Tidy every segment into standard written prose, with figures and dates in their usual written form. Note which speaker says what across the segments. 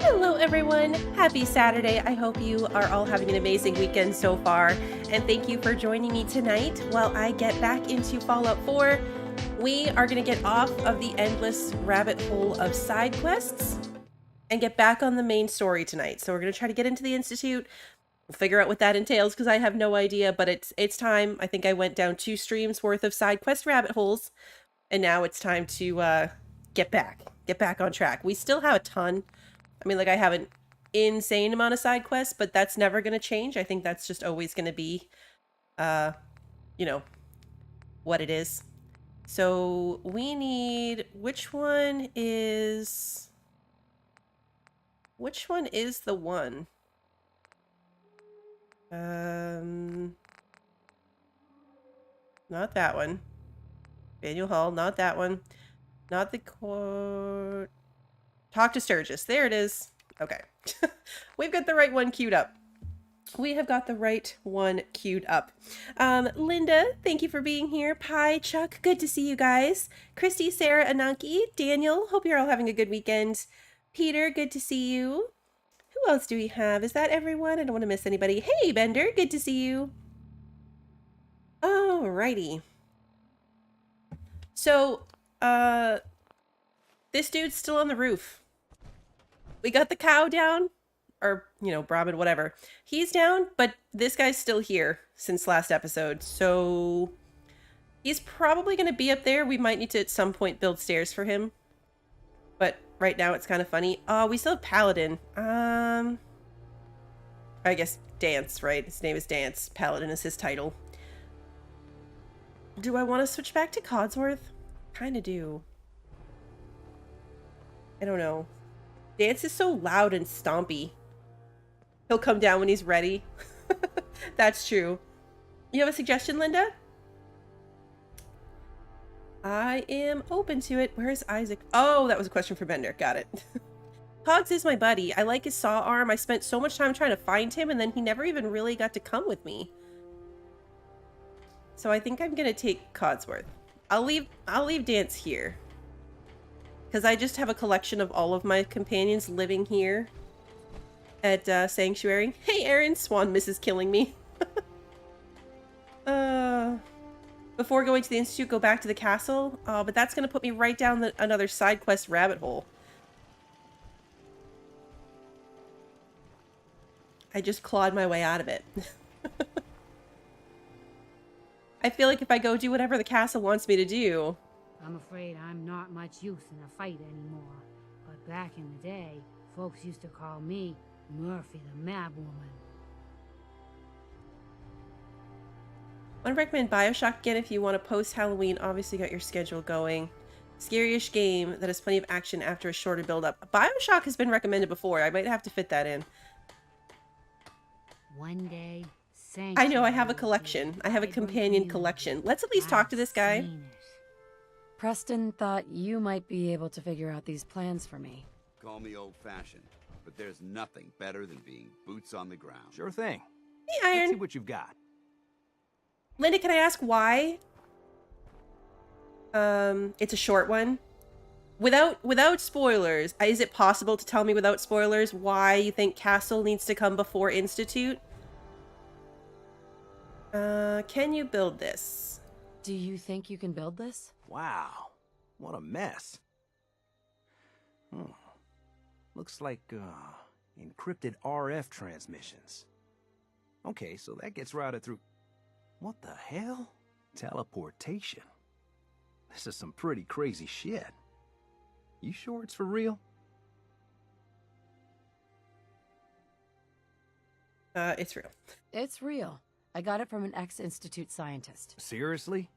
Speaker 1: Hello everyone, happy Saturday. I hope you are all having an amazing weekend so far, and thank you for joining me tonight while I get back into Fallout 4. We are going to get off of the endless rabbit hole of side quests and get back on the main story tonight. So we're going to try to get into the Institute. We'll figure out what that entails because I have no idea, but it's time. I think I went down 2 streams worth of side quest rabbit holes, and now it's time to get back on track. We still have a ton. I mean, like, I have an insane amount of side quests, but that's never going to change. I think that's just always going to be, you know, what it is. So we need, which one is the one? Not that one. Manual Hall, not that one. Not the court. Talk to Sturgis. There it is. Okay. We've got the right one queued up. We have got the right one queued up. Linda, thank you for being here. Pi, Chuck, good to see you guys. Christy, Sarah, Ananki, Daniel, hope you're all having a good weekend. Peter, good to see you. Who else do we have? Is that everyone? I don't want to miss anybody. Hey, Bender, good to see you. Alrighty. So, this dude's still on the roof. We got the cow down, or, you know, Brahmin, whatever. He's down, but this guy's still here since last episode, so he's probably going to be up there. We might need to, at some point, build stairs for him, but right now it's kind of funny. We still have Paladin. I guess Dance, right? His name is Dance. Paladin is his title. Do I want to switch back to Codsworth? Kind of do. I don't know. Dance is so loud and stompy. He'll come down when he's ready. That's true. You have a suggestion, Linda? I am open to it. Where's Isaac? Oh, that was a question for Bender. Got it. Cogs is my buddy. I like his saw arm. I spent so much time trying to find him, and then he never even really got to come with me. So I think I'm gonna take Codsworth. I'll leave Dance here. Because I just have a collection of all of my companions living here at Sanctuary. Hey, Aaron! Swan misses killing me. Before going to the Institute, go back to the castle. But that's going to put me right down another side quest rabbit hole. I just clawed my way out of it. I feel like if I go do whatever the castle wants me to do...
Speaker 2: I'm afraid I'm not much use in a fight anymore. But back in the day, folks used to call me Murphy the Mad Woman.
Speaker 1: I want to recommend Bioshock again if you want to post-Halloween. Obviously got your schedule going. Scary-ish game that has plenty of action after a shorter build-up. Bioshock has been recommended before. I might have to fit that in.
Speaker 2: One day,
Speaker 1: I know, I have a collection. I have a companion collection. Let's at least talk to this guy.
Speaker 3: Preston thought you might be able to figure out these plans for me.
Speaker 4: Call me old-fashioned, but there's nothing better than being boots on the ground.
Speaker 5: Sure thing.
Speaker 1: Hey, Iron.
Speaker 5: Let's see what you've got.
Speaker 1: Linda, can I ask why? It's a short one. Without spoilers, is it possible to tell me without spoilers why you think Castle needs to come before Institute? Can you build this?
Speaker 3: Do you think you can build this?
Speaker 5: Wow, what a mess. Looks like, encrypted RF transmissions. Okay, so that gets routed through... What the hell? Teleportation. This is some pretty crazy shit. You sure it's for real?
Speaker 1: It's real.
Speaker 3: It's real. I got it from an ex-Institute scientist.
Speaker 5: Seriously?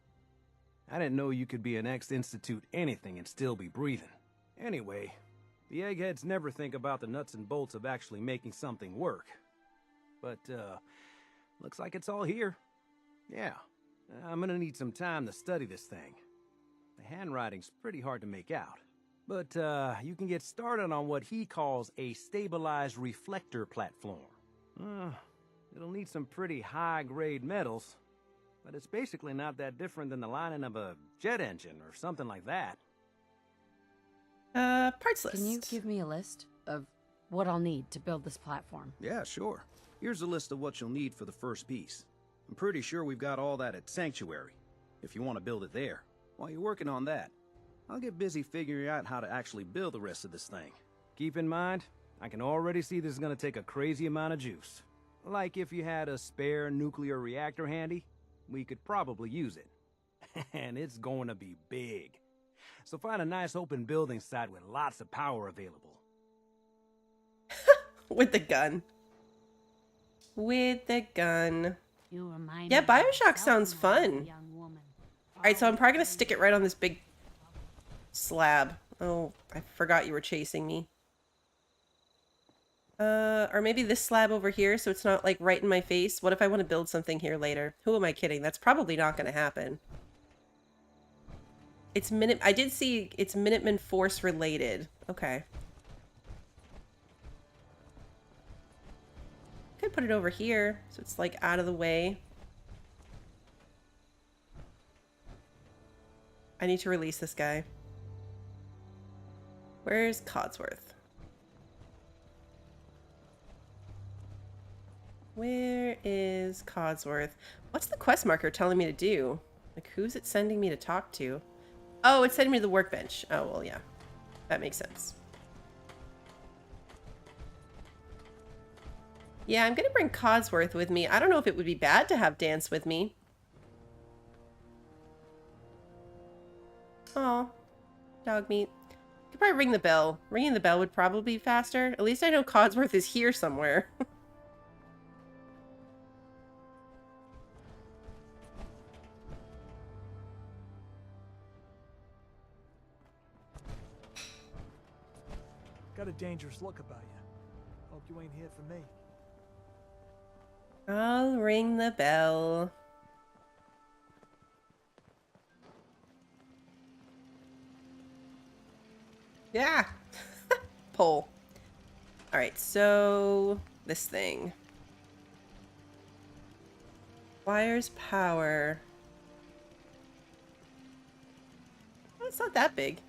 Speaker 5: I didn't know you could be an ex-Institute anything and still be breathing. Anyway, the eggheads never think about the nuts and bolts of actually making something work. But, looks like it's all here. Yeah, I'm gonna need some time to study this thing. The handwriting's pretty hard to make out. But, you can get started on what he calls a stabilized reflector platform. It'll need some pretty high-grade metals, but it's basically not that different than the lining of a jet engine or something like that.
Speaker 1: Parts list.
Speaker 3: Can you give me a list of what I'll need to build this platform.
Speaker 5: Yeah, sure. Here's a list of what you'll need for the first piece. I'm pretty sure we've got all that at Sanctuary, if you want to build it there. While you're working on that, I'll get busy figuring out how to actually build the rest of this thing. Keep in mind, I can already see this is gonna take a crazy amount of juice. Like if you had a spare nuclear reactor handy, we could probably use it. And it's going to be big. So find a nice open building site with lots of power available.
Speaker 1: With the gun. With the gun.
Speaker 2: You remind
Speaker 1: Yeah,
Speaker 2: me of
Speaker 1: Bioshock
Speaker 2: myself
Speaker 1: sounds
Speaker 2: when I was a
Speaker 1: fun.
Speaker 2: young woman.
Speaker 1: Alright, so I'm probably gonna stick it right on this big slab. Oh, I forgot you were chasing me. Or maybe this slab over here so it's not like right in my face. What if I want to build something here later? Who am I kidding? That's probably not gonna happen. It's I did see it's Minuteman Force related. Okay. Could put it over here so it's like out of the way. I need to release this guy. Where's Codsworth? Where is Codsworth? What's the quest marker telling me to do? Like, who's it sending me to talk to? Oh, it's sending me to the workbench. Oh, well, yeah. That makes sense. Yeah, I'm gonna bring Codsworth with me. I don't know if it would be bad to have Dance with me. Oh, dog meat. Could probably ring the bell. Ringing the bell would probably be faster. At least I know Codsworth is here somewhere.
Speaker 6: Got a dangerous look about you. Hope you ain't here for me.
Speaker 1: I'll ring the bell. Yeah. Pull. Alright, so this thing. Wires power. Oh, it's not that big.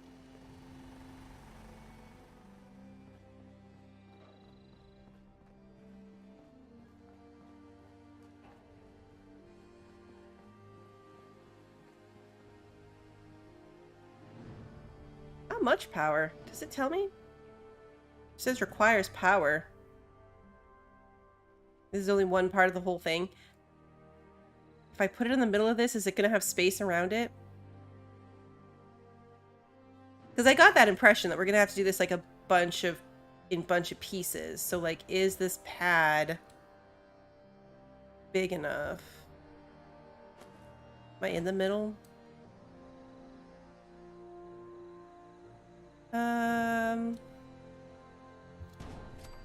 Speaker 1: How much power? Does it tell me? It says requires power. This is only one part of the whole thing. If I put it in the middle of this, is it going to have space around it? Because I got that impression that we're going to have to do this like a bunch of pieces. So like, is this pad big enough? Am I in the middle?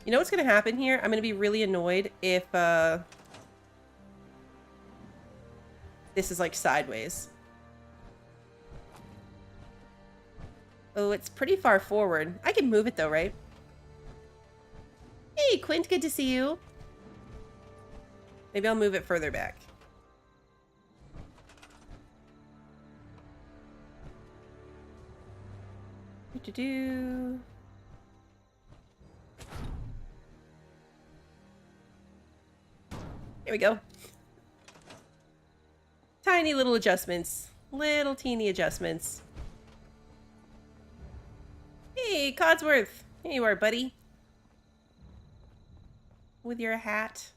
Speaker 1: You know what's gonna happen here? I'm gonna be really annoyed if this is like sideways. Oh, it's pretty far forward. I can move it though, right? Hey, Quint, good to see you. Maybe I'll move it further back. Do-do-do. Here we go. Tiny little adjustments. Little teeny adjustments. Hey, Codsworth. Here you are, buddy. With your hat.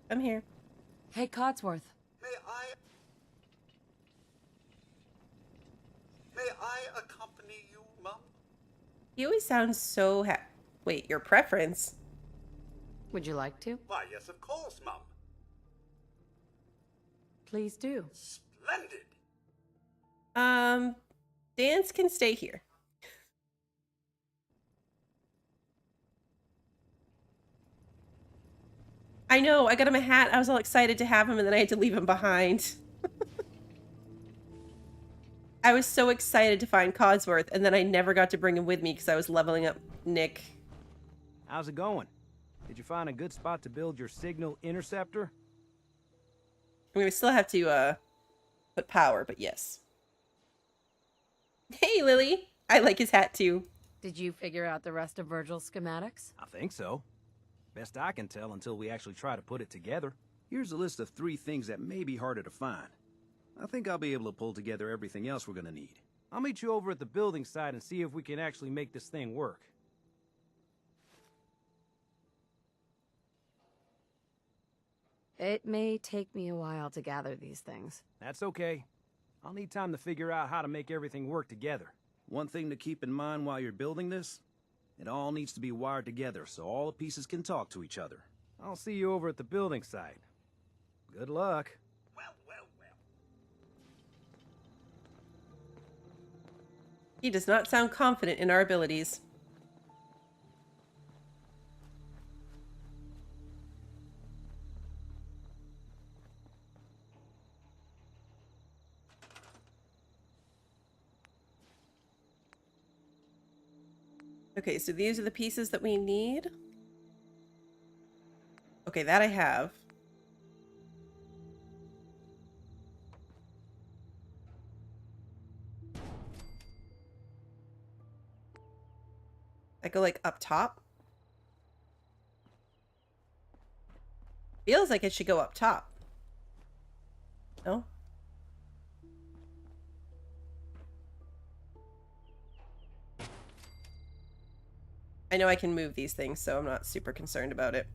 Speaker 1: I'm here.
Speaker 3: Hey, Codsworth.
Speaker 4: May I accompany you, Mum?
Speaker 1: You always sound so Wait, your preference?
Speaker 3: Would you like to?
Speaker 4: Why, yes, of course, Mum.
Speaker 3: Please do.
Speaker 4: Splendid.
Speaker 1: Dance can stay here. I know, I got him a hat. I was all excited to have him, and then I had to leave him behind. I was so excited to find Codsworth, and then I never got to bring him with me because I was leveling up Nick.
Speaker 5: How's it going? Did you find a good spot to build your signal interceptor?
Speaker 1: I mean, we still have to, put power, but yes. Hey, Lily! I like his hat too.
Speaker 3: Did you figure out the rest of Virgil's schematics?
Speaker 5: I think so. Best I can tell until we actually try to put it together. Here's a list of 3 things that may be harder to find. I think I'll be able to pull together everything else we're gonna need. I'll meet you over at the building site and see if we can actually make this thing work.
Speaker 3: It may take me a while to gather these things.
Speaker 5: That's okay. I'll need time to figure out how to make everything work together. One thing to keep in mind while you're building this, it all needs to be wired together so all the pieces can talk to each other. I'll see you over at the building site. Good luck.
Speaker 1: He does not sound confident in our abilities. Okay, so these are the pieces that we need. Okay, that I have. I go like up top. Feels like it should go up top. No? I know I can move these things, so I'm not super concerned about it.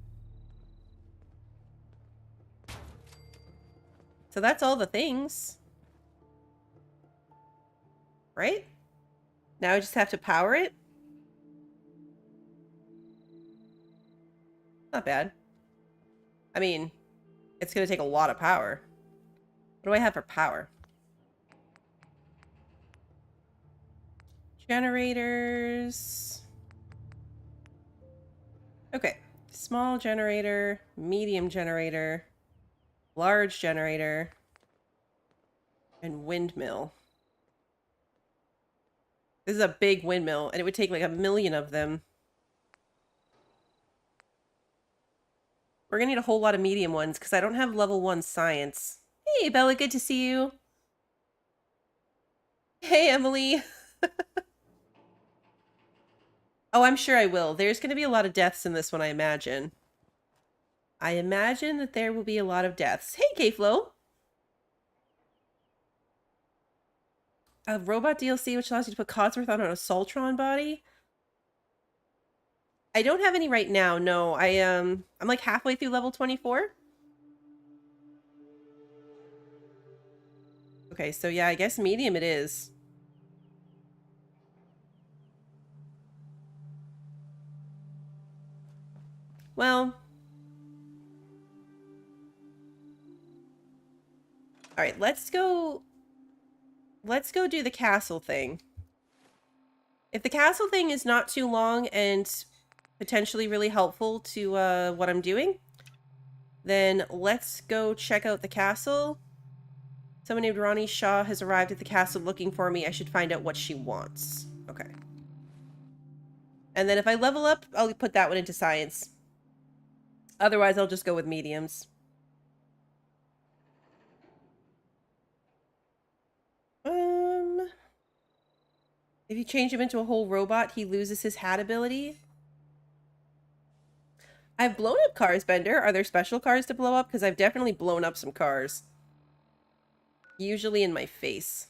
Speaker 1: So that's all the things. Right? Now I just have to power it? Not bad. I mean, it's going to take a lot of power. What do I have for power? Generators. Okay. Small generator, medium generator, large generator, and windmill. This is a big windmill, and it would take like 1,000,000 of them. We're gonna need a whole lot of medium ones because I don't have level 1 science. Hey, Bella, good to see you. Hey, Emily. Oh, I'm sure I will. There's gonna be a lot of deaths in this one, I imagine. I imagine that there will be a lot of deaths. Hey, K-Flo. A robot DLC which allows you to put Codsworth on a Soltron body. I don't have any right now. No, I'm like halfway through level 24. Okay, so yeah, I guess medium it is. Well, all right, let's go do the castle thing. If the castle thing is not too long and potentially really helpful to what I'm doing, then let's go check out the castle. Someone named Ronnie Shaw has arrived at the castle looking for me. I should find out what she wants. Okay. And then if I level up, I'll put that one into science. Otherwise, I'll just go with mediums. If you change him into a whole robot, he loses his hat ability. I've blown up cars, Bender. Are there special cars to blow up? Because I've definitely blown up some cars. Usually in my face.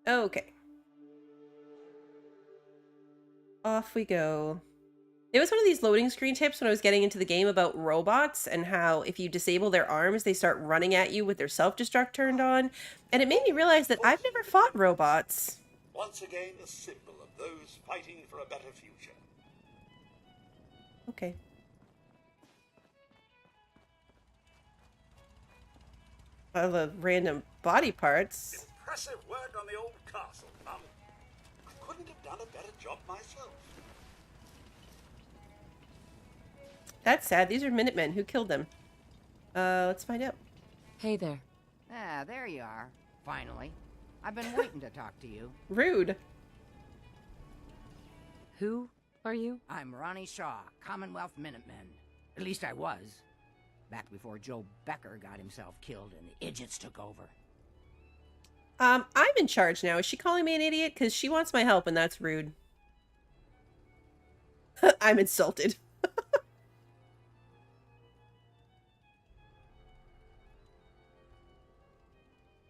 Speaker 1: Okay. Off we go. It was one of these loading screen tips when I was getting into the game about robots and how if you disable their arms, they start running at you with their self-destruct turned on. And it made me realize that I've never fought robots.
Speaker 7: Once again, a symbol of those fighting for a better future.
Speaker 1: Okay. All the random body parts.
Speaker 7: Impressive work on the old castle, Mum. I couldn't have done a better job myself.
Speaker 1: That's sad. These are Minutemen. Who killed them? Let's find out.
Speaker 3: Hey there.
Speaker 8: Ah, there you are. Finally. I've been waiting to talk to you.
Speaker 1: Rude.
Speaker 3: Who are you?
Speaker 8: I'm Ronnie Shaw, Commonwealth Minutemen. At least I was. Back before Joe Becker got himself killed and the idiots took over.
Speaker 1: I'm in charge now. Is she calling me an idiot? Because she wants my help, and that's rude. I'm insulted.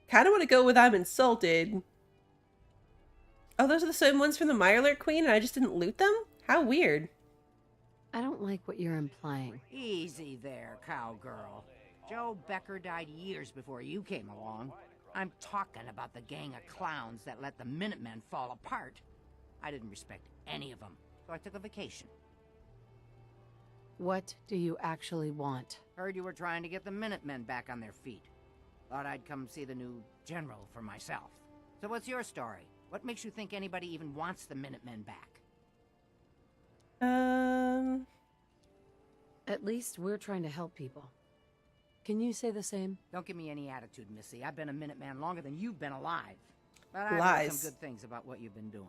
Speaker 1: Kind of want to go with I'm insulted. Oh, those are the same ones from the Mirelurk Queen, and I just didn't loot them? How weird.
Speaker 3: I don't like what you're implying.
Speaker 8: Easy there, cowgirl. Joe Becker died years before you came along. I'm talking about the gang of clowns that let the Minutemen fall apart. I didn't respect any of them, so I took a vacation.
Speaker 3: What do you actually want?
Speaker 8: Heard you were trying to get the Minutemen back on their feet. Thought I'd come see the new general for myself. So what's your story? What makes you think anybody even wants the Minutemen back?
Speaker 3: At least we're trying to help people. Can you say the same?
Speaker 8: Don't give me any attitude, Missy. I've been a Minuteman longer than you've been alive. But I've heard
Speaker 1: Lies.
Speaker 8: some good things about what you've been doing.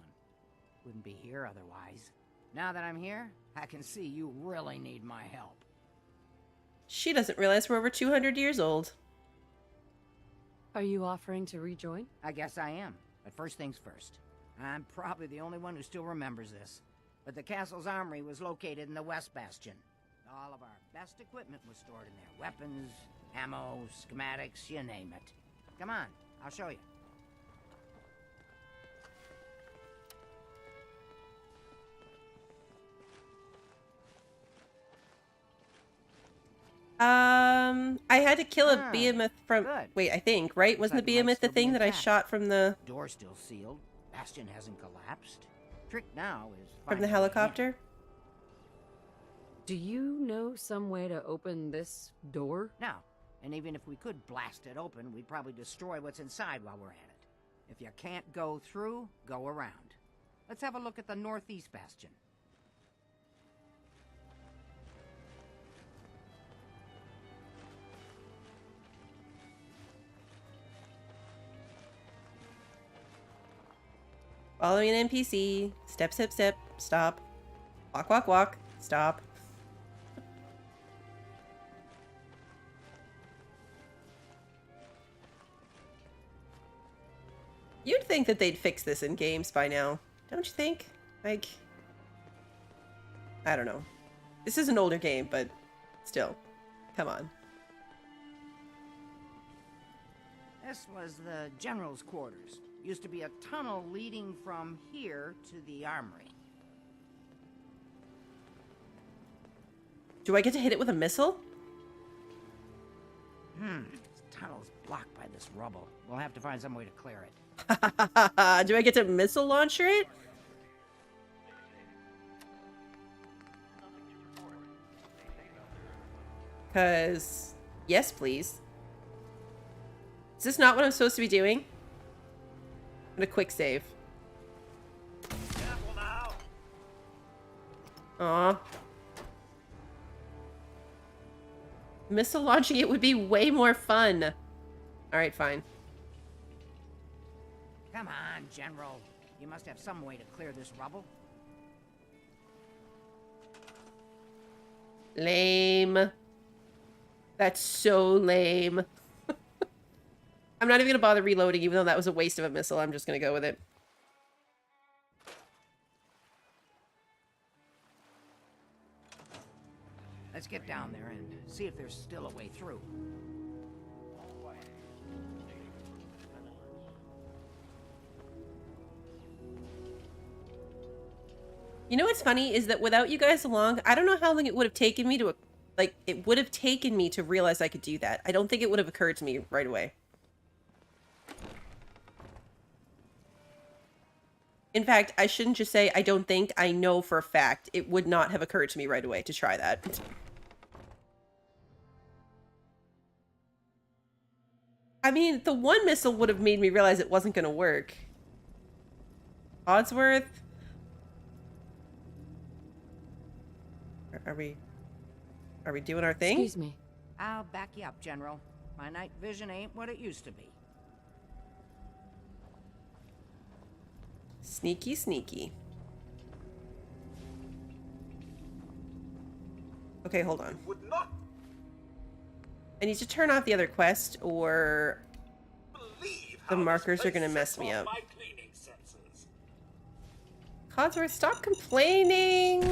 Speaker 8: Wouldn't be here otherwise. Now that I'm here, I can see you really need my help.
Speaker 1: She doesn't realize we're over 200 years old.
Speaker 3: Are you offering to rejoin?
Speaker 8: I guess I am. But first things first. I'm probably the only one who still remembers this. But the castle's armory was located in the West Bastion. All of our best equipment was stored in there. Weapons, ammo, schematics, you name it. Come on, I'll show you.
Speaker 1: I had to kill a behemoth from...
Speaker 8: good.
Speaker 1: Wait, I think, right?
Speaker 8: Looks
Speaker 1: Wasn't
Speaker 8: like
Speaker 1: the
Speaker 8: it might
Speaker 1: behemoth the
Speaker 8: still be
Speaker 1: thing that I
Speaker 8: intact.
Speaker 1: shot from the...
Speaker 8: Door's still sealed. Bastion hasn't collapsed. Trick now is
Speaker 1: from the
Speaker 8: finding
Speaker 1: helicopter?
Speaker 3: Do you know some way to open this door?
Speaker 8: No, and even if we could blast it open, we'd probably destroy what's inside while we're at it. If you can't go through, go around. Let's have a look at the northeast bastion.
Speaker 1: Following an NPC. Step, step, step. Stop. Walk, walk, walk. Stop. You'd think that they'd fix this in games by now. Don't you think? Like... I don't know. This is an older game, but still. Come on.
Speaker 8: This was the general's quarters. Used to be a tunnel leading from here to the armory.
Speaker 1: Do I get to hit it with a missile?
Speaker 8: This tunnel's blocked by this rubble. We'll have to find some way to clear it.
Speaker 1: Do I get to missile launcher it? Because... Yes, please. Is this not what I'm supposed to be doing? I'm gonna quick save.
Speaker 7: Careful now.
Speaker 1: Aw. Missile launching it would be way more fun. Alright, fine.
Speaker 8: Come on, General. You must have some way to clear this rubble.
Speaker 1: Lame. That's so lame. I'm not even gonna bother reloading, even though that was a waste of a missile. I'm just gonna go with it.
Speaker 8: Let's get down there and see if there's still a way through.
Speaker 1: You know what's funny is that without you guys along, I don't know how long it would have taken me to, like, it would have taken me to realize I could do that. I don't think it would have occurred to me right away. In fact, I shouldn't just say I don't think, I know for a fact. It would not have occurred to me right away to try that. I mean, the one missile would have made me realize it wasn't going to work. Oddsworth? Are we doing our thing?
Speaker 3: Excuse me.
Speaker 8: I'll back you up, General. My night vision ain't what it used to be.
Speaker 1: Sneaky, sneaky. Okay, hold on.
Speaker 7: Would not.
Speaker 1: I need to turn off the other quest, or
Speaker 7: Believe
Speaker 1: the
Speaker 7: how
Speaker 1: markers
Speaker 7: this
Speaker 1: are gonna
Speaker 7: place
Speaker 1: mess
Speaker 7: sets
Speaker 1: me
Speaker 7: off
Speaker 1: up.
Speaker 7: my cleaning sensors.
Speaker 1: Codsworth, stop complaining!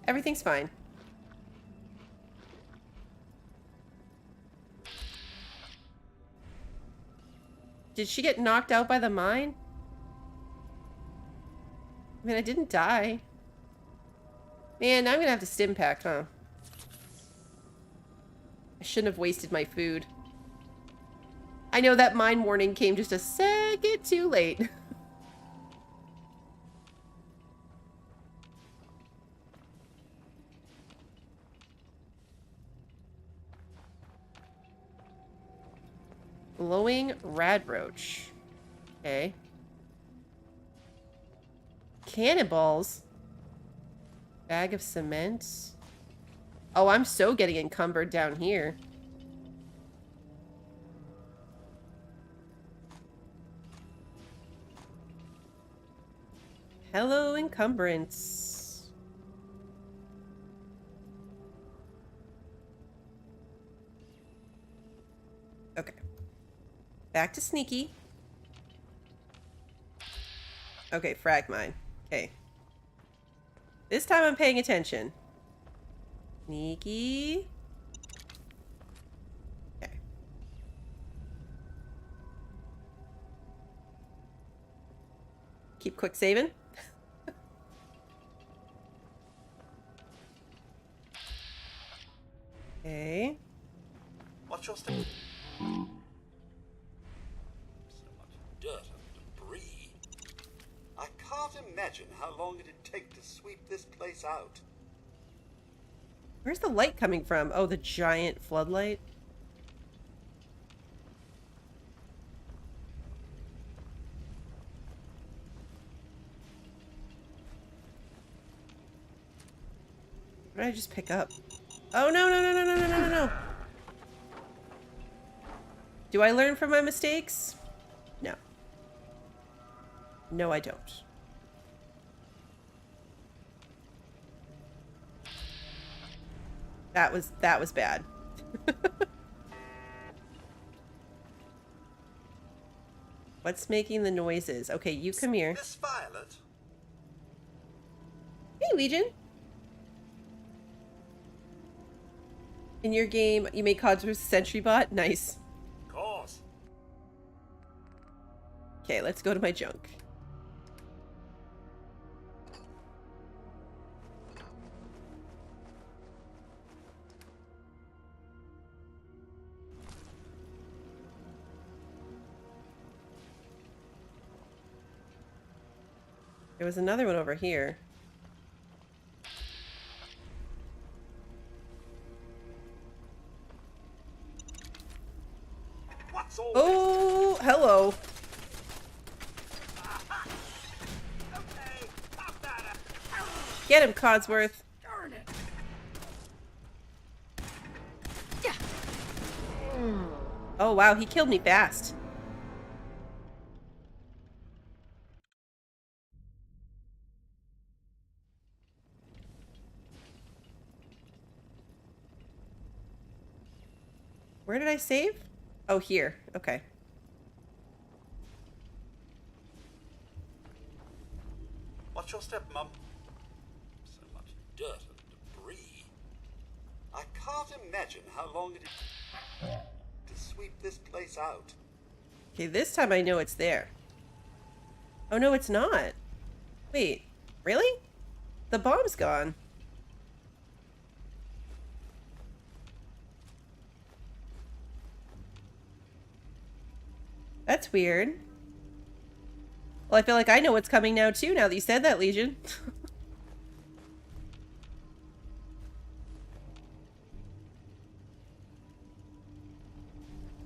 Speaker 1: Everything's fine. Did she get knocked out by the mine? I mean, I didn't die. Man, now I'm gonna have to stim pack, huh? I shouldn't have wasted my food. I know that mine warning came just a second too late. Glowing radroach. Okay. Cannonballs. Bag of cement. Oh, I'm so getting encumbered down here. Hello, encumbrance. Okay. Back to sneaky. Okay, frag mine. Okay. This time I'm paying attention. Sneaky. Okay. Keep quick saving. Okay.
Speaker 7: Watch your step. So much dirt and debris. I can't imagine how long it'd take to sweep this place out.
Speaker 1: Where's the light coming from? Oh, the giant floodlight. What did I just pick up? Oh, no, no, no, no, no, no, no, no, no. Do I learn from my mistakes? No. No, I don't. That was bad. What's making the noises? Okay, you come here.
Speaker 7: Miss Violet?
Speaker 1: Hey, Legion. In your game, you made Codsworth Sentry Bot? Nice.
Speaker 7: Of course.
Speaker 1: Okay, let's go to my junk. There was another one over here.
Speaker 7: What's all
Speaker 1: Oh, hello.
Speaker 7: Okay, pop that up.
Speaker 1: Get him, Codsworth.
Speaker 8: Darn it!
Speaker 1: Oh, wow, he killed me fast. Where did I save? Oh, here. Okay.
Speaker 7: Watch your step, Mum. So much dirt and debris. I can't imagine how long it'd to sweep this place out.
Speaker 1: Okay, this time I know it's there. Oh, no, it's not. Wait, really? The bomb's gone. That's weird. Well, I feel like I know what's coming now, too, now that you said that, Legion.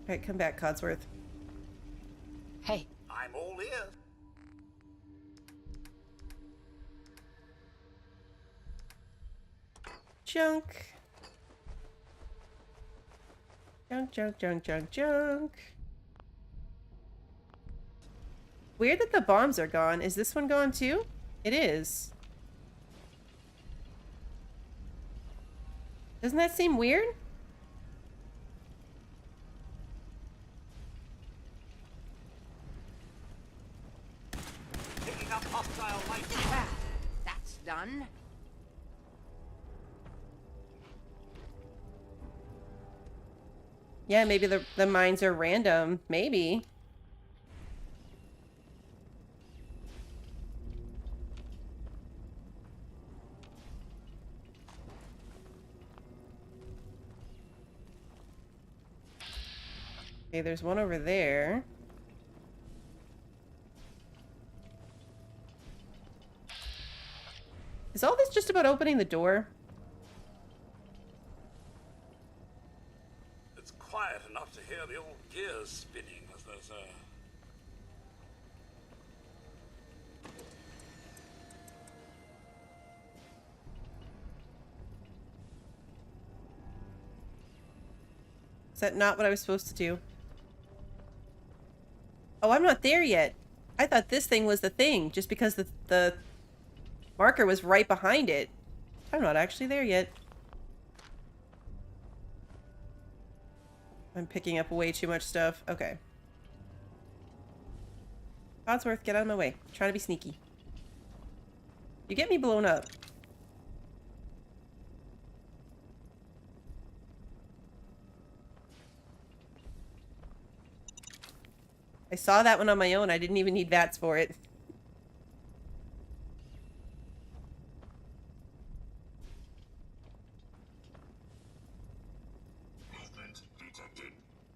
Speaker 1: Alright, come back, Codsworth.
Speaker 3: Hey,
Speaker 7: I'm all ears.
Speaker 1: Junk. Junk, junk, junk, junk, junk. Weird that the bombs are gone. Is this one gone too? It is. Doesn't that seem weird?
Speaker 8: Picking up hostile light. That's done.
Speaker 1: Yeah, maybe the mines are random. Maybe. Okay, there's one over there. Is all this just about opening the door?
Speaker 7: It's quiet enough to hear the old gears spinning as there's a...
Speaker 1: Is that not what I was supposed to do? Oh, I'm not there yet. I thought this thing was the thing, just because the marker was right behind it. I'm not actually there yet. I'm picking up way too much stuff. Okay. Codsworth, get out of my way. I'm trying to be sneaky. You get me blown up. I saw that one on my own. I didn't even need VATS for it.
Speaker 9: Movement detected.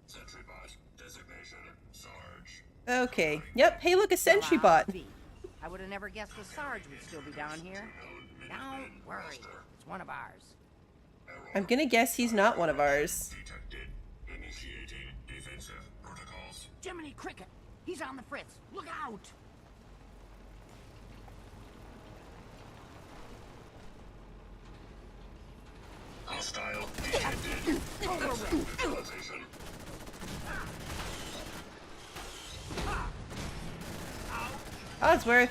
Speaker 9: Sentry bot. Designation Sarge.
Speaker 1: Okay. Yep. Hey, look, a sentry bot.
Speaker 8: I would have never guessed the Sarge would still be down here. Don't worry. It's one of ours.
Speaker 1: I'm gonna guess he's not one of ours.
Speaker 9: Detected. Initiating defensive protocols.
Speaker 8: Jiminy Cricket! He's on the fritz! Look out!
Speaker 9: Hostile detected. Neutralization.
Speaker 1: Codsworth.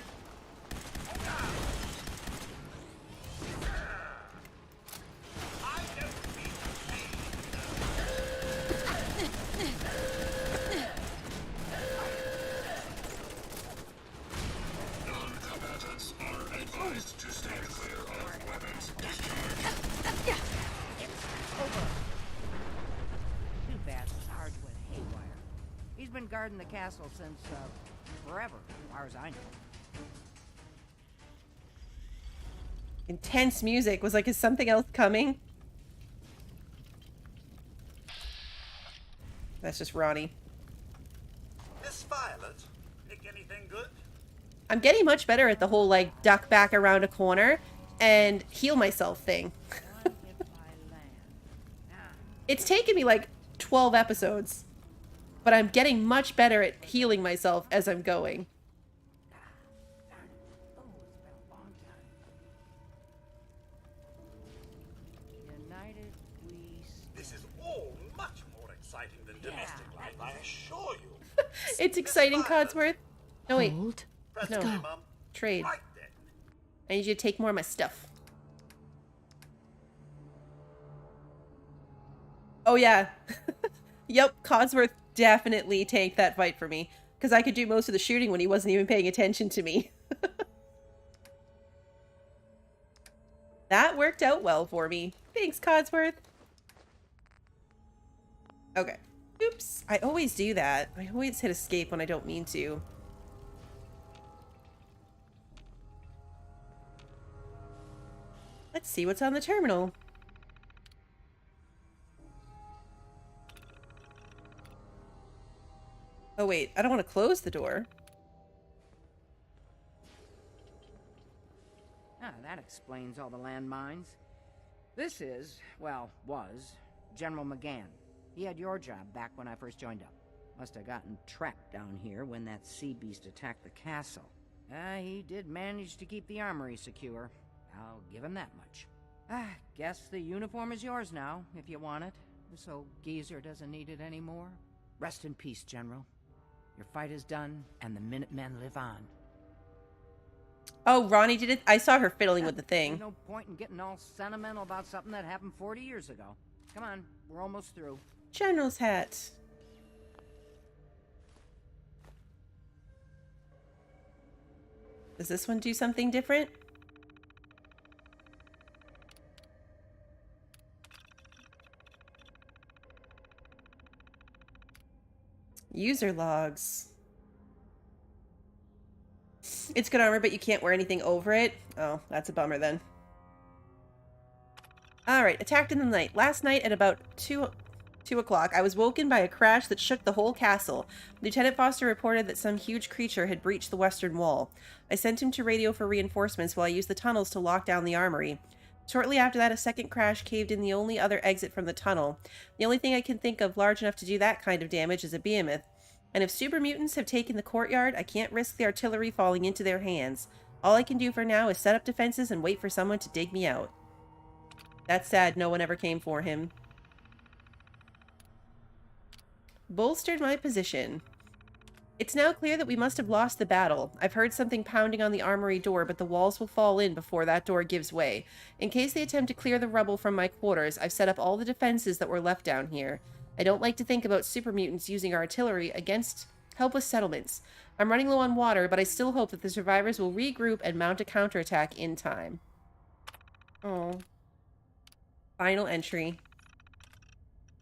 Speaker 9: Non-combatants are advised to stay clear of weapons discharge.
Speaker 8: Over. Too bad Sarge went haywire. He's been guarding the castle since, forever, as far as I know.
Speaker 1: Intense music. Was like, is something else coming? That's just Ronnie.
Speaker 7: Miss Violet, think anything good?
Speaker 1: I'm getting much better at the whole, like, duck back around a corner and heal myself thing. It's taken me, like, 12 episodes. But I'm getting much better at healing myself as I'm going.
Speaker 8: United we
Speaker 7: This is all much more exciting than domestic life, I assure you.
Speaker 1: It's exciting, Codsworth. No, wait.
Speaker 3: Hold.
Speaker 7: Presently,
Speaker 1: No.
Speaker 7: Mum.
Speaker 1: Trade.
Speaker 7: Right then.
Speaker 1: I need you to take more of my stuff. Oh, yeah. Yep, Codsworth definitely tanked that fight for me. Because I could do most of the shooting when he wasn't even paying attention to me. That worked out well for me. Thanks, Codsworth. Okay. Oops. I always do that. I always hit escape when I don't mean to. Let's see what's on the terminal. Oh wait, I don't want to close the door.
Speaker 8: Ah, that explains all the landmines. This is, well, was, General McGann. He had your job back when I first joined up. Must have gotten trapped down here when that sea beast attacked the castle. He did manage to keep the armory secure. I'll give him that much. Guess the uniform is yours now, if you want it. So Geezer doesn't need it anymore. Rest in peace, General. Your fight is done, and the Minutemen live on.
Speaker 1: Oh, Ronnie did it? I saw her fiddling with the thing.
Speaker 8: There's no point in getting all sentimental about something that happened 40 years ago. Come on, we're almost through.
Speaker 1: General's hat. Does this one do something different? User logs. It's good armor, but you can't wear anything over it. Oh, that's a bummer then. Alright, attacked in the night. Last night at about 2 o'clock, I was woken by a crash that shook the whole castle. Lieutenant Foster reported that some huge creature had breached the western wall. I sent him to radio for reinforcements while I used the tunnels to lock down the armory. Shortly after that, a second crash caved in the only other exit from the tunnel. The only thing I can think of large enough to do that kind of damage is a behemoth. And if super mutants have taken the courtyard, I can't risk the artillery falling into their hands. All I can do for now is set up defenses and wait for someone to dig me out. That's sad, no one ever came for him. Bolstered my position. It's now clear that we must have lost the battle. I've heard something pounding on the armory door, but the walls will fall in before that door gives way. In case they attempt to clear the rubble from my quarters, I've set up all the defenses that were left down here. I don't like to think about super mutants using artillery against helpless settlements. I'm running low on water, but I still hope that the survivors will regroup and mount a counterattack in time. Oh. Final entry.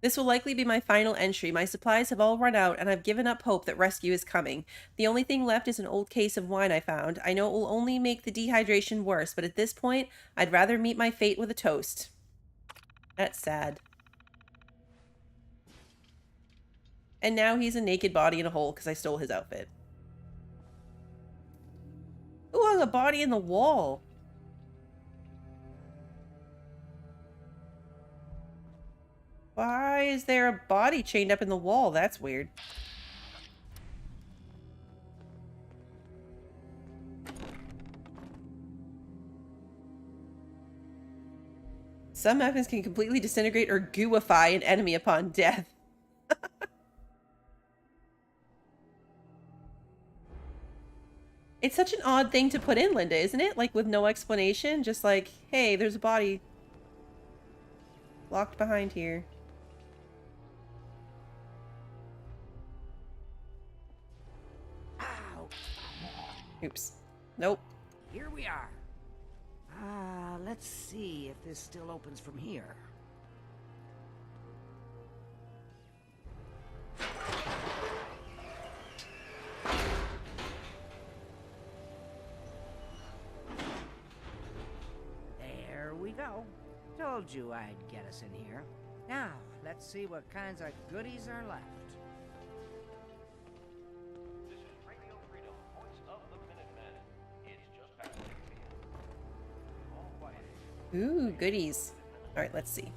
Speaker 1: This will likely be my final entry. My supplies have all run out, and I've given up hope that rescue is coming. The only thing left is an old case of wine I found. I know it will only make the dehydration worse, but at this point, I'd rather meet my fate with a toast. That's sad. And now he's a naked body in a hole because I stole his outfit. Ooh, hung a body in the wall. Why is there a body chained up in the wall? That's weird. Some weapons can completely disintegrate or gooify an enemy upon death. It's such an odd thing to put in, Linda, isn't it? Like, with no explanation, just like, hey, there's a body locked behind here.
Speaker 8: Ow!
Speaker 1: Oops. Nope.
Speaker 8: Here we are. Let's see if this still opens from here. There we go. Told you I'd get us in here. Now, let's see what kinds of goodies are left.
Speaker 10: This is Radio Freedom, voice of the Minutemen. It's just past 6 p.m. All quiet.
Speaker 1: Ooh, goodies. Alright, let's see.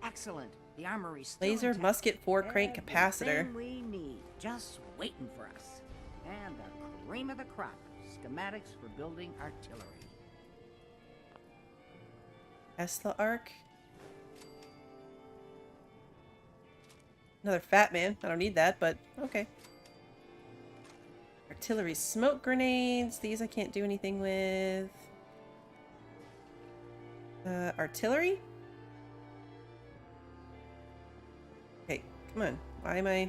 Speaker 8: Excellent. The armory's still
Speaker 1: Laser,
Speaker 8: intact.
Speaker 1: musket, 4-crank, capacitor.
Speaker 8: Everything we need, just waiting for us. And the cream of the crop, schematics for building artillery.
Speaker 1: Tesla arc. Another fat man. I don't need that, but okay. Artillery smoke grenades. These I can't do anything with. Artillery? Okay, come on. Why am I...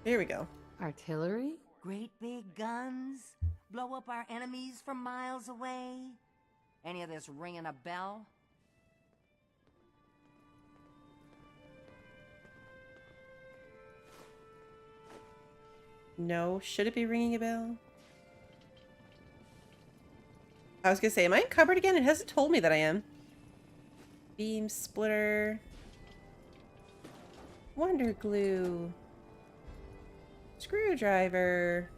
Speaker 1: Here we go.
Speaker 3: Artillery?
Speaker 8: Great big guns? Blow up our enemies from miles away? Any of this ringing a bell?
Speaker 1: No. Should it be ringing a bell? I was gonna say, am I in cupboard again? It hasn't told me that I am. Beam splitter. Wonder glue. Screwdriver.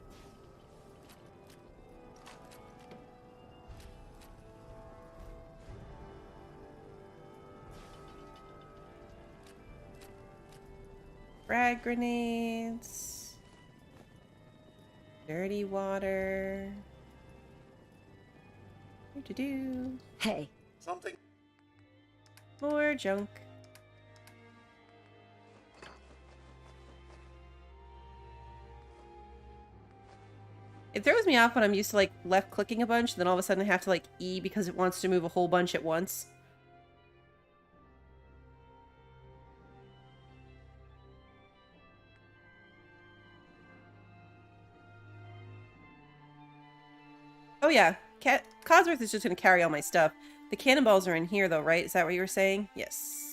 Speaker 1: Frag grenades. Dirty water. Do-do-do.
Speaker 3: Hey.
Speaker 7: Something.
Speaker 1: More junk. It throws me off when I'm used to like left clicking a bunch, then all of a sudden I have to like E because it wants to move a whole bunch at once. Oh yeah, Codsworth is just going to carry all my stuff. The cannonballs are in here though, right? Is that what you were saying? Yes.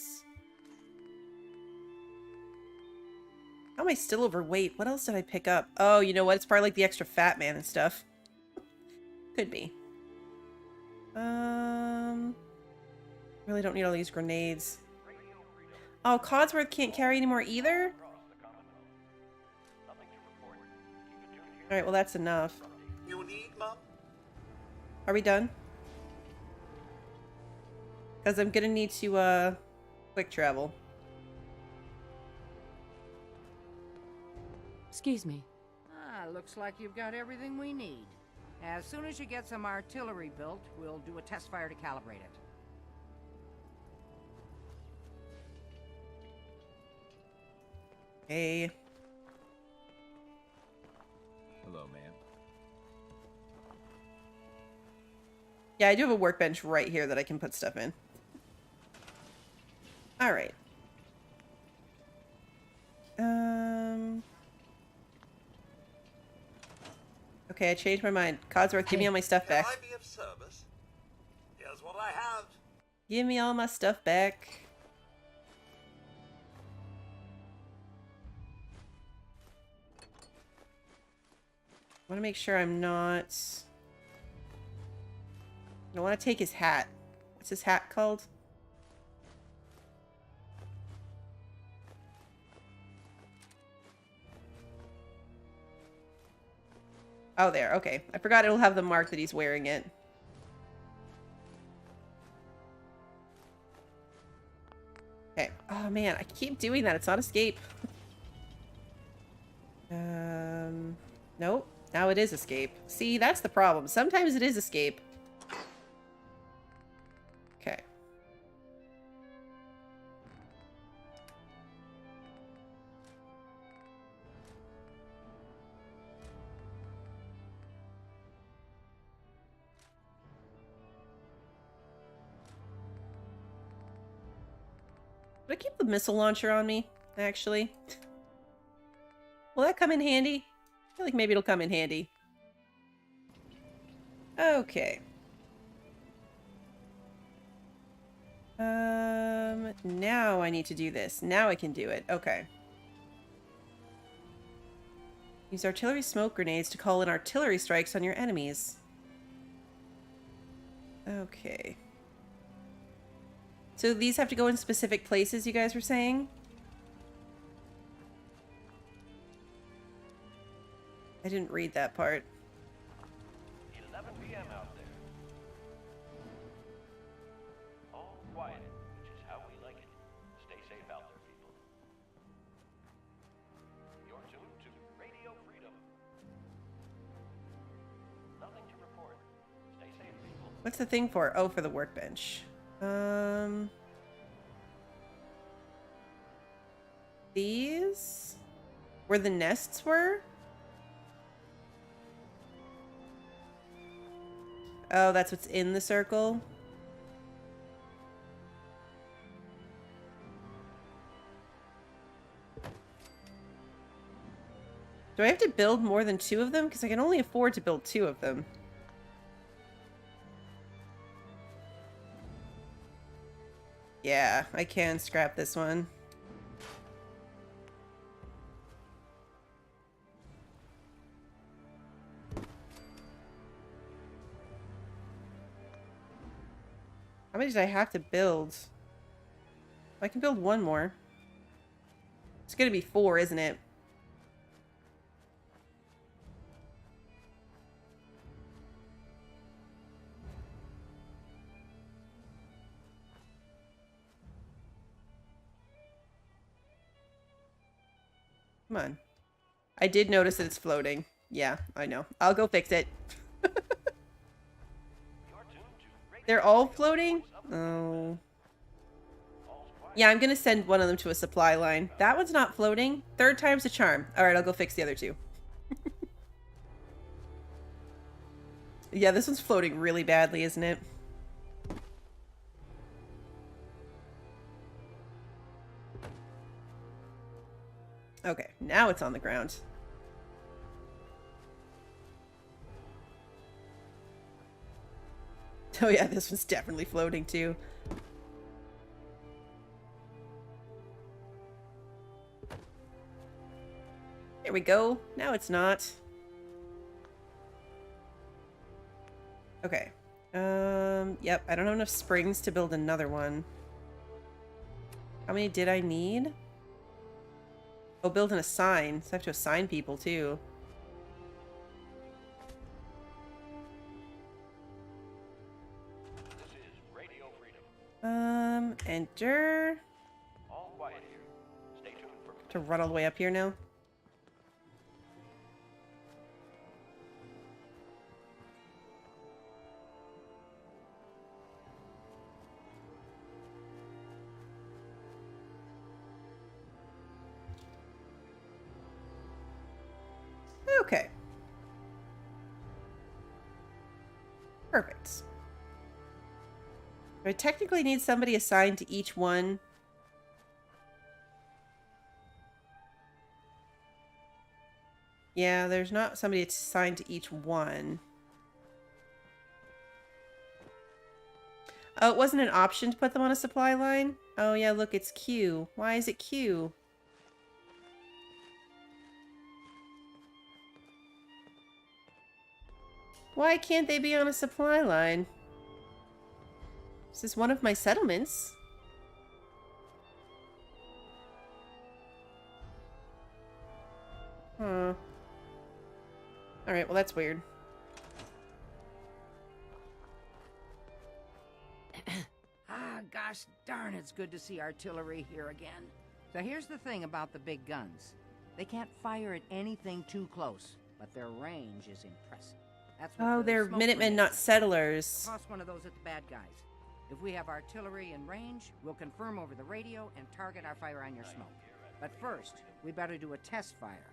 Speaker 1: How am I still overweight? What else did I pick up? Oh, you know what? It's probably like the extra fat man and stuff. Could be. Really don't need all these grenades. Oh, Codsworth can't carry anymore either? Alright, well that's enough.
Speaker 7: You need, Mum?
Speaker 1: Are we done? Because I'm gonna need to, quick travel.
Speaker 3: Excuse me.
Speaker 8: Looks like you've got everything we need. As soon as you get some artillery built, we'll do a test fire to calibrate it.
Speaker 1: Hey.
Speaker 11: Hello, ma'am.
Speaker 1: Yeah, I do have a workbench right here that I can put stuff in. Alright. Okay, I changed my mind. Codsworth, give me all my stuff back.
Speaker 7: Can I be of service? Here's what I have.
Speaker 1: Give me all my stuff back. I want to make sure I'm not... I want to take his hat. What's his hat called? Oh, there. Okay. I forgot it'll have the mark that he's wearing it. Okay. Oh, man. I keep doing that. It's not escape. Nope. Now it is escape. See, that's the problem. Sometimes it is escape. Okay. Would I keep the missile launcher on me, actually? Will that come in handy? I feel like maybe it'll come in handy. Okay. Now I need to do this. Now I can do it. Okay. Use artillery smoke grenades to call in artillery strikes on your enemies. Okay. So these have to go in specific places, you guys were saying? I didn't read that part.
Speaker 10: 11 p.m. out there. All quiet, which is how we like it. Stay safe out there, people. You're tuned to Radio Freedom. Nothing to report. Stay safe, people.
Speaker 1: What's the thing for? Oh, for the workbench. These? Where the nests were? Oh, that's what's in the circle? Do I have to build more than 2 of them? Because I can only afford to build 2 of them. Yeah, I can scrap this one. How many did I have to build? I can build 1 more. It's gonna be 4, isn't it? Come on. I did notice that it's floating. Yeah, I know. I'll go fix it. They're all floating? Oh. Yeah, I'm gonna send one of them to a supply line. That one's not floating. 3rd time's a charm. Alright, I'll go fix the other 2. Yeah, this one's floating really badly, isn't it? Okay, now it's on the ground. Oh yeah, this one's definitely floating too. There we go. Now it's not. Okay. Yep, I don't have enough springs to build another one. How many did I need? Oh, building a sign. So I have to assign people too.
Speaker 10: This is Radio Freedom.
Speaker 1: Enter.
Speaker 10: All quiet here. Stay tuned for
Speaker 1: To run all the way up here now. Okay. Perfect. I technically need somebody assigned to each one. Yeah, there's not somebody assigned to each one. Oh, it wasn't an option to put them on a supply line? Oh yeah, look, it's Q. Why is it Q? Why can't they be on a supply line? This is one of my settlements. Huh. Alright, well that's weird.
Speaker 8: Ah, gosh darn, it's good to see artillery here again. So here's the thing about the big guns. They can't fire at anything too close, but their range is impressive. That's what
Speaker 1: Oh,
Speaker 8: the
Speaker 1: they're
Speaker 8: smoke
Speaker 1: Minutemen,
Speaker 8: grenades
Speaker 1: not
Speaker 8: are.
Speaker 1: settlers.
Speaker 8: Toss one of those at the bad guys. If we have artillery in range, we'll confirm over the radio and target our fire on your smoke. But first, we better do a test fire.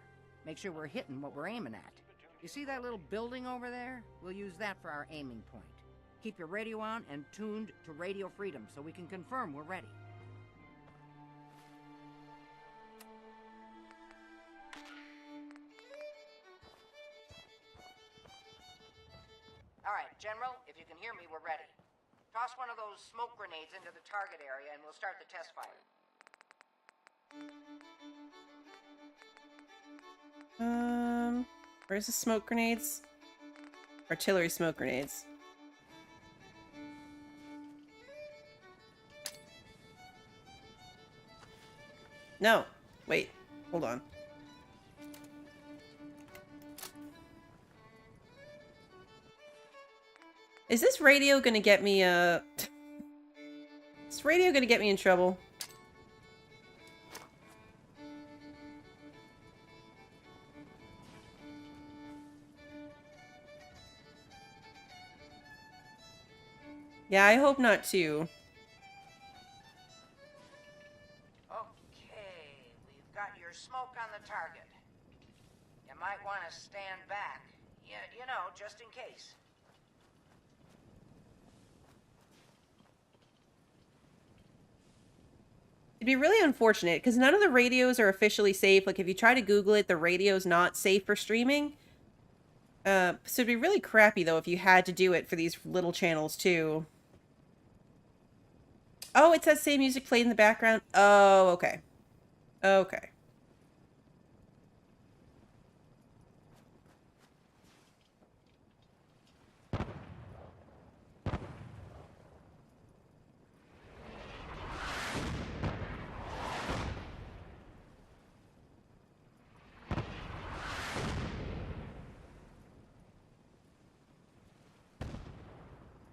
Speaker 8: Make sure we're hitting what we're aiming at. You see that little building over there? We'll use that for our aiming point. Keep your radio on and tuned to Radio Freedom so we can confirm we're ready. All right, General, if you can hear me, we're ready. Toss one of those smoke grenades into the target area and we'll start the test fire.
Speaker 1: Where's the smoke grenades? Artillery smoke grenades. No. Wait. Hold on. Is this radio gonna get me, Is this radio gonna get me in trouble? Yeah, I hope not too.
Speaker 8: Okay, we've got your smoke on the target. You might want to stand back. You know, just in case.
Speaker 1: It'd be really unfortunate because none of the radios are officially safe. Like if you try to Google it, the radio's not safe for streaming. So it'd be really crappy though if you had to do it for these little channels too. Oh, it says same music played in the background. Oh, okay. Okay.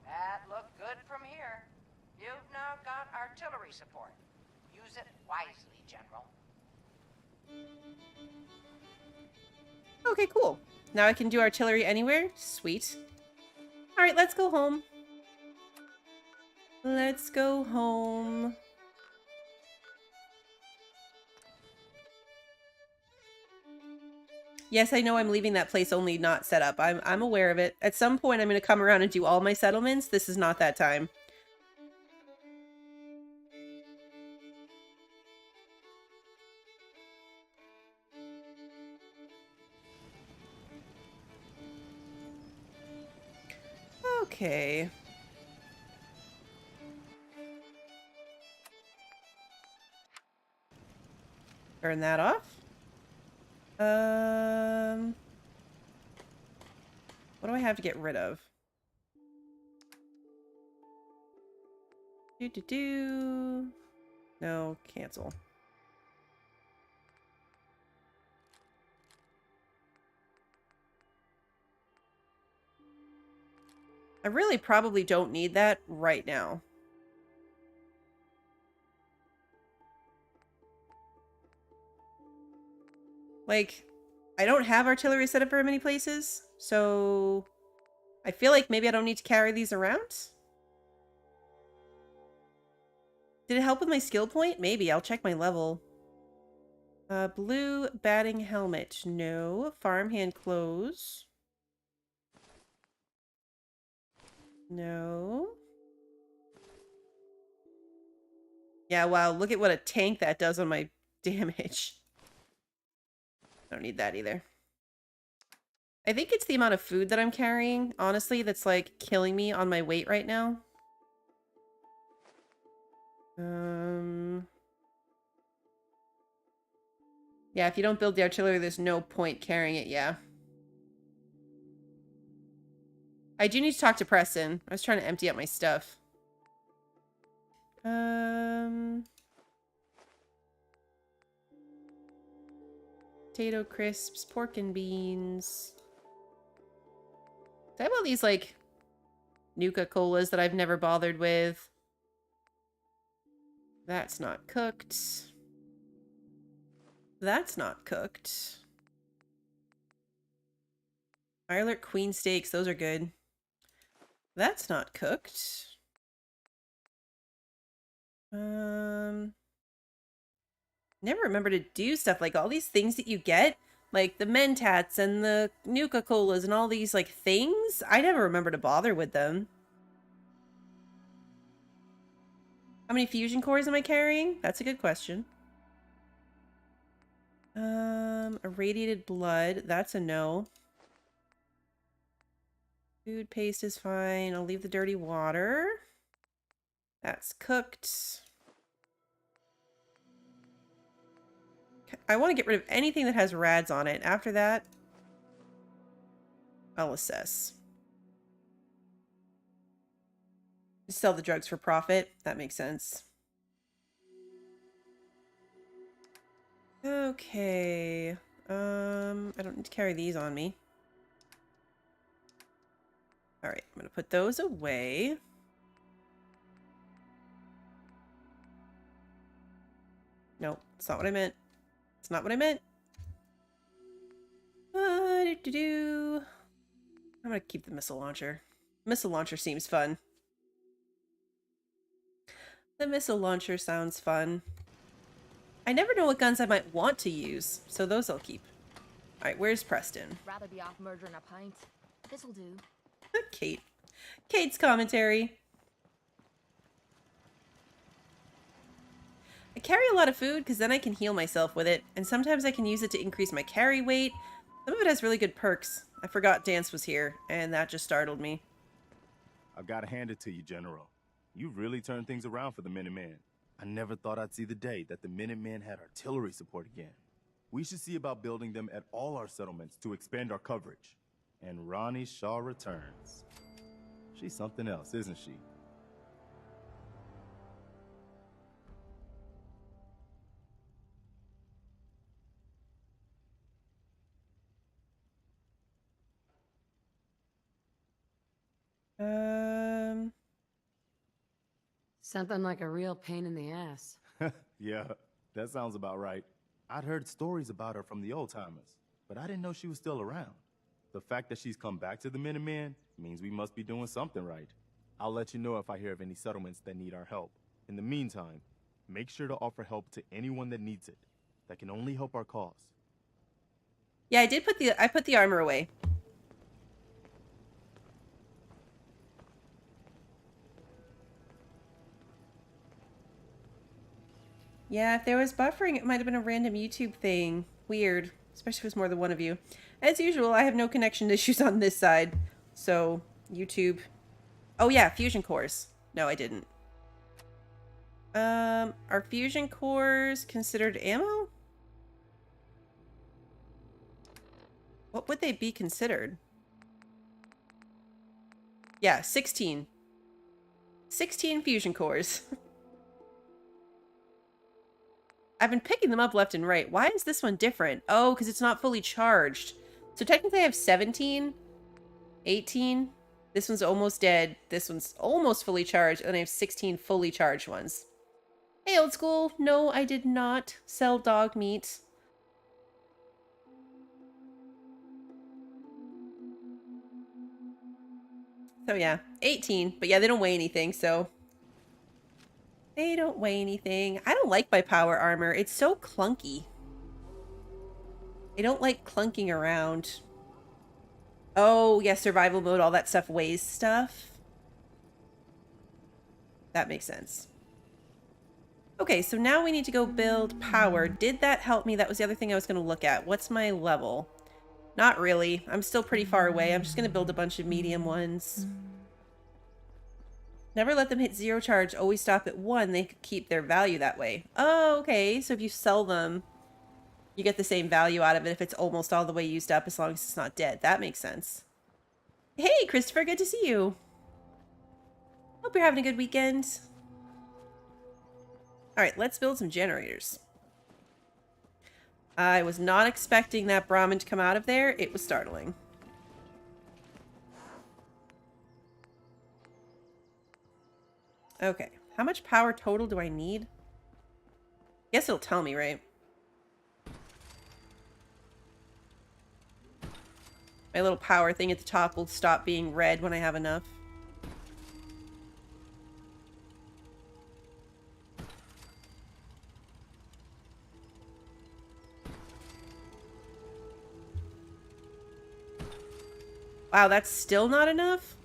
Speaker 8: That looked good from here. You've now got artillery support. Use it wisely, General.
Speaker 1: Okay, cool. Now I can do artillery anywhere? Sweet. Alright, let's go home. Let's go home. Yes, I know I'm leaving that place only not set up. I'm aware of it. At some point, I'm going to come around and do all my settlements. This is not that time. Okay. Turn that off. What do I have to get rid of? No, cancel. I really probably don't need that right now. Like, I don't have artillery set up very many places, so I feel like maybe I don't need to carry these around. Did it help with my skill point? Maybe. I'll check my level. Blue batting helmet. No. Farmhand clothes. No. Yeah, wow. Look at what a tank that does on my damage. I don't need that either. I think it's the amount of food that I'm carrying, honestly, that's like killing me on my weight right now. Yeah, if you don't build the artillery, there's no point carrying it, yeah. I do need to talk to Preston. I was trying to empty out my stuff. Potato crisps, pork and beans. I have all these, like, Nuka-Colas that I've never bothered with. That's not cooked. That's not cooked. Mirelurk queen steaks, those are good. That's not cooked. Never remember to do stuff like all these things that you get, like the Mentats and the Nuka-Colas and all these like things. I never remember to bother with them. How many fusion cores am I carrying? That's a good question. Irradiated blood. That's a no. Food paste is fine. I'll leave the dirty water. That's cooked. I want to get rid of anything that has rads on it. After that, I'll assess. Sell the drugs for profit. That makes sense. Okay. I don't need to carry these on me. Alright, I'm gonna put those away. Nope, it's not what I meant. It's not what I meant. I'm gonna keep the missile launcher. Missile launcher seems fun. The missile launcher sounds fun. I never know what guns I might want to use, so those I'll keep. Alright, where's Preston?
Speaker 11: Rather be off murdering a pint. This'll do.
Speaker 1: Kate. Kate's commentary. I carry a lot of food because then I can heal myself with it, and sometimes I can use it to increase my carry weight. Some of it has really good perks. I forgot Dance was here, and that just startled me.
Speaker 12: I've got to hand it to you, General. You've really turned things around for the Minutemen. I never thought I'd see the day that the Minutemen had artillery support again. We should see about building them at all our settlements to expand our coverage. And Ronnie Shaw returns. She's something else, isn't she?
Speaker 3: Something like a real pain in the ass.
Speaker 12: Yeah, that sounds about right. I'd heard stories about her from the old-timers, but I didn't know she was still around. The fact that she's come back to the Minutemen means we must be doing something right. I'll let you know if I hear of any settlements that need our help. In the meantime, make sure to offer help to anyone that needs it. That can only help our cause.
Speaker 1: Yeah, I put the armor away. Yeah, if there was buffering, it might have been a random YouTube thing. Weird. Especially if it was more than one of you. As usual, I have no connection issues on this side. So, YouTube. Oh yeah, fusion cores. No, I didn't. Are fusion cores considered ammo? What would they be considered? Yeah, 16. 16 fusion cores. I've been picking them up left and right. Why is this one different? Oh, because it's not fully charged. So technically I have 17, 18. This one's almost dead. This one's almost fully charged. And I have 16 fully charged ones. Hey, old school. No, I did not sell dog meat. So yeah, 18. But yeah, they don't weigh anything, so... They don't weigh anything. I don't like my power armor. It's so clunky. I don't like clunking around. Oh, yeah, survival mode, all that stuff weighs stuff. That makes sense. Okay, so now we need to go build power. Did that help me? That was the other thing I was going to look at. What's my level? Not really. I'm still pretty far away. I'm just going to build a bunch of medium ones. Never let them hit 0 charge. Always stop at 1. They could keep their value that way. Oh, okay. So if you sell them, you get the same value out of it if it's almost all the way used up, as long as it's not dead. That makes sense. Hey, Christopher. Good to see you. Hope you're having a good weekend. All right, let's build some generators. I was not expecting that Brahmin to come out of there. It was startling. Okay, how much power total do I need? Guess it'll tell me, right? My little power thing at the top will stop being red when I have enough. Wow, that's still not enough?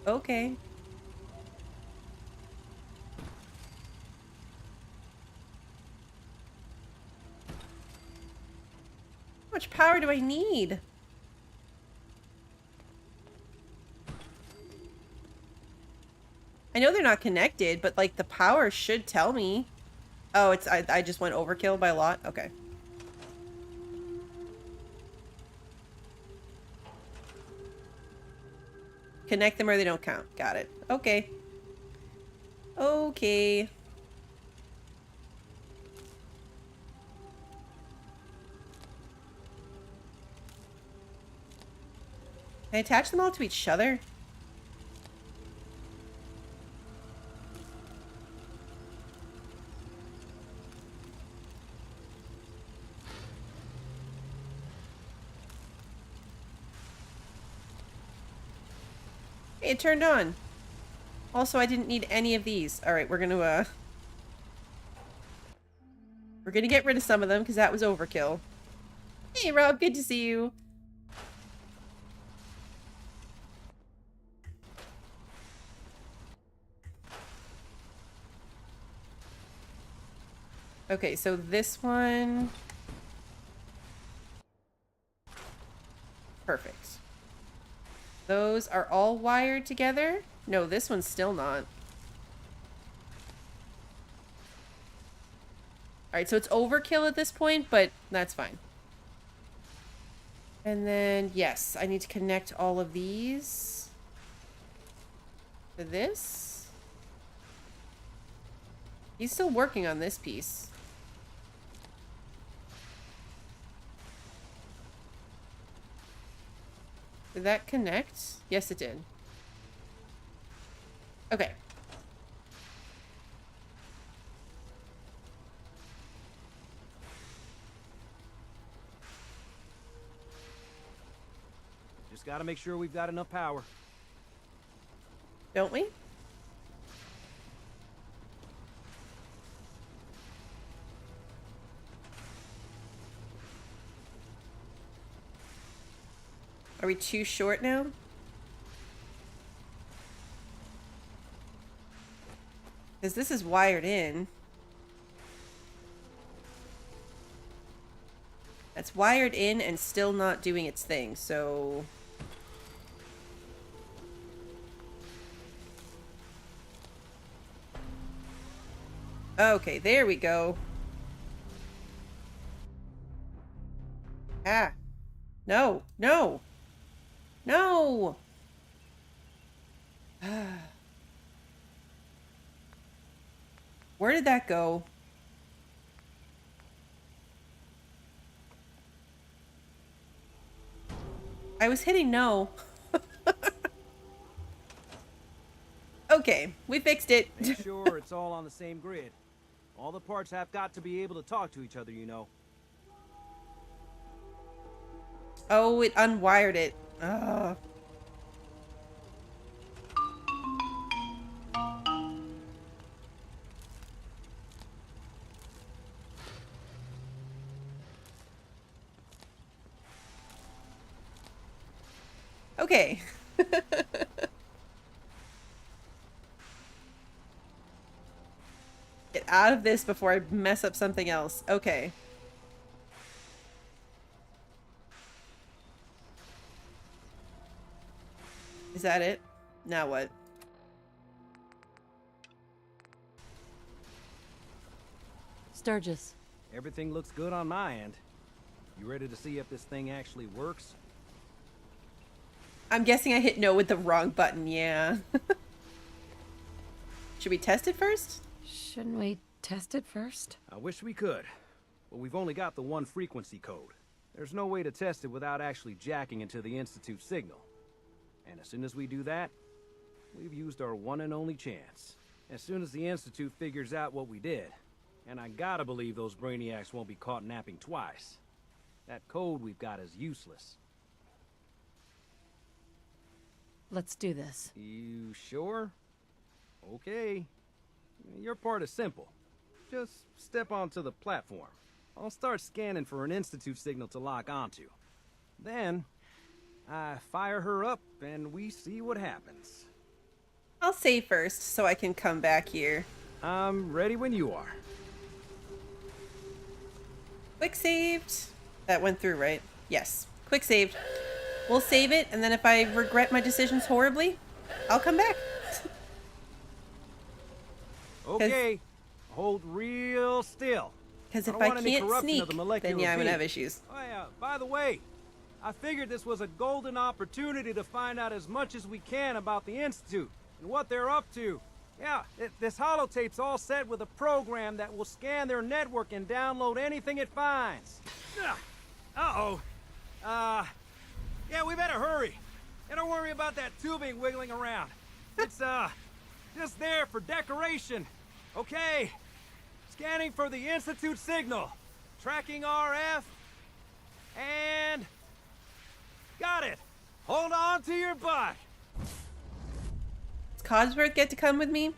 Speaker 1: Okay. How much power do I need? I know they're not connected, but like the power should tell me. Oh, it's I just went overkill by a lot? Okay. Connect them or they don't count. Got it. Okay. Okay. Can I attach them all to each other? It turned on. Also, I didn't need any of these. Alright, we're gonna get rid of some of them because that was overkill. Hey Rob, good to see you. Okay, so this one... Perfect. Those are all wired together? No, this one's still not. Alright, so it's overkill at this point, but that's fine. And then, yes, I need to connect all of these to this. He's still working on this piece. Did that connect? Yes, it did. Okay.
Speaker 5: Just gotta make sure we've got enough power.
Speaker 1: Don't we? Are we too short now? Because this is wired in. It's wired in and still not doing its thing, so... Okay, there we go. Ah. No, no. No! Where did that go? I was hitting no. Okay, we fixed it.
Speaker 5: Make sure it's all on the same grid. All the parts have got to be able to talk to each other, you know.
Speaker 1: Oh, it unwired it. Ugh. Okay. Get out of this before I mess up something else. Okay. Is that it? Now what?
Speaker 3: Sturgis.
Speaker 5: Everything looks good on my end. You ready to see if this thing actually works?
Speaker 1: I'm guessing I hit no with the wrong button, yeah. Should we test it first?
Speaker 3: Shouldn't we test it first?
Speaker 5: I wish we could, but we've only got the one frequency code. There's no way to test it without actually jacking into the Institute signal. And as soon as we do that, we've used our one and only chance. As soon as the Institute figures out what we did, and I gotta believe those brainiacs won't be caught napping twice, that code we've got is useless.
Speaker 3: Let's do this.
Speaker 5: You sure? Okay. Your part is simple. Just step onto the platform. I'll start scanning for an Institute signal to lock onto. Then, I fire her up and we see what happens.
Speaker 1: I'll save first so I can come back here.
Speaker 5: I'm ready when you are.
Speaker 1: Quick saved. That went through, right? Yes. Quick saved. We'll save it, and then if I regret my decisions horribly, I'll come back.
Speaker 5: Okay. Hold real still.
Speaker 1: Because if I can't sneak, then yeah, I'm gonna have issues.
Speaker 5: Oh yeah, by the way, I figured this was a golden opportunity to find out as much as we can about the Institute and what they're up to. Yeah, this holotape's all set with a program that will scan their network and download anything it finds. Uh-oh. Yeah, we better hurry. And don't worry about that tubing wiggling around. It's, just there for decoration. Okay. Scanning for the Institute signal. Tracking RF. And... got it. Hold on to your butt.
Speaker 1: Does Codsworth get to come with me?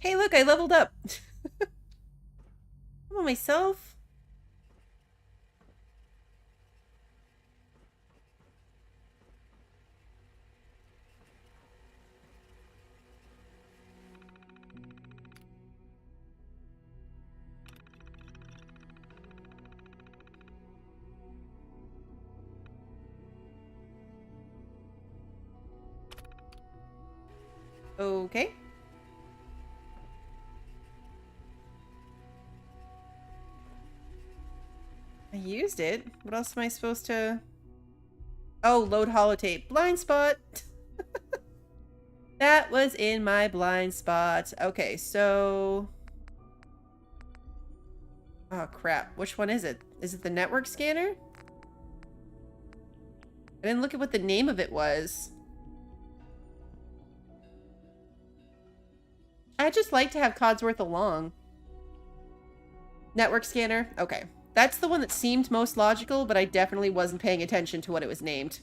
Speaker 1: Hey, look, I leveled up. I'm on myself. Okay. I used it. What else am I supposed to... Oh, load holotape. Blind spot. That was in my blind spot. Okay, so... Oh, crap. Which one is it? Is it the network scanner? I didn't look at what the name of it was. I just like to have Codsworth along. Network scanner? Okay. That's the one that seemed most logical, but I definitely wasn't paying attention to what it was named.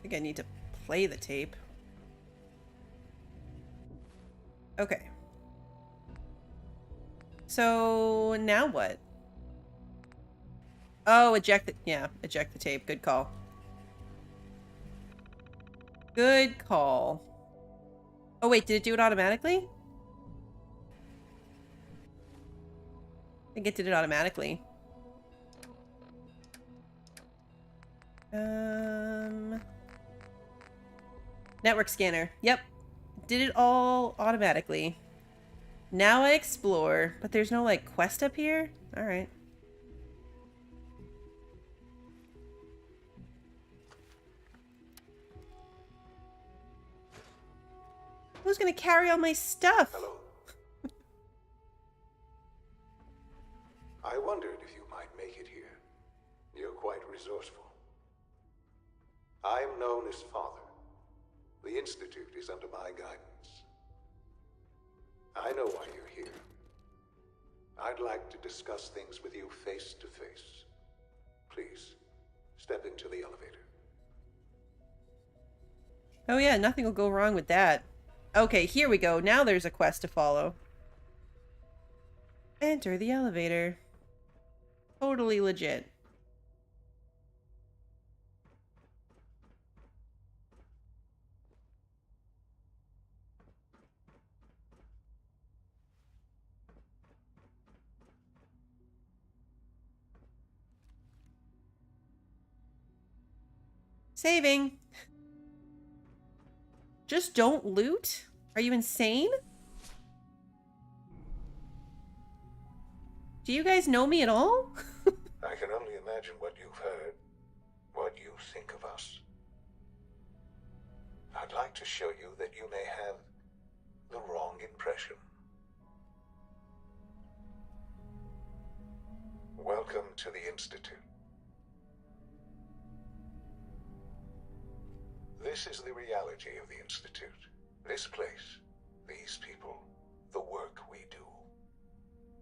Speaker 1: think I need to play the tape. Okay. So now what? Oh, eject the, yeah, eject the tape. Good call. Good call. Oh wait, did it do it automatically? I think it did it automatically. Network scanner. Yep. Did it all automatically. Now I explore, but there's no like quest up here? Alright. Who's gonna carry all my stuff?
Speaker 13: Hello. I wondered if you might make it here. You're quite resourceful. I'm known as Father. The Institute is under my guidance. I know why you're here. I'd like to discuss things with you face to face. Please, step into the elevator.
Speaker 1: Oh yeah, nothing will go wrong with that. Okay, here we go. Now there's a quest to follow. Enter the elevator. Totally legit. Saving. Just don't loot? Are you insane? Do you guys know me at all?
Speaker 13: I can only imagine what you've heard, what you think of us. I'd like to show you that you may have the wrong impression. Welcome to the Institute. This is the reality of the Institute. This place, these people, the work we do.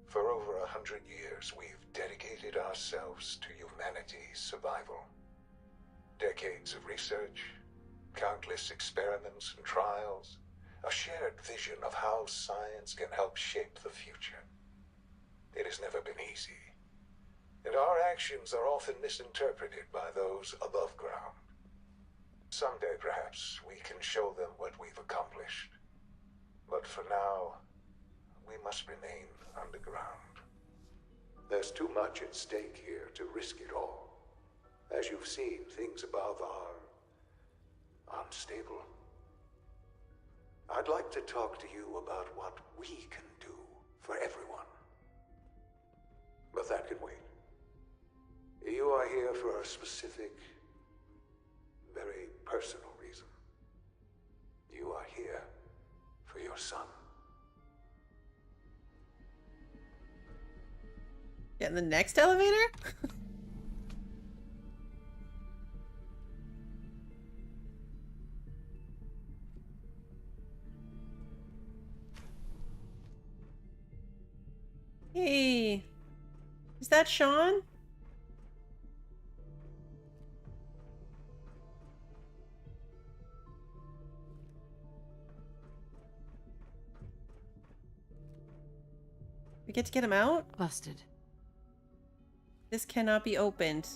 Speaker 13: For over 100 years, we've dedicated ourselves to humanity's survival. Decades of research, countless experiments and trials, a shared vision of how science can help shape the future. It has never been easy, and our actions are often misinterpreted by those above ground. Someday, perhaps, we can show them what we've accomplished. But for now, we must remain underground. There's too much at stake here to risk it all. As you've seen, things above are unstable. I'd like to talk to you about what we can do for everyone. But that can wait. You are here for a specific, very personal reason. You are here for your son.
Speaker 1: Yeah, the next elevator? Hey, is that Sean? We get to get him out?
Speaker 3: Busted.
Speaker 1: This cannot be opened.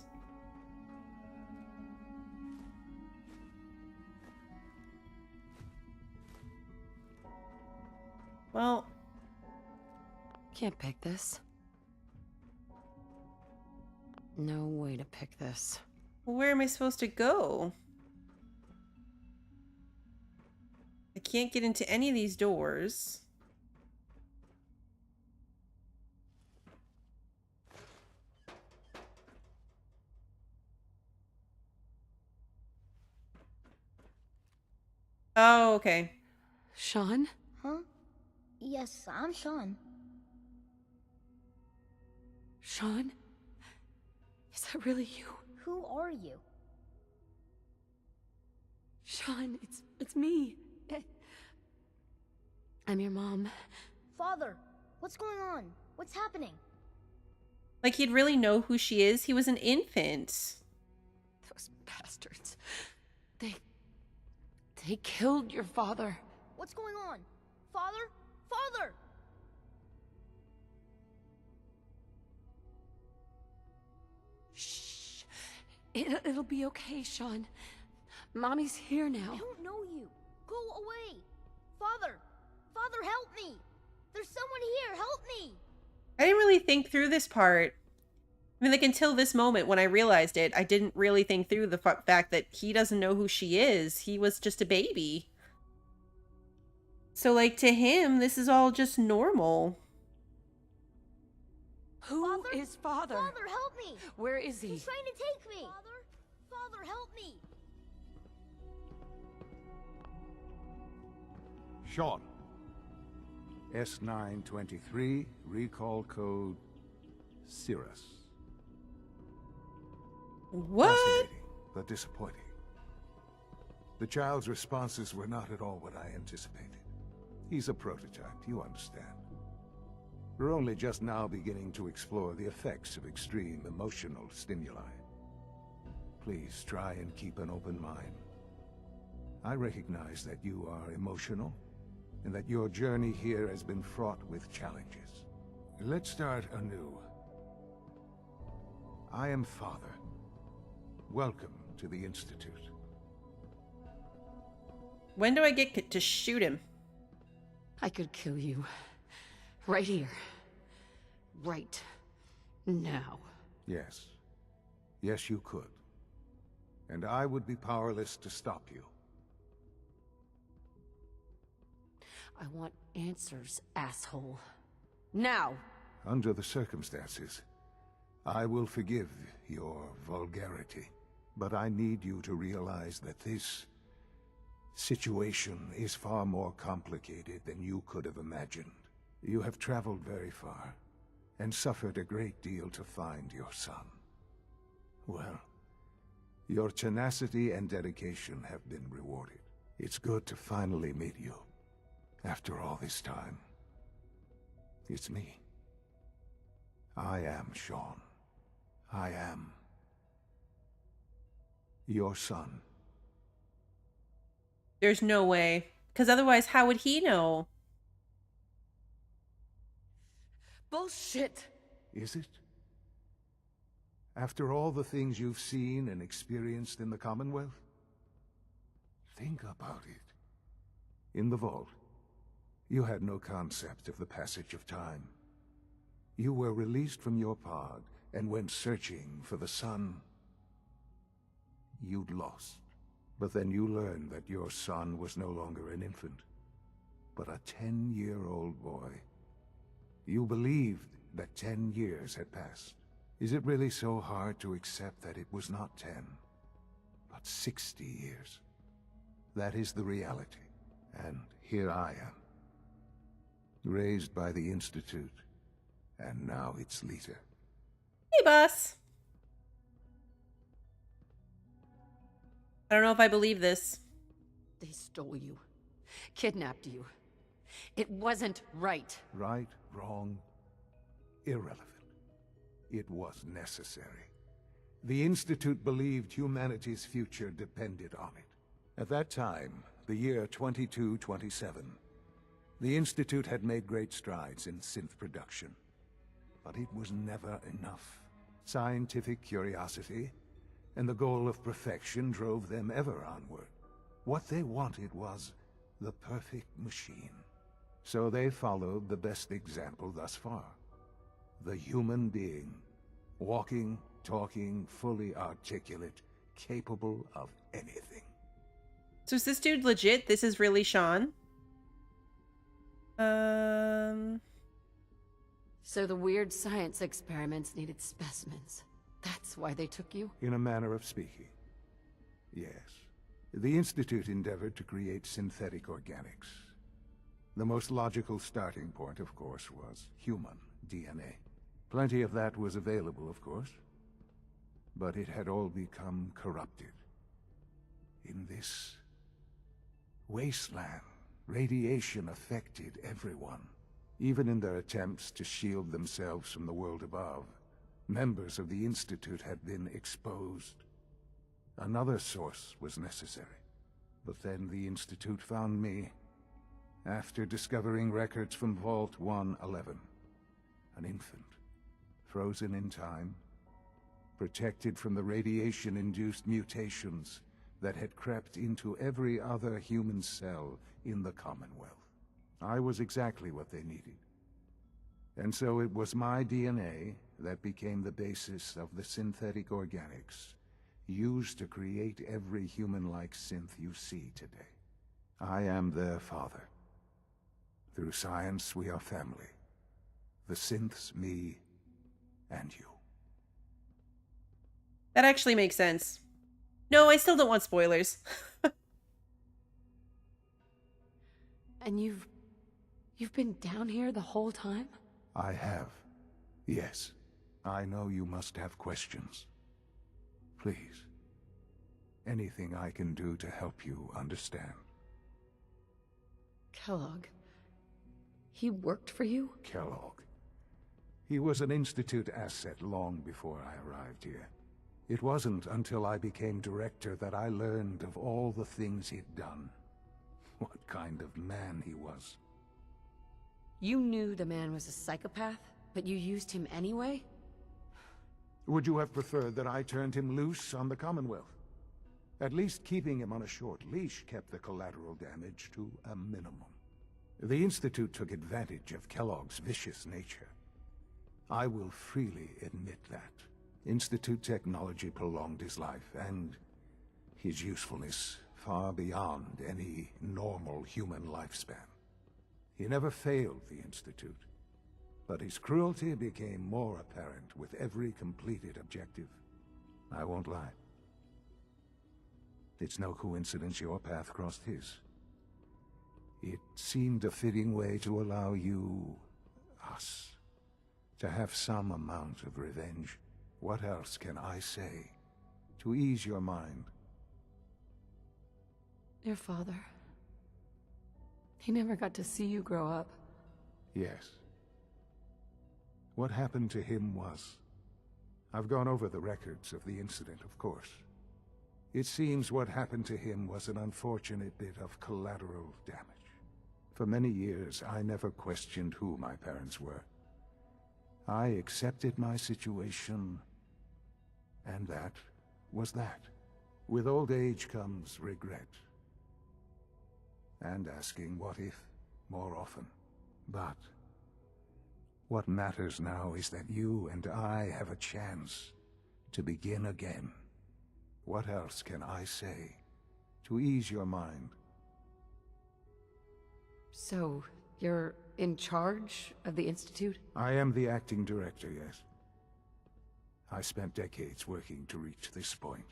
Speaker 1: Well,
Speaker 3: can't pick this. No way to pick this.
Speaker 1: where am I supposed to go? I can't get into any of these doors. Oh, okay.
Speaker 3: Sean?
Speaker 11: Huh? Yes, I'm Sean.
Speaker 3: Sean? Is that really you?
Speaker 11: Who are you?
Speaker 3: Sean, it's me. I'm your mom.
Speaker 11: Father, what's going on? What's happening?
Speaker 1: Like he'd really know who she is. He was an infant.
Speaker 3: Those bastards. They They killed your father.
Speaker 11: What's going on? Father? Father!
Speaker 3: Shh. It'll be okay, Sean. Mommy's here now.
Speaker 11: I don't know you. Go away. Father! Father, help me! There's someone here, help me!
Speaker 1: I didn't really think through this part. I mean, like, until this moment when I realized it, I didn't really think through the fact that he doesn't know who she is. He was just a baby. So, like, to him, this is all just normal.
Speaker 3: Who is Father?
Speaker 11: Father, help me!
Speaker 3: Where is he?
Speaker 11: He's trying to take me! Father, help me!
Speaker 13: Sean. S923, recall code Cirrus.
Speaker 1: What?
Speaker 13: Fascinating, but disappointing. The child's responses were not at all what I anticipated. He's a prototype, you understand. We're only just now beginning to explore the effects of extreme emotional stimuli. Please try and keep an open mind. I recognize that you are emotional, and that your journey here has been fraught with challenges. Let's start anew. I am Father. Welcome to the Institute.
Speaker 1: When do I get to shoot him?
Speaker 3: I could kill you. Right here. Right now.
Speaker 13: Yes. Yes, you could. And I would be powerless to stop you.
Speaker 3: I want answers, asshole. Now!
Speaker 13: Under the circumstances, I will forgive your vulgarity. But I need you to realize that this situation is far more complicated than you could have imagined. You have traveled very far, and suffered a great deal to find your son. Well, your tenacity and dedication have been rewarded. It's good to finally meet you. After all this time, it's me. I am Sean. I am your son.
Speaker 1: There's no way. Because otherwise, how would he know?
Speaker 3: Bullshit!
Speaker 13: Is it? After all the things you've seen and experienced in the Commonwealth? Think about it. In the vault, you had no concept of the passage of time. You were released from your pod and went searching for the son you'd lost. But then you learned that your son was no longer an infant, but a 10-year-old boy. You believed that 10 years had passed. Is it really so hard to accept that it was not 10, but 60 years? That is the reality. And here I am, raised by the Institute, and now its leader.
Speaker 1: Hey, boss. I don't know if I believe this.
Speaker 3: They stole you. Kidnapped you. It wasn't right.
Speaker 13: Right, wrong, irrelevant. It was necessary. The Institute believed humanity's future depended on it. At that time, the year 2227, the Institute had made great strides in synth production. But it was never enough. Scientific curiosity and the goal of perfection drove them ever onward. What they wanted was the perfect machine. So they followed the best example thus far. The human being. Walking, talking, fully articulate, capable of anything.
Speaker 1: So is this dude legit? This is really Sean?
Speaker 3: So the weird science experiments needed specimens. That's why they took you?
Speaker 13: In a manner of speaking. Yes. The Institute endeavored to create synthetic organics. The most logical starting point, of course, was human DNA. Plenty of that was available, of course. But it had all become corrupted. In this wasteland, radiation affected everyone. Even in their attempts to shield themselves from the world above, members of the Institute had been exposed. Another source was necessary. But then the Institute found me, after discovering records from Vault 111. An infant, frozen in time, protected from the radiation-induced mutations that had crept into every other human cell in the Commonwealth. I was exactly what they needed. And so it was my DNA that became the basis of the synthetic organics used to create every human-like synth you see today. I am their father. Through science, we are family. The synths, me, and you.
Speaker 1: That actually makes sense. No, I still don't want spoilers.
Speaker 3: And you've been down here the whole time?
Speaker 13: I have. Yes. I know you must have questions. Please. Anything I can do to help you understand.
Speaker 3: Kellogg. He worked for you?
Speaker 13: Kellogg. He was an Institute asset long before I arrived here. It wasn't until I became director that I learned of all the things he'd done. What kind of man he was.
Speaker 3: You knew the man was a psychopath, but you used him anyway?
Speaker 13: Would you have preferred that I turned him loose on the Commonwealth? At least keeping him on a short leash kept the collateral damage to a minimum. The Institute took advantage of Kellogg's vicious nature. I will freely admit that. Institute technology prolonged his life, and his usefulness far beyond any normal human lifespan. He never failed the Institute, but his cruelty became more apparent with every completed objective. I won't lie. It's no coincidence your path crossed his. It seemed a fitting way to allow you, us, to have some amount of revenge. What else can I say to ease your mind?
Speaker 3: Your father. He never got to see you grow up.
Speaker 13: Yes. What happened to him was... I've gone over the records of the incident, of course. It seems what happened to him was an unfortunate bit of collateral damage. For many years, I never questioned who my parents were. I accepted my situation, and that was that. With old age comes regret. And asking what if more often. But what matters now is that you and I have a chance to begin again. What else can I say to ease your mind?
Speaker 3: So, you're in charge of the Institute?
Speaker 13: I am the acting director, yes. I spent decades working to reach this point.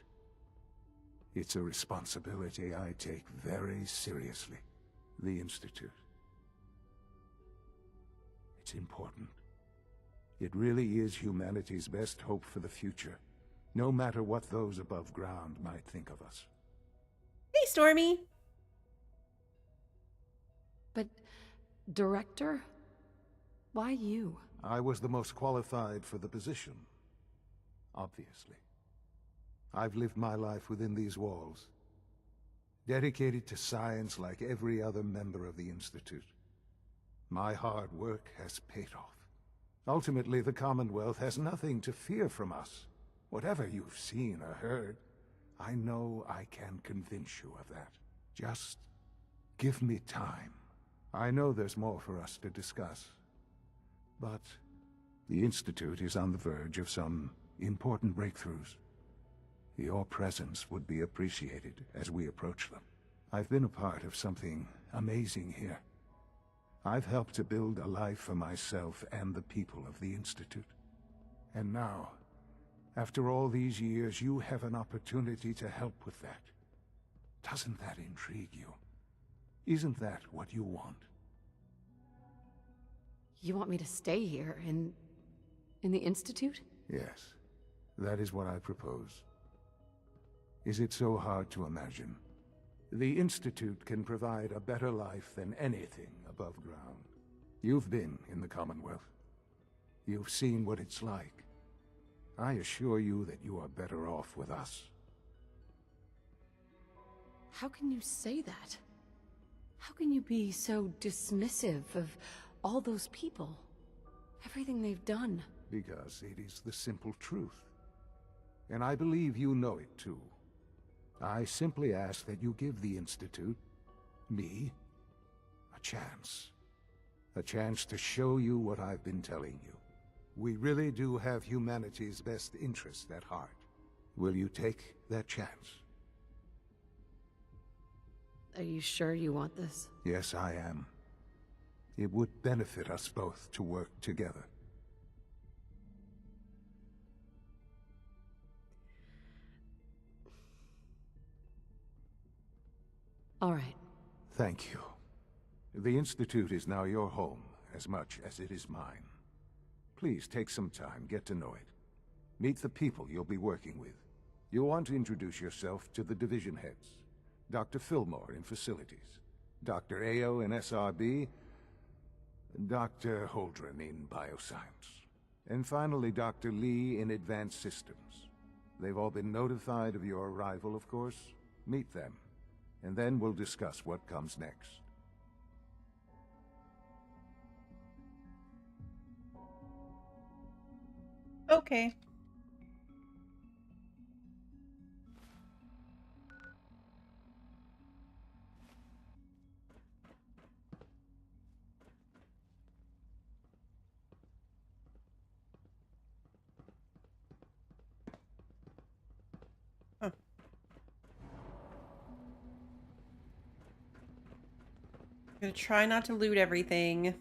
Speaker 13: It's a responsibility I take very seriously. The Institute. It's important. It really is humanity's best hope for the future, no matter what those above ground might think of us.
Speaker 1: Hey, Stormy!
Speaker 3: But, director? Why you?
Speaker 13: I was the most qualified for the position. Obviously. I've lived my life within these walls, dedicated to science like every other member of the Institute. My hard work has paid off. Ultimately, the Commonwealth has nothing to fear from us. Whatever you've seen or heard, I know I can convince you of that. Just give me time. I know there's more for us to discuss. But the Institute is on the verge of some important breakthroughs. Your presence would be appreciated as we approach them. I've been a part of something amazing here. I've helped to build a life for myself and the people of the Institute. And now, after all these years, you have an opportunity to help with that. Doesn't that intrigue you? Isn't that what you want?
Speaker 3: You want me to stay here, in the Institute?
Speaker 13: Yes, that is what I propose. Is it so hard to imagine? The Institute can provide a better life than anything above ground. You've been in the Commonwealth. You've seen what it's like. I assure you that you are better off with us.
Speaker 3: How can you say that? How can you be so dismissive of all those people? Everything they've done.
Speaker 13: Because it is the simple truth. And I believe you know it too. I simply ask that you give the Institute, me, a chance. A chance to show you what I've been telling you. We really do have humanity's best interest at heart. Will you take that chance?
Speaker 3: Are you sure you want this?
Speaker 13: Yes, I am. It would benefit us both to work together.
Speaker 3: All right.
Speaker 13: Thank you. The Institute is now your home, as much as it is mine. Please take some time, get to know it. Meet the people you'll be working with. You'll want to introduce yourself to the division heads. Dr. Fillmore in Facilities, Dr. Ayo in SRB, Dr. Holdren in Bioscience, and finally Dr. Lee in Advanced Systems. They've all been notified of your arrival, of course. Meet them, and then we'll discuss what comes next.
Speaker 1: Okay. Huh. I'm gonna try not to loot everything.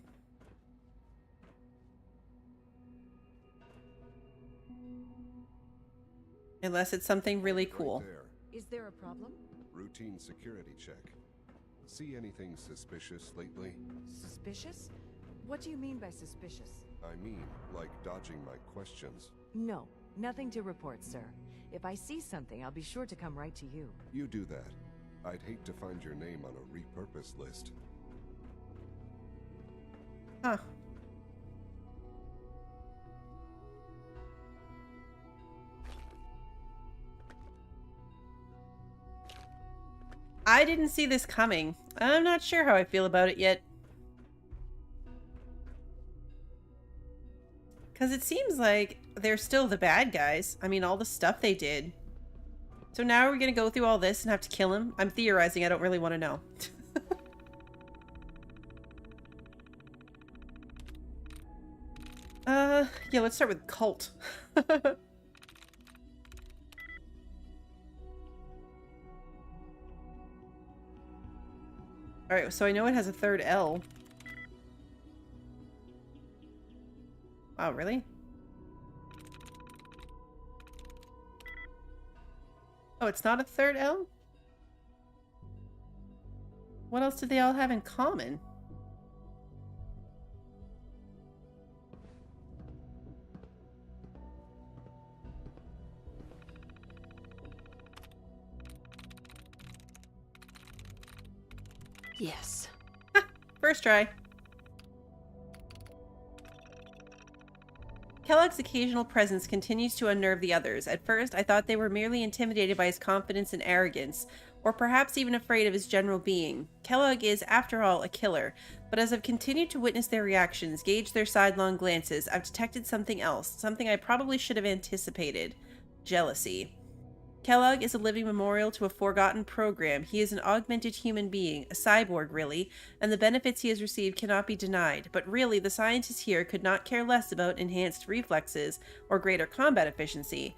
Speaker 1: Unless it's something really cool.
Speaker 14: Right there.
Speaker 2: Is there a problem?
Speaker 14: Routine security check. See anything suspicious lately?
Speaker 15: Suspicious? What do you mean by suspicious?
Speaker 14: I mean, like dodging my questions.
Speaker 15: No, nothing to report, sir. If I see something, I'll be sure to come right to you.
Speaker 14: You do that. I'd hate to find your name on a repurposed list.
Speaker 1: Huh. I didn't see this coming. I'm not sure how I feel about it yet. Because it seems like they're still the bad guys. I mean, all the stuff they did. So now we're going to go through all this and have to kill him? I'm theorizing. I don't really want to know. Yeah, let's start with cult. Alright, so I know it has a third L. Wow, really? Oh, it's not a third L? What else did they all have in common?
Speaker 3: Yes.
Speaker 1: First try. Kellogg's occasional presence continues to unnerve the others. At first, I thought they were merely intimidated by his confidence and arrogance, or perhaps even afraid of his general being. Kellogg is, after all, a killer, but as I've continued to witness their reactions, gauge their sidelong glances, I've detected something else, something I probably should have anticipated. Jealousy. Kellogg is a living memorial to a forgotten program. He is an augmented human being, a cyborg really, and the benefits he has received cannot be denied. But really, the scientists here could not care less about enhanced reflexes or greater combat efficiency.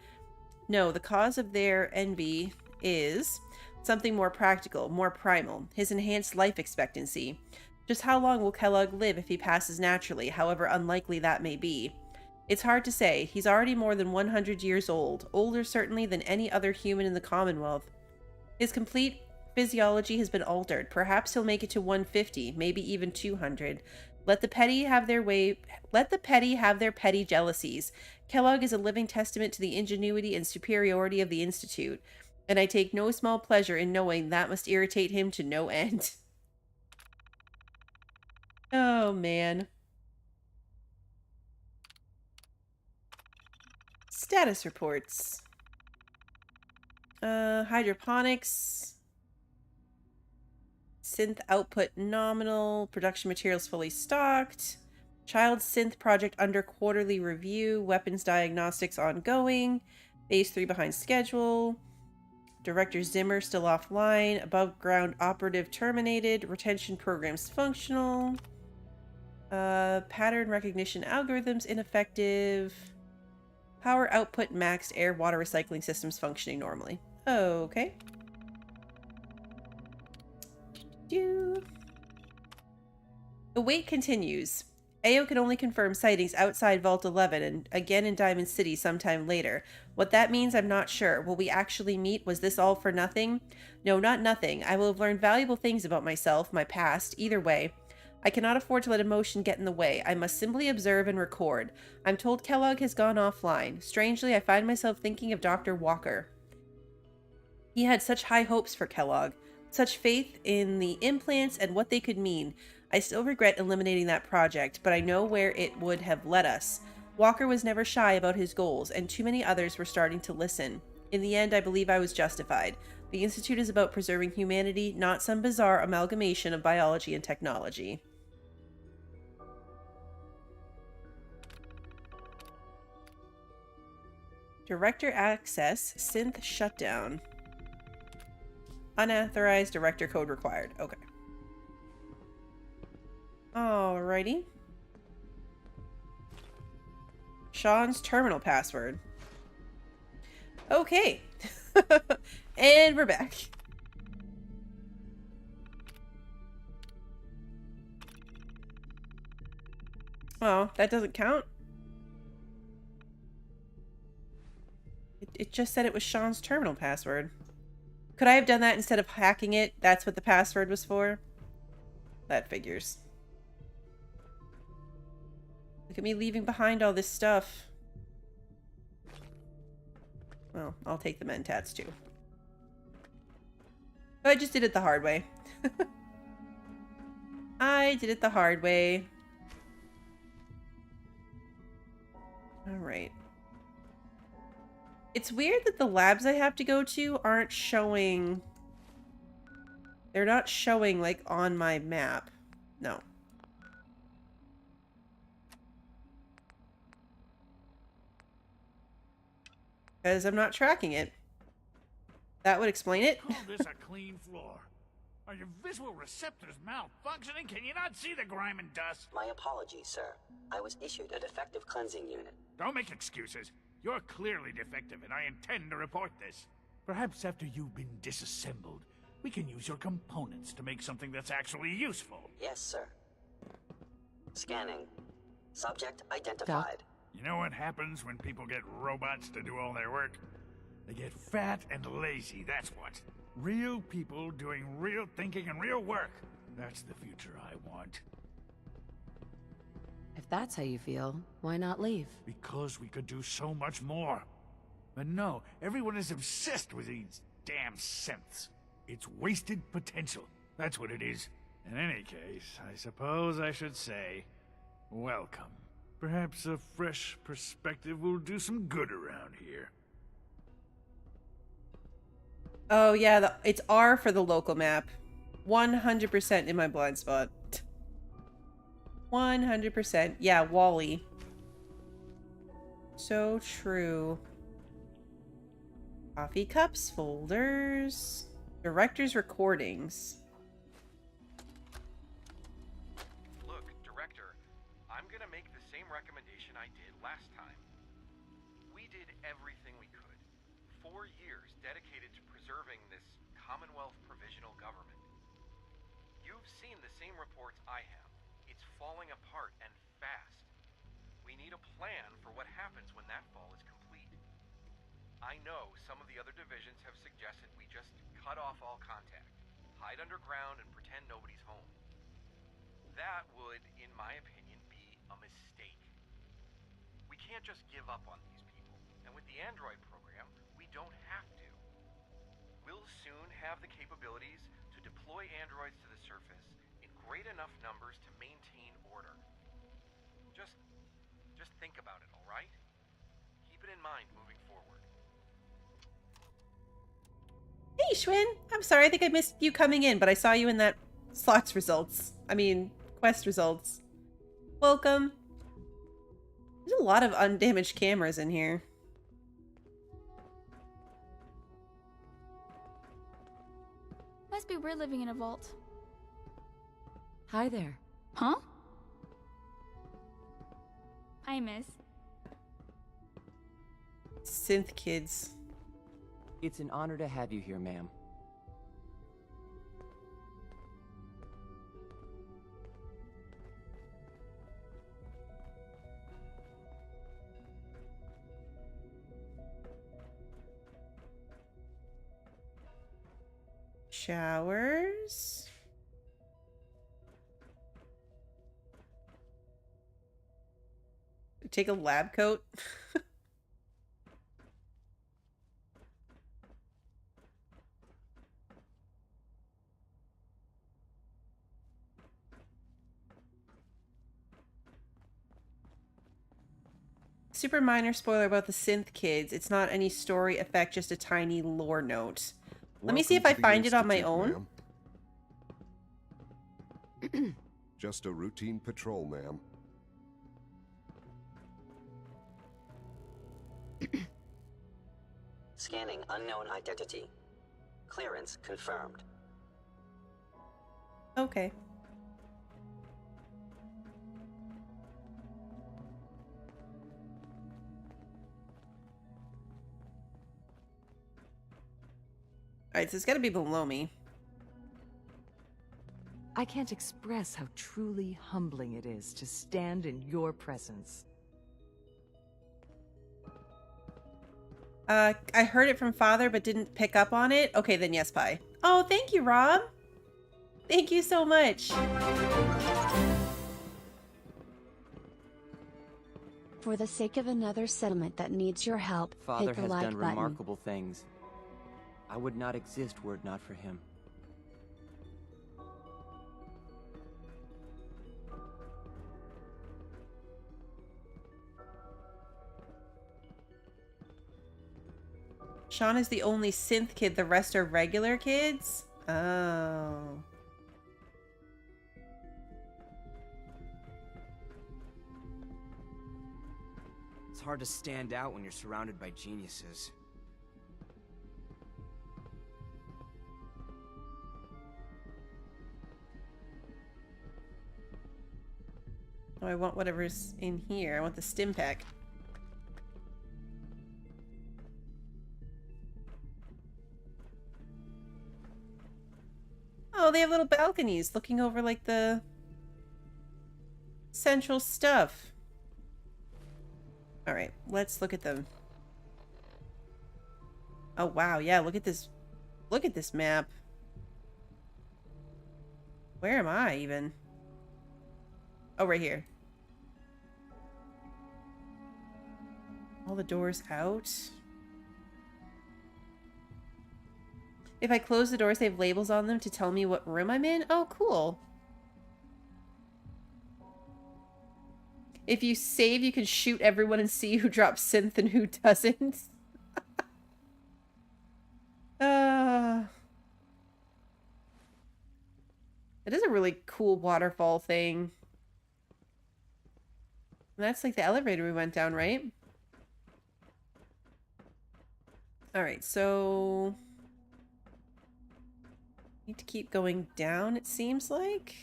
Speaker 1: No, the cause of their envy is something more practical, more primal, his enhanced life expectancy. Just how long will Kellogg live if he passes naturally, however unlikely that may be? It's hard to say. He's already more than 100 years old, older certainly than any other human in the Commonwealth. His complete physiology has been altered. Perhaps he'll make it to 150, maybe even 200. Let the petty have their way. Let the petty have their petty jealousies. Kellogg is a living testament to the ingenuity and superiority of the Institute, and I take no small pleasure in knowing that must irritate him to no end. Oh, man. Status reports. Hydroponics. Synth output nominal. Production materials fully stocked. Child synth project under quarterly review. Weapons diagnostics ongoing. Phase 3 behind schedule. Director Zimmer still offline. Above ground operative terminated. Retention programs functional. Pattern recognition algorithms ineffective. Power output maxed. Air water recycling systems functioning normally. Okay. The wait continues. AO can only confirm sightings outside Vault 11 and again in Diamond City sometime later. What that means, I'm not sure. Will we actually meet? Was this all for nothing? No, not nothing. I will have learned valuable things about myself, my past, either way. I cannot afford to let emotion get in the way. I must simply observe and record. I'm told Kellogg has gone offline. Strangely, I find myself thinking of Dr. Walker. He had such high hopes for Kellogg, such faith in the implants and what they could mean. I still regret eliminating that project, but I know where it would have led us. Walker was never shy about his goals, and too many others were starting to listen. In the end, I believe I was justified. The Institute is about preserving humanity, not some bizarre amalgamation of biology and technology. Director access, synth shutdown. Unauthorized director code required. Okay. Alrighty. Sean's terminal password. Okay. And we're back. Oh, that doesn't count? It just said it was Sean's terminal password. Could I have done that instead of hacking it? That's what the password was for? That figures. Look at me leaving behind all this stuff. Well, I'll take the mentats too. But I just did it the hard way. I did it the hard way. Alright. It's weird that the labs I have to go to aren't showing... They're not showing, like, on my map. No. Because I'm not tracking it. That would explain it.
Speaker 16: Call this a clean floor. Are your visual receptors malfunctioning? Can you not see the grime and dust?
Speaker 17: My apologies, sir. I was issued a defective cleansing unit.
Speaker 16: Don't make excuses. You're clearly defective, and I intend to report this. Perhaps after you've been disassembled, we can use your components to make something that's actually useful.
Speaker 17: Yes, sir. Scanning. Subject identified.
Speaker 16: You know what happens when people get robots to do all their work? They get fat and lazy, that's what. Real people doing real thinking and real work. That's the future I want.
Speaker 15: If that's how you feel, why not leave?
Speaker 16: Because we could do so much more. But no, everyone is obsessed with these damn synths. It's wasted potential. That's what it is. In any case, I suppose I should say, welcome. Perhaps a fresh perspective will do some good around here.
Speaker 1: Oh yeah, it's R for the local map. 100% in my blind spot. 100%. Yeah, Wally. So true. Coffee cups, folders, director's recordings.
Speaker 10: Look, Director, I'm gonna make the same recommendation I did last time. We did everything we could. 4 years dedicated to preserving this Commonwealth Provisional Government. You've seen the same reports I have. It's falling apart and fast. We need a plan for what happens when that fall is complete. I know some of the other divisions have suggested we just cut off all contact, hide underground and pretend nobody's home. That would, in my opinion, be a mistake. We can't just give up on these people, and with the android program, we don't have to. We'll soon have the capabilities to deploy androids to the surface in great enough numbers to maintain order. Just think about it, all right? Keep it in mind moving forward.
Speaker 1: Hey, Schwinn. I'm sorry, I think I missed you coming in, but I saw you in that Slots results. I mean, quest results. Welcome. There's a lot of undamaged cameras in here.
Speaker 18: Must be weird living in a vault.
Speaker 15: Hi there.
Speaker 18: Huh? Hi, miss.
Speaker 1: Synth kids.
Speaker 19: It's an honor to have you here, ma'am.
Speaker 1: Showers. Take a lab coat. Super minor spoiler about the synth kids. It's not any story effect, just a tiny lore note. Let me see if I find it on my own.
Speaker 14: Just a routine patrol, ma'am.
Speaker 17: Scanning unknown identity. Clearance confirmed.
Speaker 1: Okay. Alright, so it's gotta be below me.
Speaker 15: I can't express how truly humbling it is to stand in your presence.
Speaker 1: I heard it from Father, but didn't pick up on it. Okay, then yes, Pi. Oh, thank you, Rob. Thank you so much.
Speaker 20: For the sake of another settlement that needs your help,
Speaker 19: Father
Speaker 20: hit the
Speaker 19: has
Speaker 20: like
Speaker 19: done
Speaker 20: button.
Speaker 19: remarkable things. I would not exist were it not for him.
Speaker 1: Sean is the only synth kid. The rest are regular kids? Oh.
Speaker 19: It's hard to stand out when you're surrounded by geniuses.
Speaker 1: Oh, I want whatever's in here. I want the stim pack. Oh, they have little balconies looking over like the central stuff. All right, let's look at them. Oh, wow. Yeah, look at this. Look at this map. Where am I even? Oh, right here. All the doors out. If I close the doors, they have labels on them to tell me what room I'm in. Oh, cool. If you save, you can shoot everyone and see who drops synth and who doesn't. It is a really cool waterfall thing. And that's like the elevator we went down, right? Alright, so... need to keep going down, it seems like.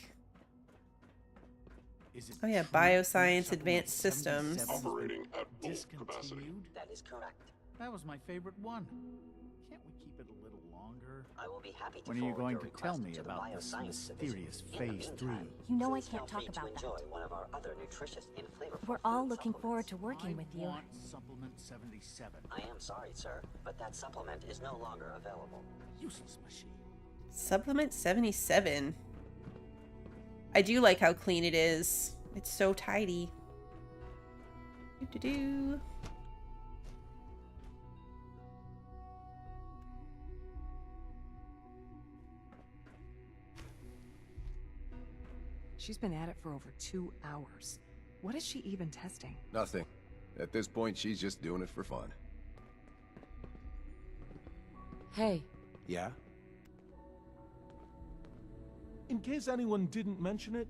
Speaker 1: Oh yeah, bioscience advanced systems.
Speaker 9: Operating at full capacity.
Speaker 17: That is correct.
Speaker 16: That was my favorite one. Can't we keep it a little longer?
Speaker 17: I will be happy to
Speaker 16: When are you
Speaker 17: forward
Speaker 16: going
Speaker 17: your
Speaker 16: to
Speaker 17: request
Speaker 16: tell me
Speaker 17: to the
Speaker 16: about this
Speaker 17: Bioscience
Speaker 16: mysterious
Speaker 17: Division. In the
Speaker 16: Phase 3?
Speaker 17: meantime,
Speaker 20: You know I
Speaker 17: please
Speaker 20: can't
Speaker 17: feel
Speaker 20: talk
Speaker 17: free to
Speaker 20: about that.
Speaker 17: enjoy one of our other nutritious and flavorful
Speaker 20: We're all
Speaker 17: food
Speaker 20: looking forward to
Speaker 17: supplements.
Speaker 20: working with you.
Speaker 16: Want supplement 77.
Speaker 17: I am sorry, sir, but that supplement is no longer available.
Speaker 16: Useless machine.
Speaker 1: Supplement 77. I do like how clean it is. It's so tidy. Do-do-do.
Speaker 15: She's been at it for over 2 hours. What is she even testing?
Speaker 21: Nothing. At this point, she's just doing it for fun.
Speaker 15: Hey.
Speaker 21: Yeah?
Speaker 6: In case anyone didn't mention it,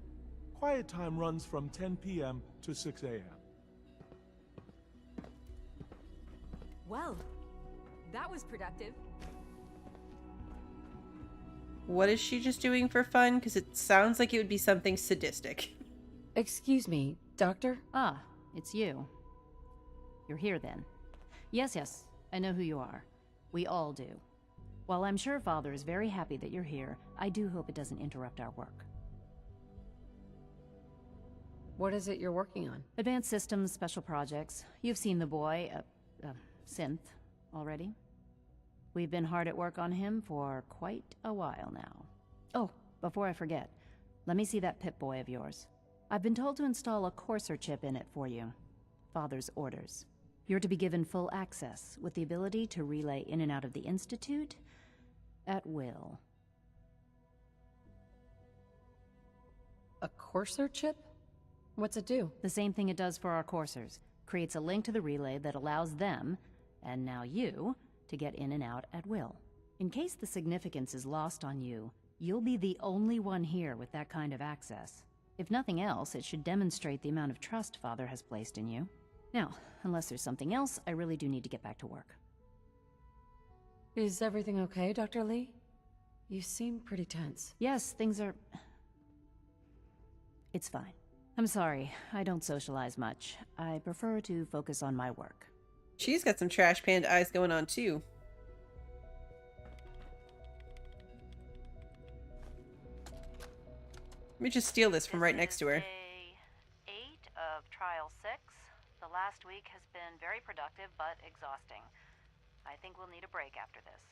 Speaker 6: quiet time runs from 10 p.m. to 6 a.m.
Speaker 3: Well, that was productive.
Speaker 1: What is she just doing for fun? Because it sounds like it would be something sadistic.
Speaker 3: Excuse me, Doctor?
Speaker 22: Ah, it's you. You're here then. Yes, I know who you are. We all do. While I'm sure Father is very happy that you're here, I do hope it doesn't interrupt our work.
Speaker 3: What is it you're working on?
Speaker 22: Advanced systems, special projects. You've seen the boy, Synth, already. We've been hard at work on him for quite a while now. Oh, before I forget, let me see that Pip-Boy of yours. I've been told to install a Courser chip in it for you. Father's orders. You're to be given full access, with the ability to relay in and out of the Institute at will.
Speaker 3: A Courser chip? What's it do?
Speaker 22: The same thing it does for our coursers. Creates a link to the relay that allows them, and now you, to get in and out at will. In case the significance is lost on you, you'll be the only one here with that kind of access. If nothing else, it should demonstrate the amount of trust Father has placed in you. Now, unless there's something else, I really do need to get back to work.
Speaker 3: Is everything okay, Dr. Lee? You seem pretty tense.
Speaker 22: Yes, things are... It's fine. I'm sorry, I don't socialize much. I prefer to focus on my work.
Speaker 1: She's got some trash panda eyes going on too. Let me just steal this from right next to her.
Speaker 22: Day 8 of Trial 6. The last week has been very productive but exhausting. I think we'll need a break after this.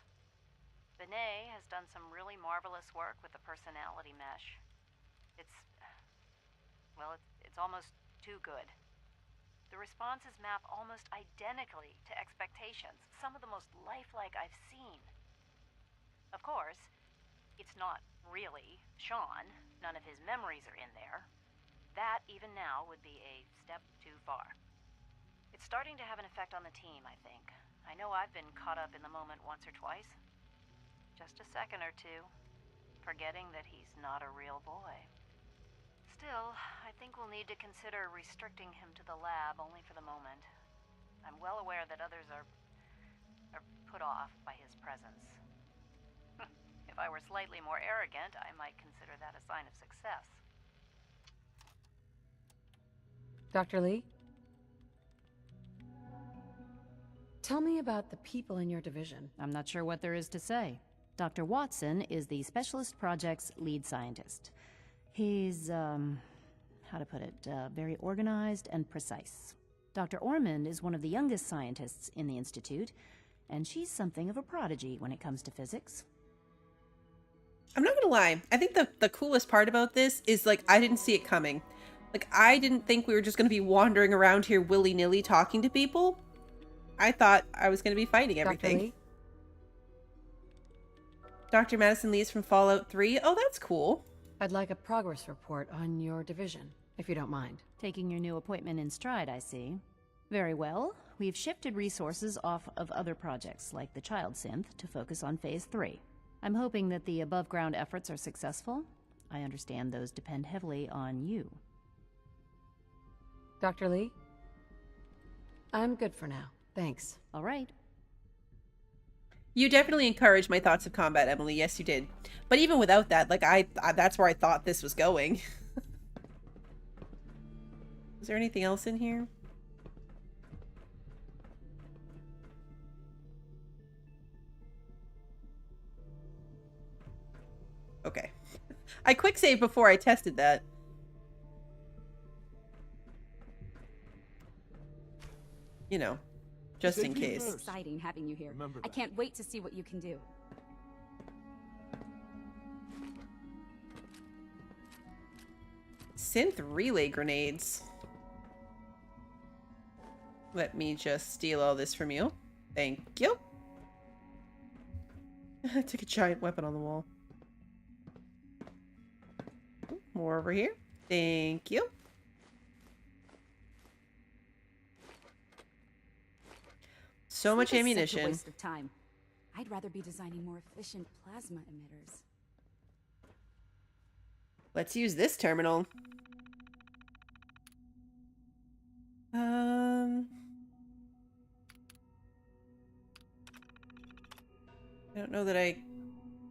Speaker 22: Benet has done some really marvelous work with the personality mesh. It's almost too good. The responses map almost identically to expectations, some of the most lifelike I've seen. Of course, it's not really Sean. None of his memories are in there. That, even now, would be a step too far. It's starting to have an effect on the team, I think. I know I've been caught up in the moment once or twice. Just a second or two, forgetting that he's not a real boy. Still, I think we'll need to consider restricting him to the lab only for the moment. I'm well aware that others are put off by his presence. If I were slightly more arrogant, I might consider that a sign of success.
Speaker 3: Dr. Lee? Tell me about the people in your division.
Speaker 22: I'm not sure what there is to say. Dr. Watson is the Specialist Project's lead scientist. He's, how to put it, very organized and precise. Dr. Ormond is one of the youngest scientists in the Institute, and she's something of a prodigy when it comes to physics.
Speaker 1: I'm not gonna lie, I think the coolest part about this is, like, I didn't see it coming. Like, I didn't think we were just gonna be wandering around here willy-nilly talking to people. I thought I was gonna be fighting everything.
Speaker 3: Dr. Lee?
Speaker 1: Dr. Madison Lee is from Fallout 3. Oh, that's cool.
Speaker 3: I'd like a progress report on your division, if you don't mind.
Speaker 22: Taking your new appointment in stride, I see. Very well. We've shifted resources off of other projects, like the Child Synth, to focus on Phase 3. I'm hoping that the above-ground efforts are successful. I understand those depend heavily on you.
Speaker 3: Dr. Lee? I'm good for now. Thanks.
Speaker 22: All right.
Speaker 1: You definitely encouraged my thoughts of combat, Emily. Yes, you did. But even without that, like, I that's where I thought this was going. Is there anything else in here? Okay. I quick saved before I tested that. You know, just in case.
Speaker 23: It's exciting having you here. I can't wait to see what you can do.
Speaker 1: Synth relay grenades. Let me just steal all this from you. Thank you. I took a giant weapon on the wall. More over here. Thank you. So much ammunition.
Speaker 23: Such a waste of time. I'd rather be designing more efficient plasma emitters.
Speaker 1: Let's use this terminal. I don't know that I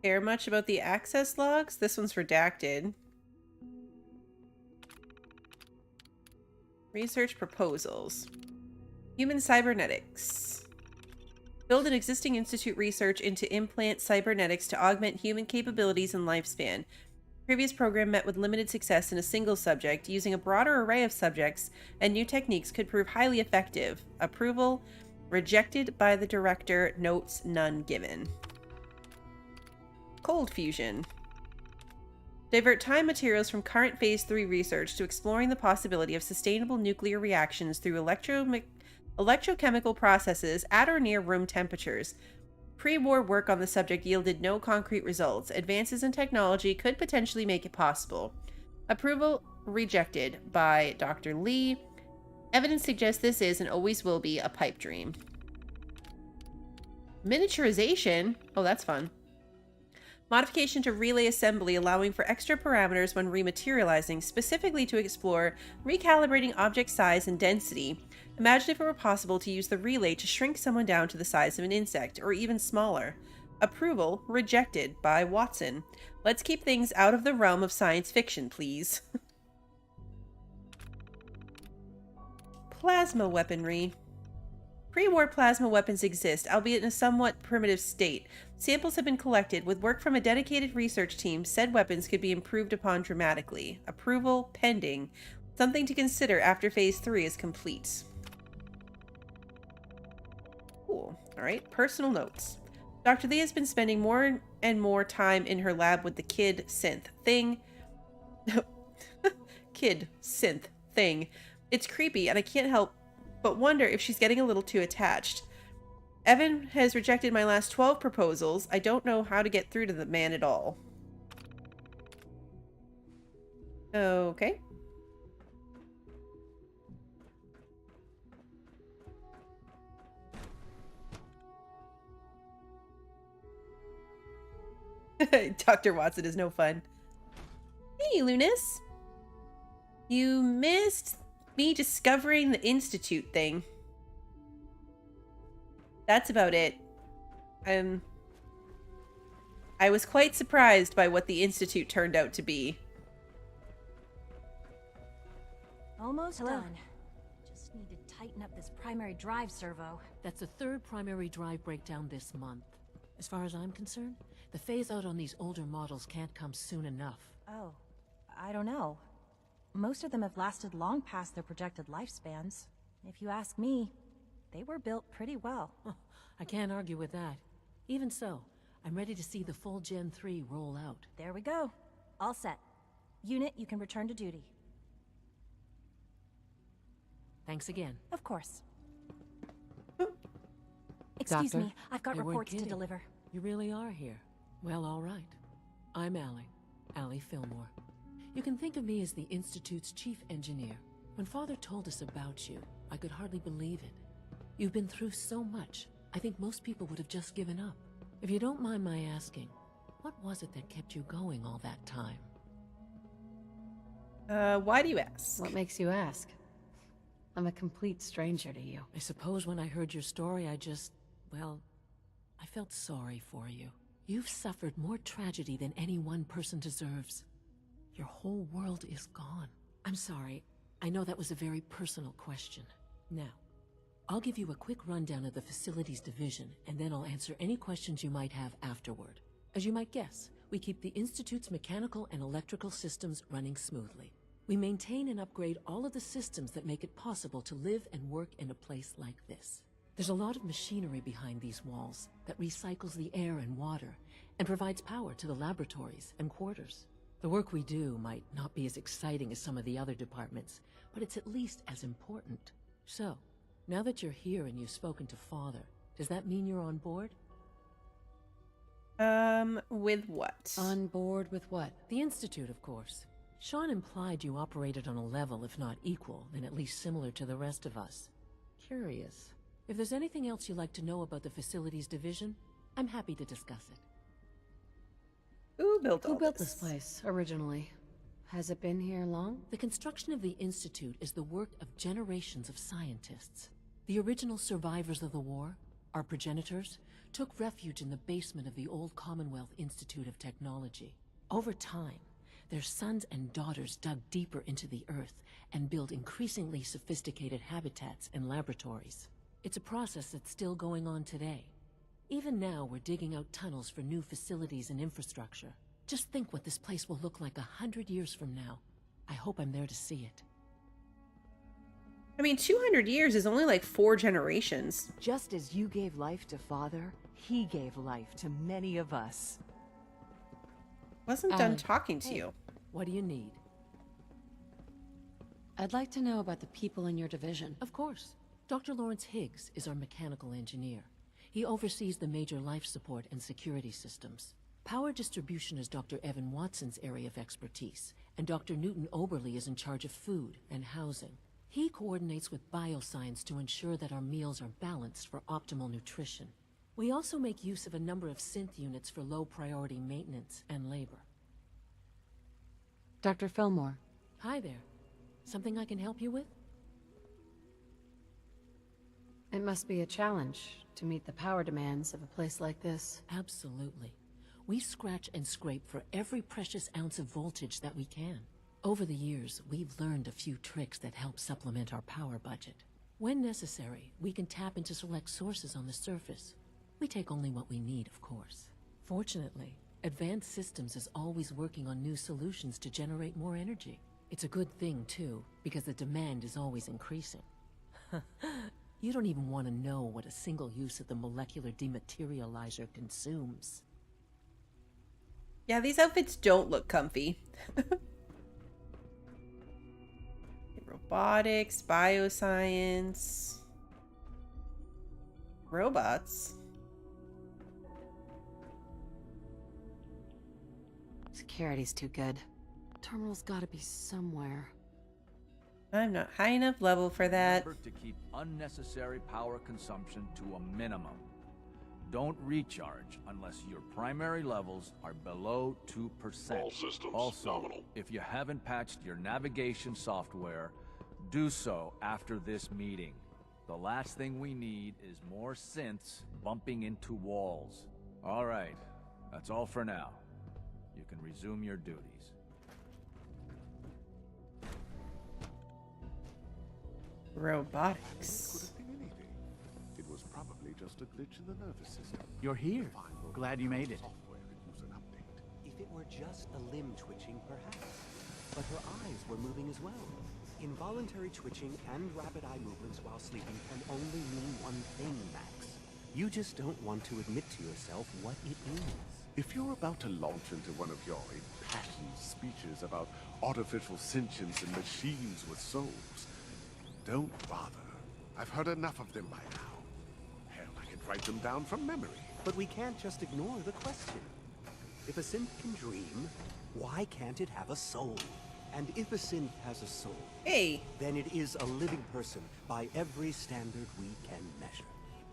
Speaker 1: care much about the access logs. This one's redacted. Research proposals. Human cybernetics. Build an existing institute research into implant cybernetics to augment human capabilities and lifespan. Previous program met with limited success in a single subject. Using a broader array of subjects and new techniques could prove highly effective. Approval rejected by the director. Notes none given. Cold fusion. Divert time materials from current Phase 3 research to exploring the possibility of sustainable nuclear reactions through electrochemical processes at or near room temperatures. Pre-war work on the subject yielded no concrete results. Advances in technology could potentially make it possible. Approval rejected by Dr. Lee. Evidence suggests this is and always will be a pipe dream. Miniaturization? Oh, that's fun. Modification to relay assembly allowing for extra parameters when rematerializing, specifically to explore recalibrating object size and density. Imagine if it were possible to use the relay to shrink someone down to the size of an insect, or even smaller. Approval rejected by Watson. Let's keep things out of the realm of science fiction, please. Plasma weaponry. Pre-war plasma weapons exist, albeit in a somewhat primitive state. Samples have been collected. With work from a dedicated research team, said weapons could be improved upon dramatically. Approval pending. Something to consider after Phase 3 is complete. Cool. Alright, personal notes. Dr. Lee has been spending more and more time in her lab with the kid synth thing. Kid synth thing. It's creepy, and I can't help but wonder if she's getting a little too attached. Evan has rejected my last 12 proposals. I don't know how to get through to the man at all. Okay. Dr. Watson is no fun. Hey, Lunas. You missed me discovering the Institute thing. That's about it. I was quite surprised by what the Institute turned out to be.
Speaker 4: Almost done. Just need to tighten up this primary drive servo.
Speaker 7: That's the third primary drive breakdown this month. As far as I'm concerned, the phase-out on these older models can't come soon enough.
Speaker 4: Oh, I don't know. Most of them have lasted long past their projected lifespans. If you ask me, they were built pretty well.
Speaker 7: I can't argue with that. Even so, I'm ready to see the full Gen 3 roll out.
Speaker 4: There we go. All set. Unit, you can return to duty.
Speaker 7: Thanks again.
Speaker 4: Of course. Excuse me, I've got reports to deliver.
Speaker 7: You really are here. Well, all right. I'm Allie Fillmore. You can think of me as the Institute's chief engineer. When Father told us about you, I could hardly believe it. You've been through so much, I think most people would have just given up. If you don't mind my asking, what was it that kept you going all that time?
Speaker 1: Why do you ask?
Speaker 23: What makes you ask? I'm a complete stranger to you.
Speaker 7: I suppose when I heard your story, well, I felt sorry for you. You've suffered more tragedy than any one person deserves. Your whole world is gone. I'm sorry. I know that was a very personal question. Now, I'll give you a quick rundown of the Facilities Division, and then I'll answer any questions you might have afterward. As you might guess, we keep the Institute's mechanical and electrical systems running smoothly. We maintain and upgrade all of the systems that make it possible to live and work in a place like this. There's a lot of machinery behind these walls that recycles the air and water and provides power to the laboratories and quarters. The work we do might not be as exciting as some of the other departments, but it's at least as important. So, now that you're here and you've spoken to Father, does that mean you're on board?
Speaker 1: With what?
Speaker 23: On board with what?
Speaker 7: The Institute, of course. Sean implied you operated on a level, if not equal, then at least similar to the rest of us. Curious. If there's anything else you'd like to know about the Facilities Division, I'm happy to discuss it.
Speaker 1: Who built
Speaker 23: this place, originally? Has it been here long?
Speaker 7: The construction of the Institute is the work of generations of scientists. The original survivors of the war, our progenitors, took refuge in the basement of the old Commonwealth Institute of Technology. Over time, their sons and daughters dug deeper into the earth and built increasingly sophisticated habitats and laboratories. It's a process that's still going on today. Even now, we're digging out tunnels for new facilities and infrastructure. Just think what this place will look like 100 years from now. I hope I'm there to see it.
Speaker 1: I mean, 200 years is only like 4 generations.
Speaker 15: Just as you gave life to Father, he gave life to many of us.
Speaker 1: Wasn't done talking to you.
Speaker 7: What do you need?
Speaker 23: I'd like to know about the people in your division.
Speaker 7: Of course. Dr. Lawrence Higgs is our mechanical engineer. He oversees the major life support and security systems. Power distribution is Dr. Evan Watson's area of expertise, and Dr. Newton Oberly is in charge of food and housing. He coordinates with bioscience to ensure that our meals are balanced for optimal nutrition. We also make use of a number of synth units for low-priority maintenance and labor.
Speaker 23: Dr. Fillmore.
Speaker 7: Hi there. Something I can help you with?
Speaker 23: It must be a challenge to meet the power demands of a place like this.
Speaker 7: Absolutely. We scratch and scrape for every precious ounce of voltage that we can. Over the years, we've learned a few tricks that help supplement our power budget. When necessary, we can tap into select sources on the surface. We take only what we need, of course. Fortunately, Advanced Systems is always working on new solutions to generate more energy. It's a good thing, too, because the demand is always increasing. You don't even want to know what a single use of the molecular dematerializer consumes.
Speaker 1: Yeah, these outfits don't look comfy. Robotics, bioscience, robots.
Speaker 23: Security's too good. Terminal's gotta be somewhere.
Speaker 1: I'm not high enough level for that.
Speaker 5: Remember to keep unnecessary power consumption to a minimum. Don't recharge unless your primary levels are below 2%.
Speaker 9: All systems
Speaker 5: also,
Speaker 9: nominal.
Speaker 5: if you haven't patched your navigation software, do so after this meeting. The last thing we need is more synths bumping into walls. All right, that's all for now. You can resume your duties.
Speaker 1: Robotics.
Speaker 14: It was probably just a glitch in the nervous system.
Speaker 8: You're here. Glad you made it.
Speaker 12: If it were just a limb twitching, perhaps. But her eyes were moving as well. Involuntary twitching and rapid eye movements while sleeping can only mean one thing, Max. You just don't want to admit to yourself what it is.
Speaker 14: If you're about to launch into one of your impassioned speeches about artificial sentience and machines with souls, don't bother. I've heard enough of them by now. Hell, I could write them down from memory.
Speaker 12: But we can't just ignore the question. If a synth can dream, why can't it have a soul? And if a synth has a soul, then it is a living person by every standard we can measure.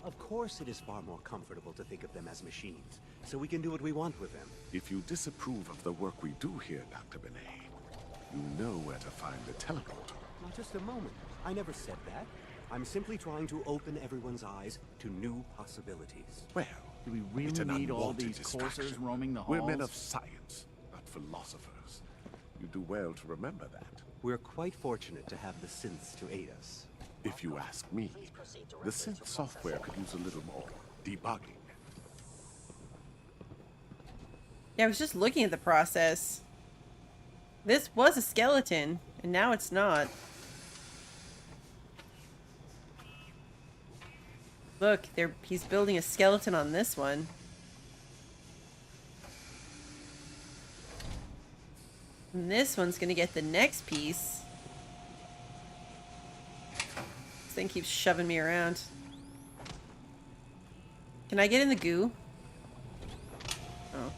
Speaker 12: Of course it is far more comfortable to think of them as machines, so we can do what we want with them.
Speaker 14: If you disapprove of the work we do here, Dr. Benet, you know where to find the teleporter.
Speaker 12: Now just a moment. I never said that. I'm simply trying to open everyone's eyes to new possibilities.
Speaker 14: Well,
Speaker 8: do we
Speaker 14: it's
Speaker 8: really
Speaker 14: an
Speaker 8: need all
Speaker 14: unwanted
Speaker 8: these
Speaker 14: distraction.
Speaker 8: coursers roaming the halls?
Speaker 14: We're men of science, not philosophers. You do well to remember that.
Speaker 12: We're quite fortunate to have the synths to aid us.
Speaker 14: If you ask me, the synth software could use a little more debugging.
Speaker 1: Yeah, I was just looking at the process. This was a skeleton, and now it's not. Look, he's building a skeleton on this one. And this one's gonna get the next piece. This thing keeps shoving me around. Can I get in the goo? Oh.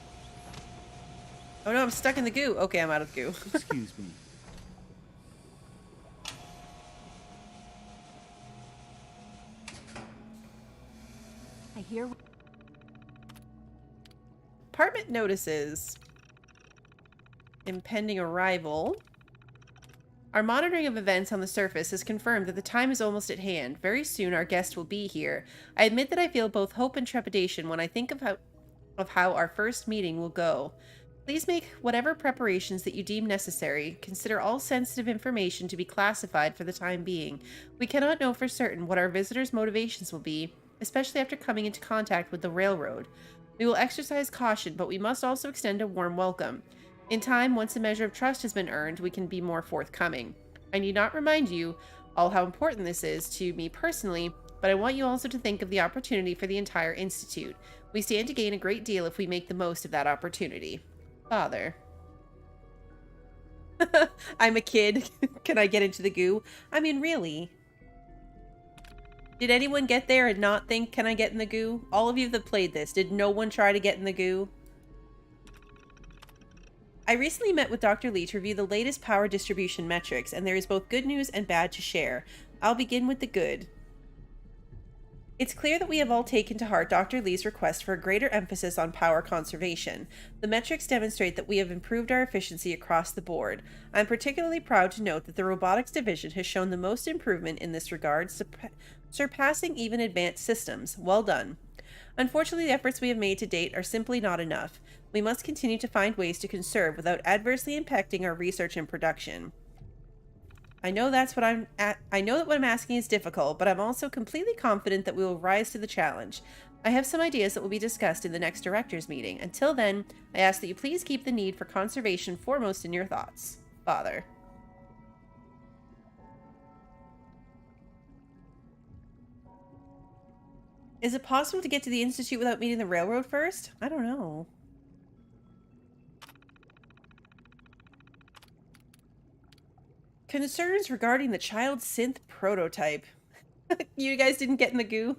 Speaker 1: Oh no, I'm stuck in the goo. Okay, I'm out of the goo.
Speaker 8: Excuse me.
Speaker 15: I hear.
Speaker 1: Apartment notices. impending arrival. Our monitoring of events on the surface has confirmed that the time is almost at hand. Very soon our guest will be here. I admit that I feel both hope and trepidation when I think of how our first meeting will go. Please make whatever preparations that you deem necessary. Consider all sensitive information to be classified for the time being. We cannot know for certain what our visitors' motivations will be, especially after coming into contact with the railroad. We will exercise caution, but we must also extend a warm welcome. In time, once a measure of trust has been earned, we can be more forthcoming. I need not remind you all how important this is to me personally, but I want you also to think of the opportunity for the entire Institute. We stand to gain a great deal if we make the most of that opportunity. Father. I'm a kid. Can I get into the goo? I mean, really? Did anyone get there and not think, can I get in the goo? All of you that played this, did no one try to get in the goo? I recently met with Dr. Lee to review the latest power distribution metrics, and there is both good news and bad to share. I'll begin with the good. It's clear that we have all taken to heart Dr. Lee's request for a greater emphasis on power conservation. The metrics demonstrate that we have improved our efficiency across the board. I'm particularly proud to note that the robotics division has shown the most improvement in this regard, surpassing even advanced systems. Well done. Unfortunately, the efforts we have made to date are simply not enough. We must continue to find ways to conserve without adversely impacting our research and production. I know that what I'm asking is difficult, but I'm also completely confident that we will rise to the challenge. I have some ideas that will be discussed in the next directors meeting. Until then, I ask that you please keep the need for conservation foremost in your thoughts. Father. Is it possible to get to the Institute without meeting the railroad first? I don't know. Concerns regarding the child synth prototype. You guys didn't get in the goo?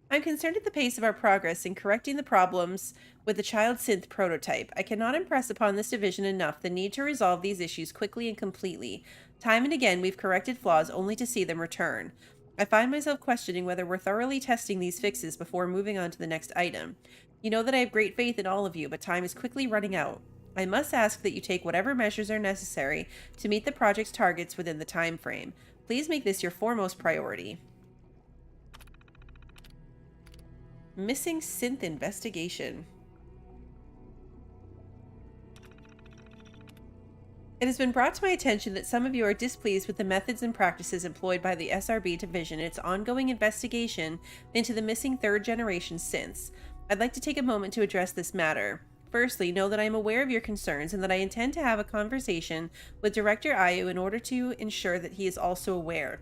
Speaker 1: I'm concerned at the pace of our progress in correcting the problems with the child synth prototype. I cannot impress upon this division enough the need to resolve these issues quickly and completely. Time and again, we've corrected flaws only to see them return. I find myself questioning whether we're thoroughly testing these fixes before moving on to the next item. You know that I have great faith in all of you, but time is quickly running out. I must ask that you take whatever measures are necessary to meet the project's targets within the time frame. Please make this your foremost priority. Missing synth investigation. It has been brought to my attention that some of you are displeased with the methods and practices employed by the SRB division in its ongoing investigation into the missing third-generation synths. I'd like to take a moment to address this matter. Firstly, know that I am aware of your concerns and that I intend to have a conversation with Director Ayu in order to ensure that he is also aware.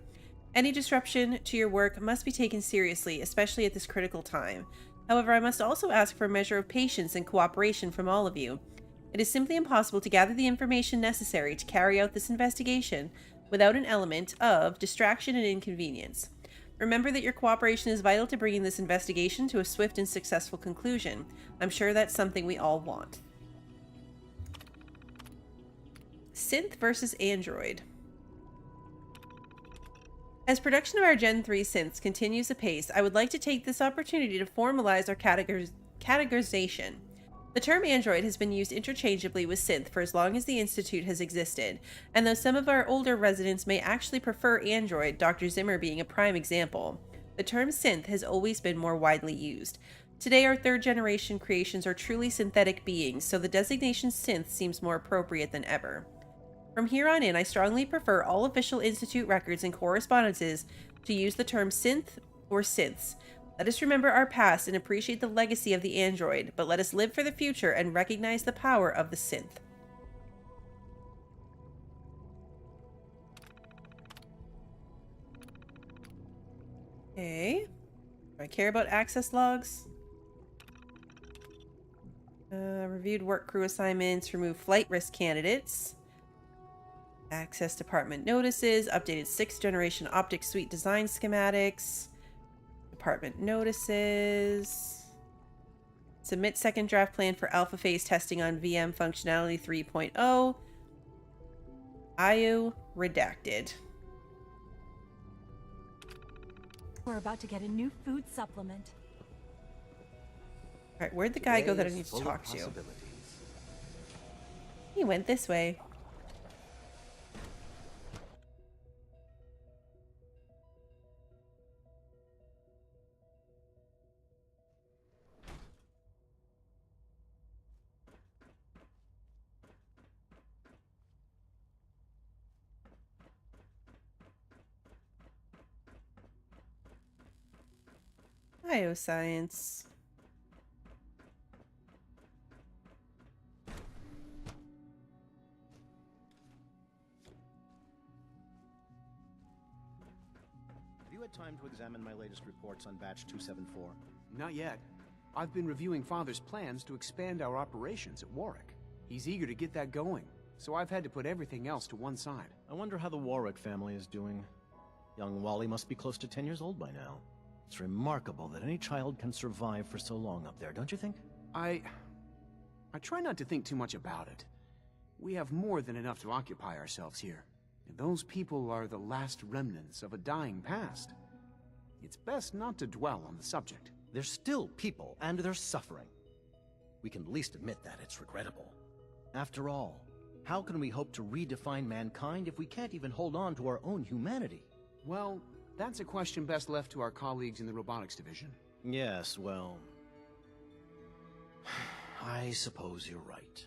Speaker 1: Any disruption to your work must be taken seriously, especially at this critical time. However, I must also ask for a measure of patience and cooperation from all of you. It is simply impossible to gather the information necessary to carry out this investigation without an element of distraction and inconvenience. Remember that your cooperation is vital to bringing this investigation to a swift and successful conclusion. I'm sure that's something we all want. Synth versus Android. As production of our Gen 3 synths continues apace, I would like to take this opportunity to formalize our categorization. The term android has been used interchangeably with synth for as long as the Institute has existed, and though some of our older residents may actually prefer android, Dr. Zimmer being a prime example, the term synth has always been more widely used. Today, our third-generation creations are truly synthetic beings, so the designation synth seems more appropriate than ever. From here on in, I strongly prefer all official Institute records and correspondences to use the term synth or synths. Let us remember our past and appreciate the legacy of the android, but let us live for the future and recognize the power of the synth. Okay. Do I care about access logs? Reviewed work crew assignments, remove flight risk candidates. Access department notices, updated 6th generation optic suite design schematics. Department notices. Submit second draft plan for alpha phase testing on VM functionality 3.0. Ayu redacted.
Speaker 4: We're about to get a new food supplement.
Speaker 1: Alright, where'd the guy go that I need to talk to? He went this way. Bioscience.
Speaker 2: Have you had time to examine my latest reports on Batch 274?
Speaker 8: Not yet. I've been reviewing Father's plans to expand our operations at Warwick. He's eager to get that going, so I've had to put everything else to one side.
Speaker 2: I wonder how the Warwick family is doing. Young Wally must be close to 10 years old by now. It's remarkable that any child can survive for so long up there, don't you think?
Speaker 8: I try not to think too much about it. We have more than enough to occupy ourselves here. And those people are the last remnants of a dying past. It's best not to dwell on the subject.
Speaker 2: They're still people, and they're suffering. We can at least admit that it's regrettable. After all, how can we hope to redefine mankind if we can't even hold on to our own humanity?
Speaker 8: Well, that's a question best left to our colleagues in the robotics division.
Speaker 2: Yes, well... I suppose you're right.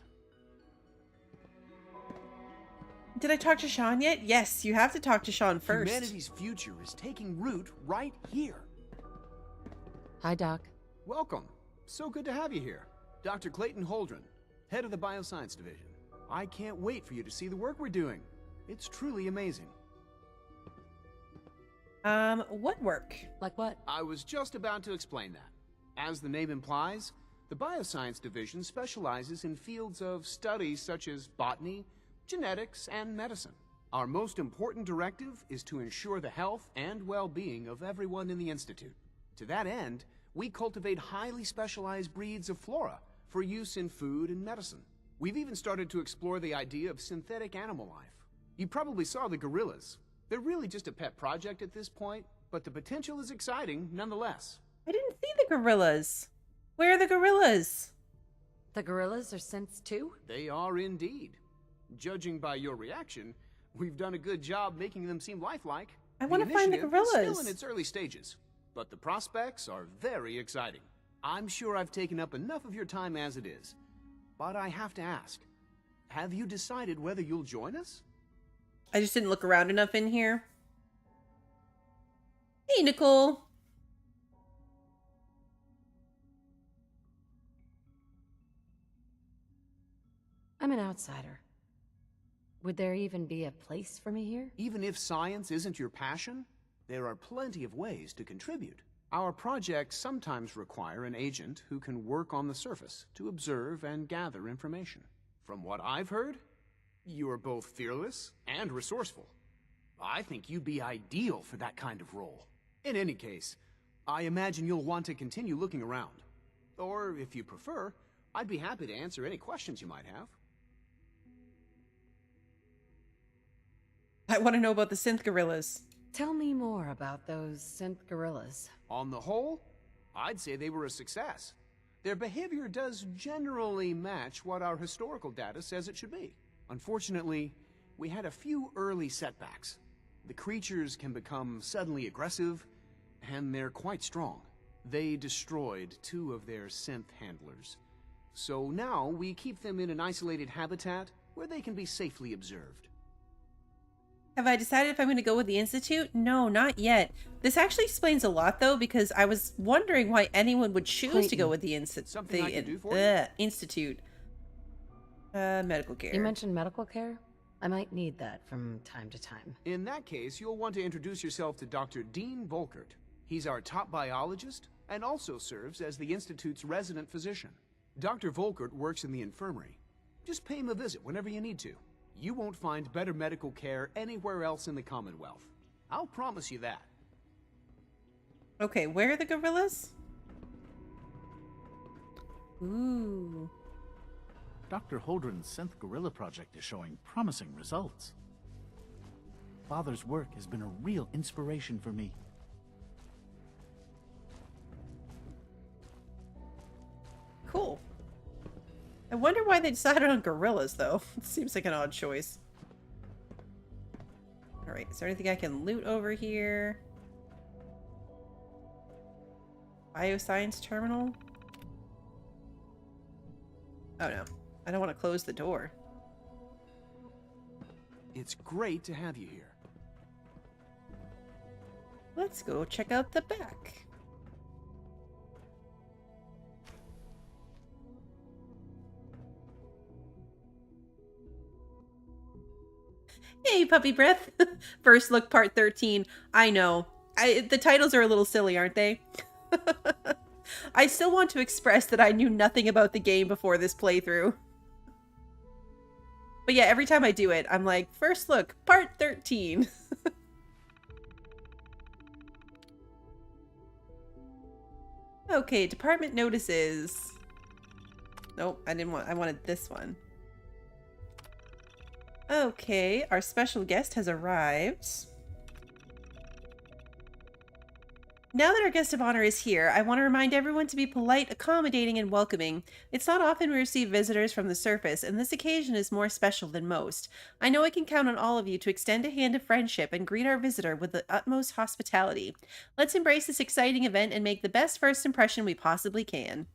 Speaker 1: Did I talk to Sean yet? Yes, you have to talk to Sean first.
Speaker 8: Humanity's future is taking root right here.
Speaker 23: Hi, Doc.
Speaker 8: Welcome. So good to have you here. Dr. Clayton Holdren, head of the Bioscience Division. I can't wait for you to see the work we're doing. It's truly amazing.
Speaker 1: What work?
Speaker 23: Like what?
Speaker 8: I was just about to explain that. As the name implies, the Bioscience Division specializes in fields of studies such as botany, genetics, and medicine. Our most important directive is to ensure the health and well-being of everyone in the Institute. To that end, we cultivate highly specialized breeds of flora for use in food and medicine. We've even started to explore the idea of synthetic animal life. You probably saw the gorillas. They're really just a pet project at this point, but the potential is exciting nonetheless.
Speaker 1: I didn't see the gorillas. Where are the gorillas?
Speaker 23: The gorillas are synths too?
Speaker 8: They are indeed. Judging by your reaction, we've done a good job making them seem lifelike.
Speaker 1: I want to find the gorillas.
Speaker 8: It's still in its early stages, but the prospects are very exciting. I'm sure I've taken up enough of your time as it is, but I have to ask, have you decided whether you'll join us?
Speaker 1: I just didn't look around enough in here. Hey, Nicole.
Speaker 23: I'm an outsider. Would there even be a place for me here?
Speaker 8: Even if science isn't your passion, there are plenty of ways to contribute. Our projects sometimes require an agent who can work on the surface to observe and gather information. From what I've heard, you are both fearless and resourceful. I think you'd be ideal for that kind of role. In any case, I imagine you'll want to continue looking around. Or, if you prefer, I'd be happy to answer any questions you might have.
Speaker 1: I want to know about the synth gorillas.
Speaker 23: Tell me more about those synth gorillas.
Speaker 8: On the whole, I'd say they were a success. Their behavior does generally match what our historical data says it should be. Unfortunately, we had a few early setbacks. The creatures can become suddenly aggressive, and they're quite strong. They destroyed 2 of their synth handlers. So now we keep them in an isolated habitat where they can be safely observed.
Speaker 1: Have I decided if I'm going to go with the Institute? No, not yet. This actually explains a lot, though, because I was wondering why anyone would choose to go with the Institute. Medical care.
Speaker 23: You mentioned medical care? I might need that from time to time.
Speaker 8: In that case, you'll want to introduce yourself to Dr. Dean Volkert. He's our top biologist and also serves as the Institute's resident physician. Dr. Volkert works in the infirmary. Just pay him a visit whenever you need to. You won't find better medical care anywhere else in the Commonwealth. I'll promise you that.
Speaker 1: Okay, where are the gorillas? Ooh.
Speaker 16: Dr. Holdren's synth gorilla project is showing promising results. Father's work has been a real inspiration for me.
Speaker 1: Cool. I wonder why they decided on gorillas, though. It seems like an odd choice. Alright, is there anything I can loot over here? Bioscience terminal? Oh no. I don't want to close the door.
Speaker 8: It's great to have you here.
Speaker 1: Let's go check out the back. Hey, puppy breath. First look part 13. I know. The titles are a little silly, aren't they? I still want to express that I knew nothing about the game before this playthrough. But yeah, every time I do it, I'm like, first look, part 13. Okay, department notices. Nope, I wanted this one. Okay, our special guest has arrived. Now that our guest of honor is here, I want to remind everyone to be polite, accommodating, and welcoming. It's not often we receive visitors from the surface, and this occasion is more special than most. I know I can count on all of you to extend a hand of friendship and greet our visitor with the utmost hospitality. Let's embrace this exciting event and make the best first impression we possibly can.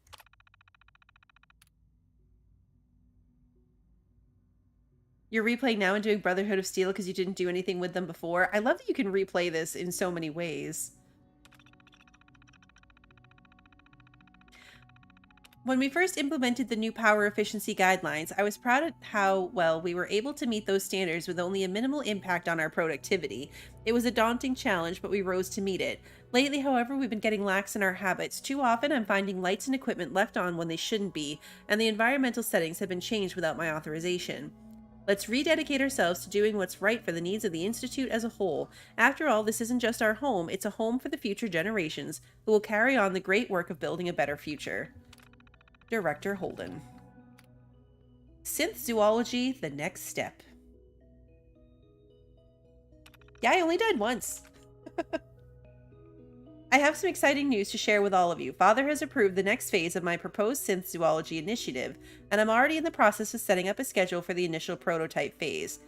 Speaker 1: You're replaying now and doing Brotherhood of Steel because you didn't do anything with them before. I love that you can replay this in so many ways. When we first implemented the new power efficiency guidelines, I was proud of how well we were able to meet those standards with only a minimal impact on our productivity. It was a daunting challenge, but we rose to meet it. Lately, however, we've been getting lax in our habits. Too often, I'm finding lights and equipment left on when they shouldn't be, and the environmental settings have been changed without my authorization. Let's rededicate ourselves to doing what's right for the needs of the Institute as a whole. After all, this isn't just our home, it's a home for the future generations, who will carry on the great work of building a better future. Director Holden. Synth Zoology, the next step. Yeah, I only died once. I have some exciting news to share with all of you. Father has approved the next phase of my proposed Synth Zoology initiative, and I'm already in the process of setting up a schedule for the initial prototype phase.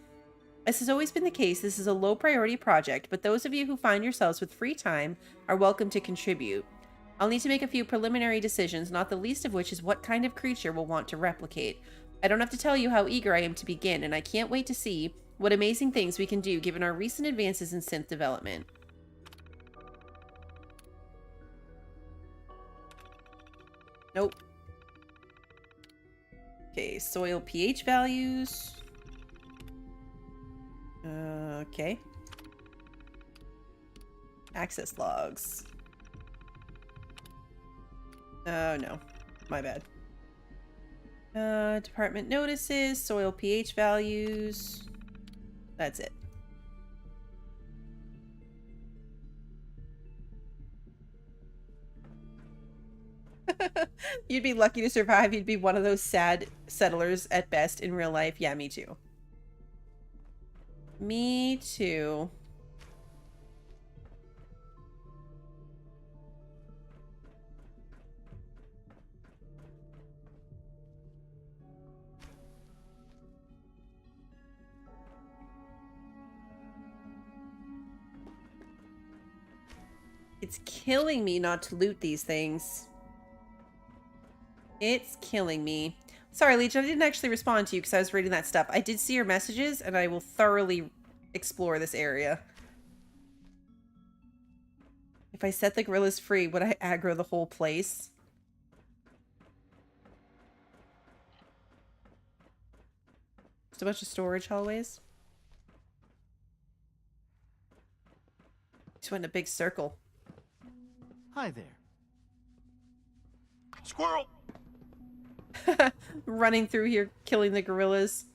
Speaker 1: As has always been the case, this is a low priority project, but those of you who find yourselves with free time are welcome to contribute. I'll need to make a few preliminary decisions, not the least of which is what kind of creature we'll want to replicate. I don't have to tell you how eager I am to begin, and I can't wait to see what amazing things we can do given our recent advances in synth development. Nope. Okay, soil pH values. Okay. Access logs. Oh, no. My bad. Department notices, soil pH values. That's it. You'd be lucky to survive. You'd be one of those sad settlers at best in real life. Yeah, me too. Me too. It's killing me not to loot these things. It's killing me. Sorry, Legion, I didn't actually respond to you because I was reading that stuff. I did see your messages, and I will thoroughly explore this area. If I set the gorillas free, would I aggro the whole place? Just a bunch of storage hallways. Just went in a big circle.
Speaker 10: Hi there.
Speaker 9: Squirrel!
Speaker 1: Running through here, killing the gorillas.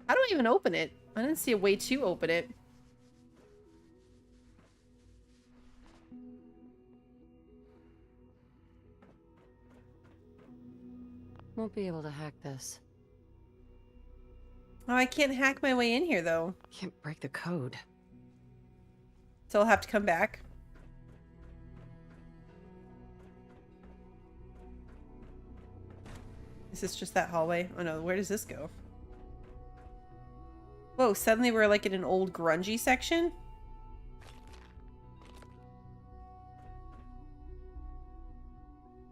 Speaker 1: How do I even open it? I didn't see a way to open it.
Speaker 23: Won't be able to hack this.
Speaker 1: Oh, I can't hack my way in here, though.
Speaker 23: Can't break the code.
Speaker 1: So I'll have to come back. Is this just that hallway? Oh no, where does this go? Whoa, suddenly we're like in an old grungy section?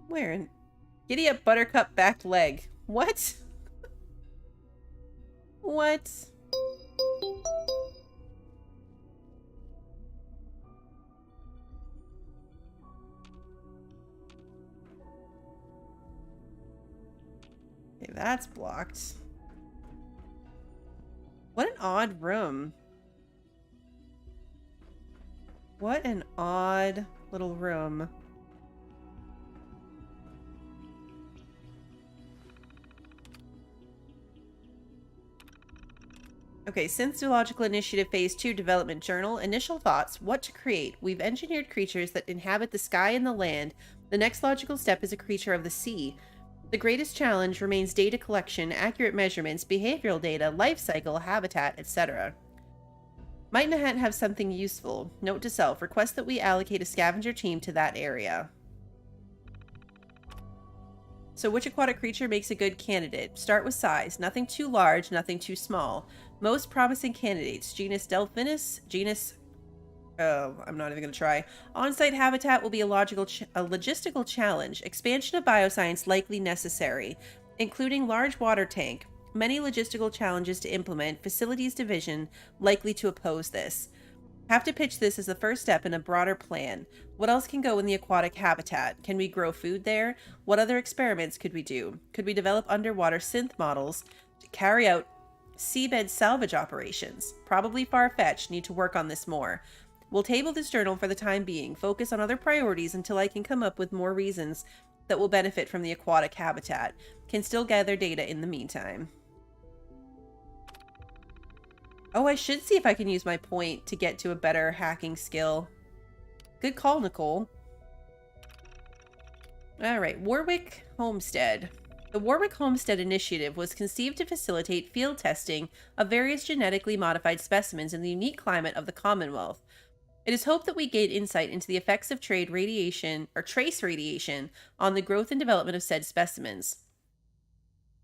Speaker 1: Where in? Giddy up, buttercup back leg. What? What? Okay, that's blocked. What an odd room. What an odd little room. Okay, Synth Zoological Initiative Phase 2 Development Journal. Initial thoughts. What to create. We've engineered creatures that inhabit the sky and the land. The next logical step is a creature of the sea. The greatest challenge remains data collection, accurate measurements, behavioral data, life cycle, habitat, etc. Might Nahat have something useful? Note to self. Request that we allocate a scavenger team to that area. So which aquatic creature makes a good candidate? Start with size. Nothing too large, nothing too small. Most promising candidates. Genus Delphinus. Genus... Oh, I'm not even going to try. On-site habitat will be a logistical challenge. Expansion of bioscience likely necessary, including large water tank. Many logistical challenges to implement. Facilities division likely to oppose this. Have to pitch this as the first step in a broader plan. What else can go in the aquatic habitat? Can we grow food there? What other experiments could we do? Could we develop underwater synth models to carry out seabed salvage operations? Probably far-fetched. Need to work on this more. We'll table this journal for the time being. Focus on other priorities until I can come up with more reasons that will benefit from the aquatic habitat. Can still gather data in the meantime. Oh, I should see if I can use my point to get to a better hacking skill. Good call, Nicole. Alright, Warwick Homestead. The Warwick Homestead Initiative was conceived to facilitate field testing of various genetically modified specimens in the unique climate of the Commonwealth. It is hoped that we gain insight into the effects of trace radiation on the growth and development of said specimens.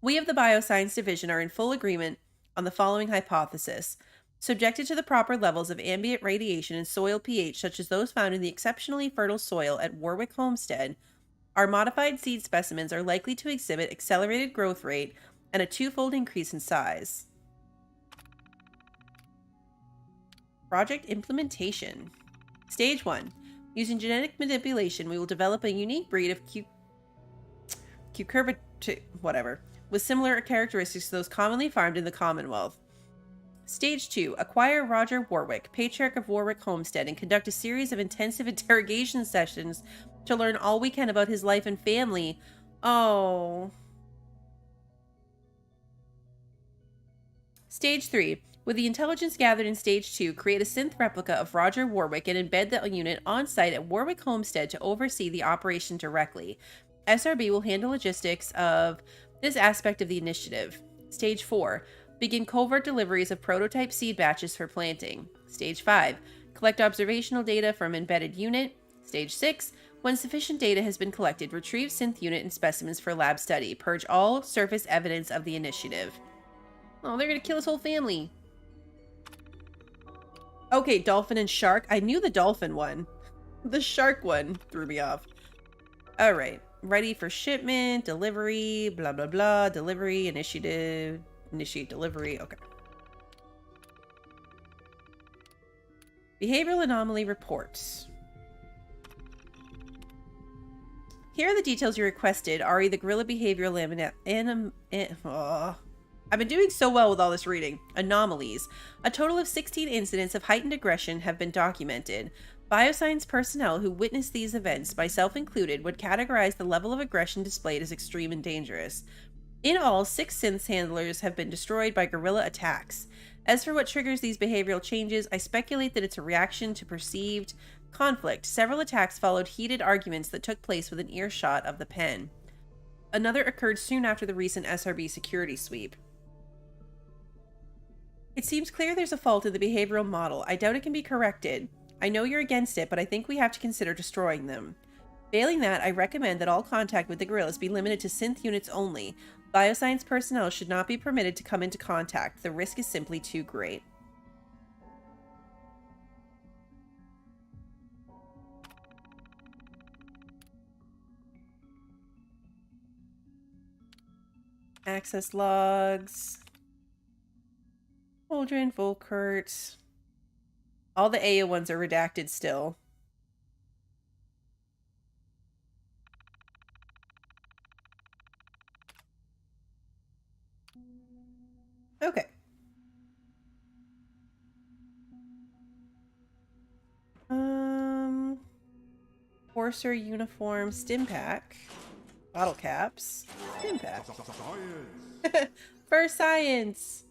Speaker 1: We of the Bioscience Division are in full agreement on the following hypothesis. Subjected to the proper levels of ambient radiation and soil pH such as those found in the exceptionally fertile soil at Warwick Homestead, our modified seed specimens are likely to exhibit accelerated growth rate and a twofold increase in size. Project implementation. Stage 1. Using genetic manipulation, we will develop a unique breed of whatever, with similar characteristics to those commonly farmed in the Commonwealth. Stage 2. Acquire Roger Warwick, Patriarch of Warwick Homestead, and conduct a series of intensive interrogation sessions to learn all we can about his life and family. Oh. Stage 3. With the intelligence gathered in Stage 2, create a synth replica of Roger Warwick and embed the unit on site at Warwick Homestead to oversee the operation directly. SRB will handle logistics of this aspect of the initiative. Stage 4. Begin covert deliveries of prototype seed batches for planting. Stage 5. Collect observational data from embedded unit. Stage 6. When sufficient data has been collected, retrieve synth unit and specimens for lab study. Purge all surface evidence of the initiative. Oh, they're gonna kill his whole family. Okay, dolphin and shark. I knew the dolphin one. The shark one threw me off. Alright. Ready for shipment, delivery, blah, blah, blah. Delivery, initiative, initiate delivery. Okay. Behavioral anomaly reports. Here are the details you requested. RE, the gorilla behavioral I've been doing so well with all this reading. Anomalies. A total of 16 incidents of heightened aggression have been documented. Bioscience personnel who witnessed these events, myself included, would categorize the level of aggression displayed as extreme and dangerous. In all, 6 synth handlers have been destroyed by guerrilla attacks. As for what triggers these behavioral changes, I speculate that it's a reaction to perceived conflict. Several attacks followed heated arguments that took place within earshot of the pen. Another occurred soon after the recent SRB security sweep. It seems clear there's a fault in the behavioral model. I doubt it can be corrected. I know you're against it, but I think we have to consider destroying them. Failing that, I recommend that all contact with the guerrillas be limited to synth units only. Bioscience personnel should not be permitted to come into contact. The risk is simply too great. Access logs. Holdren, Volkert. All the Aya ones are redacted still. Okay. Forcer uniform, stim pack, bottle caps, stim pack. For science.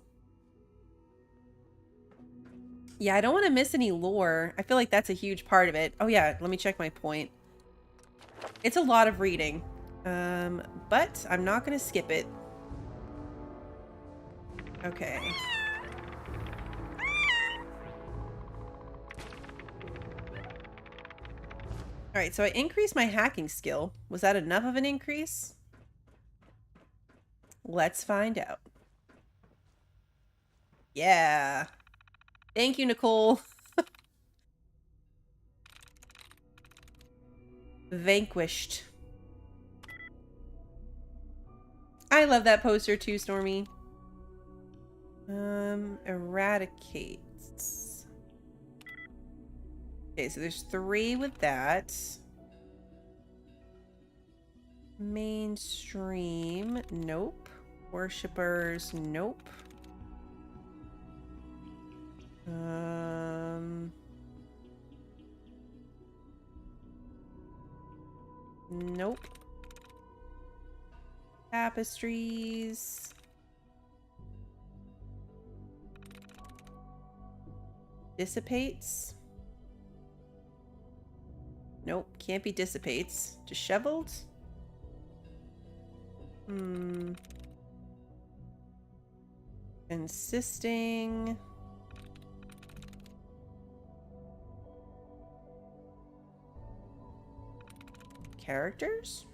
Speaker 1: Yeah, I don't want to miss any lore. I feel like that's a huge part of it. Oh yeah, let me check my point. It's a lot of reading. But I'm not going to skip it. Okay. Alright, so I increased my hacking skill. Was that enough of an increase? Let's find out. Yeah. Thank you, Nicole. Vanquished. I love that poster too, Stormy. Eradicates. Okay, so there's 3 with that. Mainstream, nope. Worshippers, nope. Nope. Tapestries. Dissipates. Nope, can't be dissipates. Disheveled? Insisting. Characters?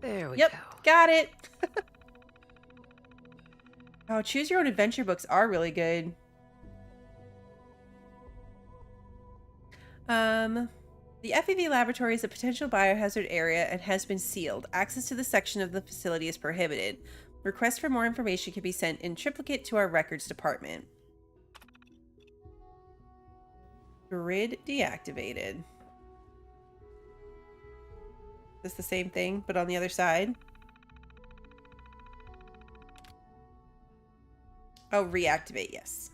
Speaker 23: There we
Speaker 1: go. Got it. Oh, choose your own adventure books are really good. The FEV laboratory is a potential biohazard area and has been sealed. Access to the section of the facility is prohibited. Requests for more information can be sent in triplicate to our records department. Grid deactivated. Is this the same thing, but on the other side? Oh, reactivate, yes.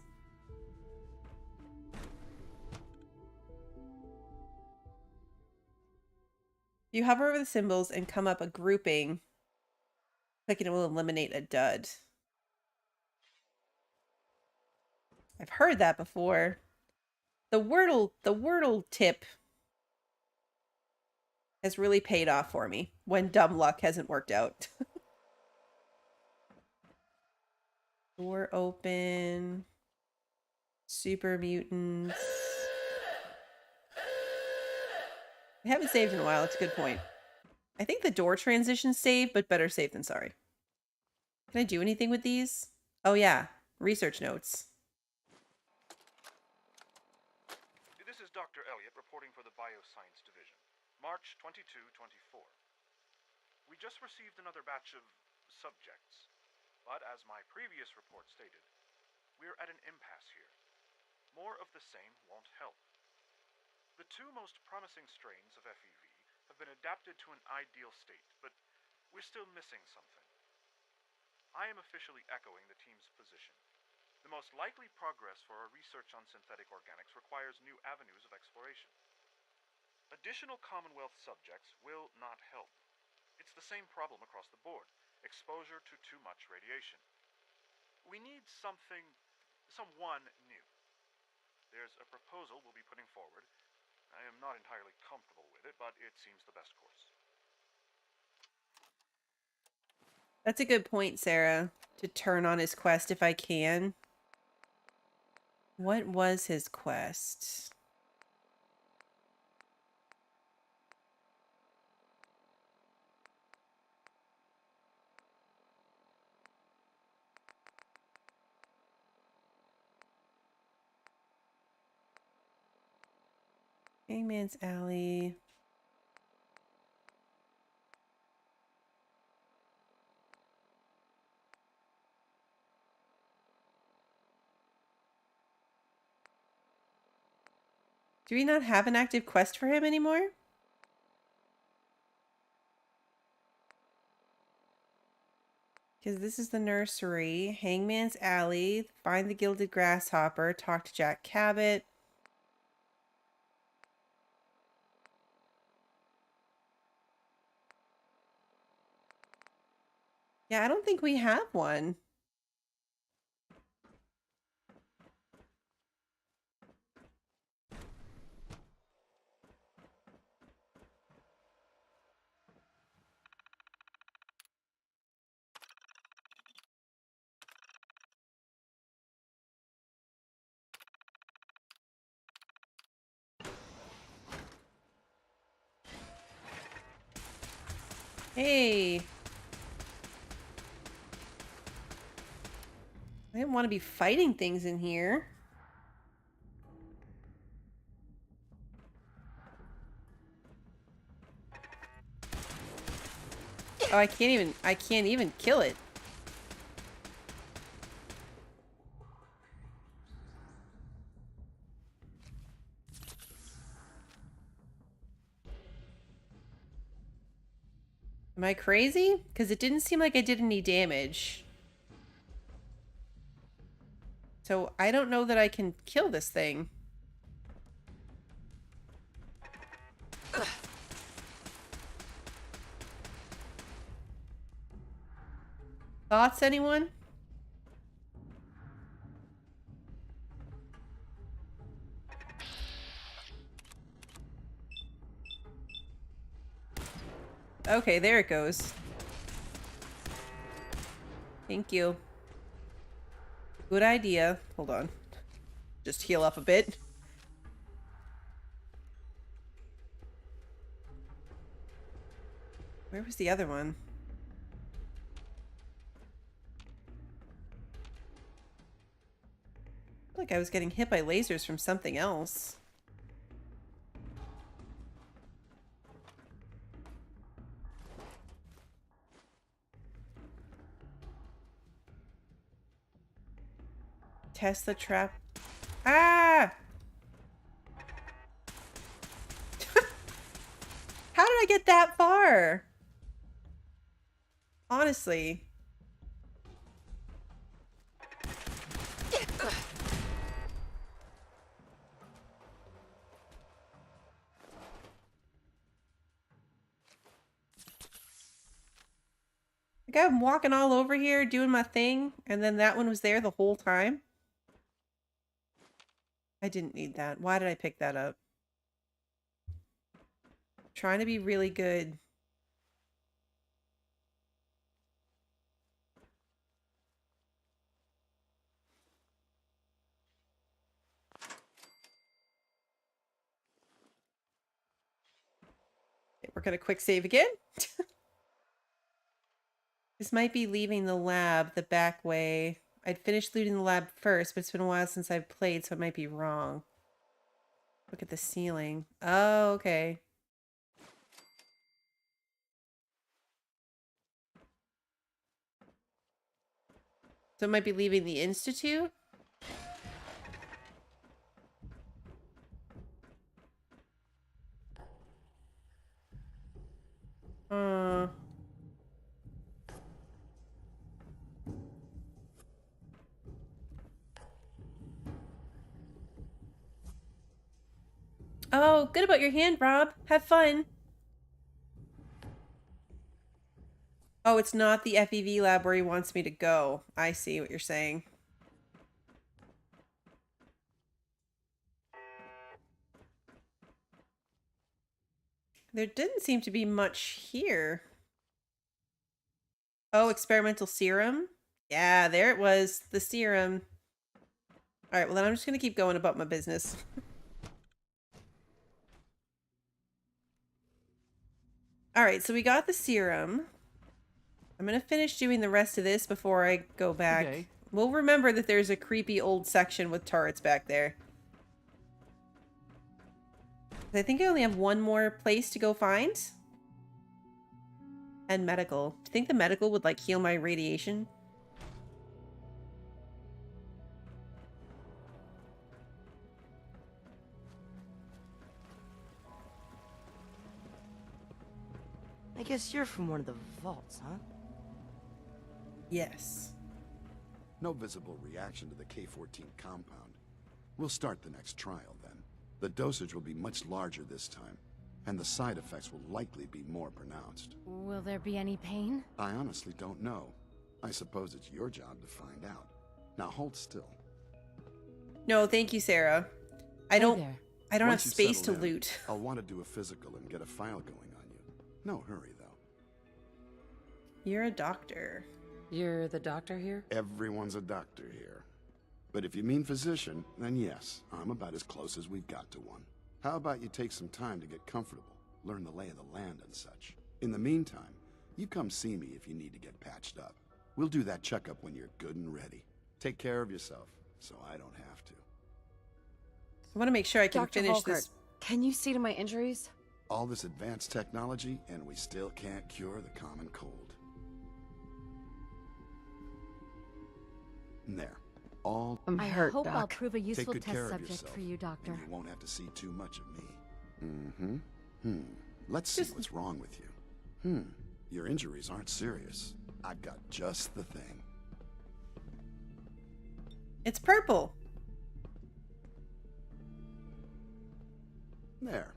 Speaker 1: If you hover over the symbols and come up a grouping, clicking it will eliminate a dud. I've heard that before. The Wordle tip has really paid off for me when dumb luck hasn't worked out. Door open. Super mutants. I haven't saved in a while. It's a good point. I think the door transition saved, but better safe than sorry. Can I do anything with these? Oh yeah, research notes.
Speaker 11: This is Dr. Elliot reporting for the Bioscience Division. March 22-24. We just received another batch of subjects, but as my previous report stated, we're at an impasse here. More of the same won't help. The 2 most promising strains of FEV have been adapted to an ideal state, but we're still missing something. I am officially echoing the team's position. The most likely progress for our research on synthetic organics requires new avenues of exploration. Additional Commonwealth subjects will not help. It's the same problem across the board, exposure to too much radiation. We need someone new. There's a proposal we'll be putting forward. I am not entirely comfortable with it, but it seems the best course.
Speaker 1: That's a good point, Sarah, to turn on his quest if I can. What was his quest? Hangman's Alley. Do we not have an active quest for him anymore? Because this is the nursery. Hangman's Alley. Find the Gilded Grasshopper. Talk to Jack Cabot. Yeah, I don't think we have one. Hey. I didn't want to be fighting things in here. Oh, I can't even kill it. Am I crazy? Because it didn't seem like I did any damage. So I don't know that I can kill this thing. Thoughts, anyone? Okay, there it goes. Thank you. Good idea. Hold on. Just heal up a bit. Where was the other one? I feel like I was getting hit by lasers from something else. Test the trap. Ah! How did I get that far? Honestly. Like I'm walking all over here doing my thing, and then that one was there the whole time. I didn't need that. Why did I pick that up? Trying to be really good. Okay, we're gonna quick save again. This might be leaving the lab the back way. I'd finished looting the lab first, but it's been a while since I've played, so it might be wrong. Look at the ceiling. Oh, okay. So it might be leaving the Institute? Oh, good about your hand, Rob. Have fun. Oh, it's not the FEV lab where he wants me to go. I see what you're saying. There didn't seem to be much here. Oh, experimental serum? Yeah, there it was. The serum. Alright, well then I'm just gonna keep going about my business. Alright, so we got the serum. I'm gonna finish doing the rest of this before I go back. Okay. We'll remember that there's a creepy old section with turrets back there. I think I only have one more place to go find. And medical. Do you think the medical would like heal my radiation?
Speaker 13: I guess you're from one of the vaults, huh?
Speaker 1: Yes.
Speaker 18: No visible reaction to the K-14 compound. We'll start the next trial then. The dosage will be much larger this time, and the side effects will likely be more pronounced.
Speaker 23: Will there be any pain?
Speaker 18: I honestly don't know. I suppose it's your job to find out. Now hold still.
Speaker 1: No, thank you, Sarah. I don't have
Speaker 18: Once you
Speaker 1: space to
Speaker 18: settle in,
Speaker 1: loot.
Speaker 18: I'll want to do a physical and get a file going on you. No hurry, though.
Speaker 1: You're a doctor.
Speaker 23: You're the doctor here?
Speaker 18: Everyone's a doctor here. But if you mean physician, then yes, I'm about as close as we've got to one. How about you take some time to get comfortable, learn the lay of the land and such. In the meantime, you come see me if you need to get patched up. We'll do that checkup when you're good and ready. Take care of yourself, so I don't have to.
Speaker 1: I want to make sure I can
Speaker 23: Dr.
Speaker 1: finish
Speaker 23: Volkert,
Speaker 1: this.
Speaker 23: can you see to my injuries?
Speaker 18: All this advanced technology, and we still can't cure the common cold. There. All
Speaker 23: I hope
Speaker 18: Doc.
Speaker 23: I'll prove a useful
Speaker 18: Take good
Speaker 23: test
Speaker 18: care of
Speaker 23: subject
Speaker 18: yourself,
Speaker 23: for you, Doctor.
Speaker 18: and you won't have to see too much of me. Let's see what's wrong with you. Your injuries aren't serious. I've got just the thing.
Speaker 1: It's purple.
Speaker 18: There.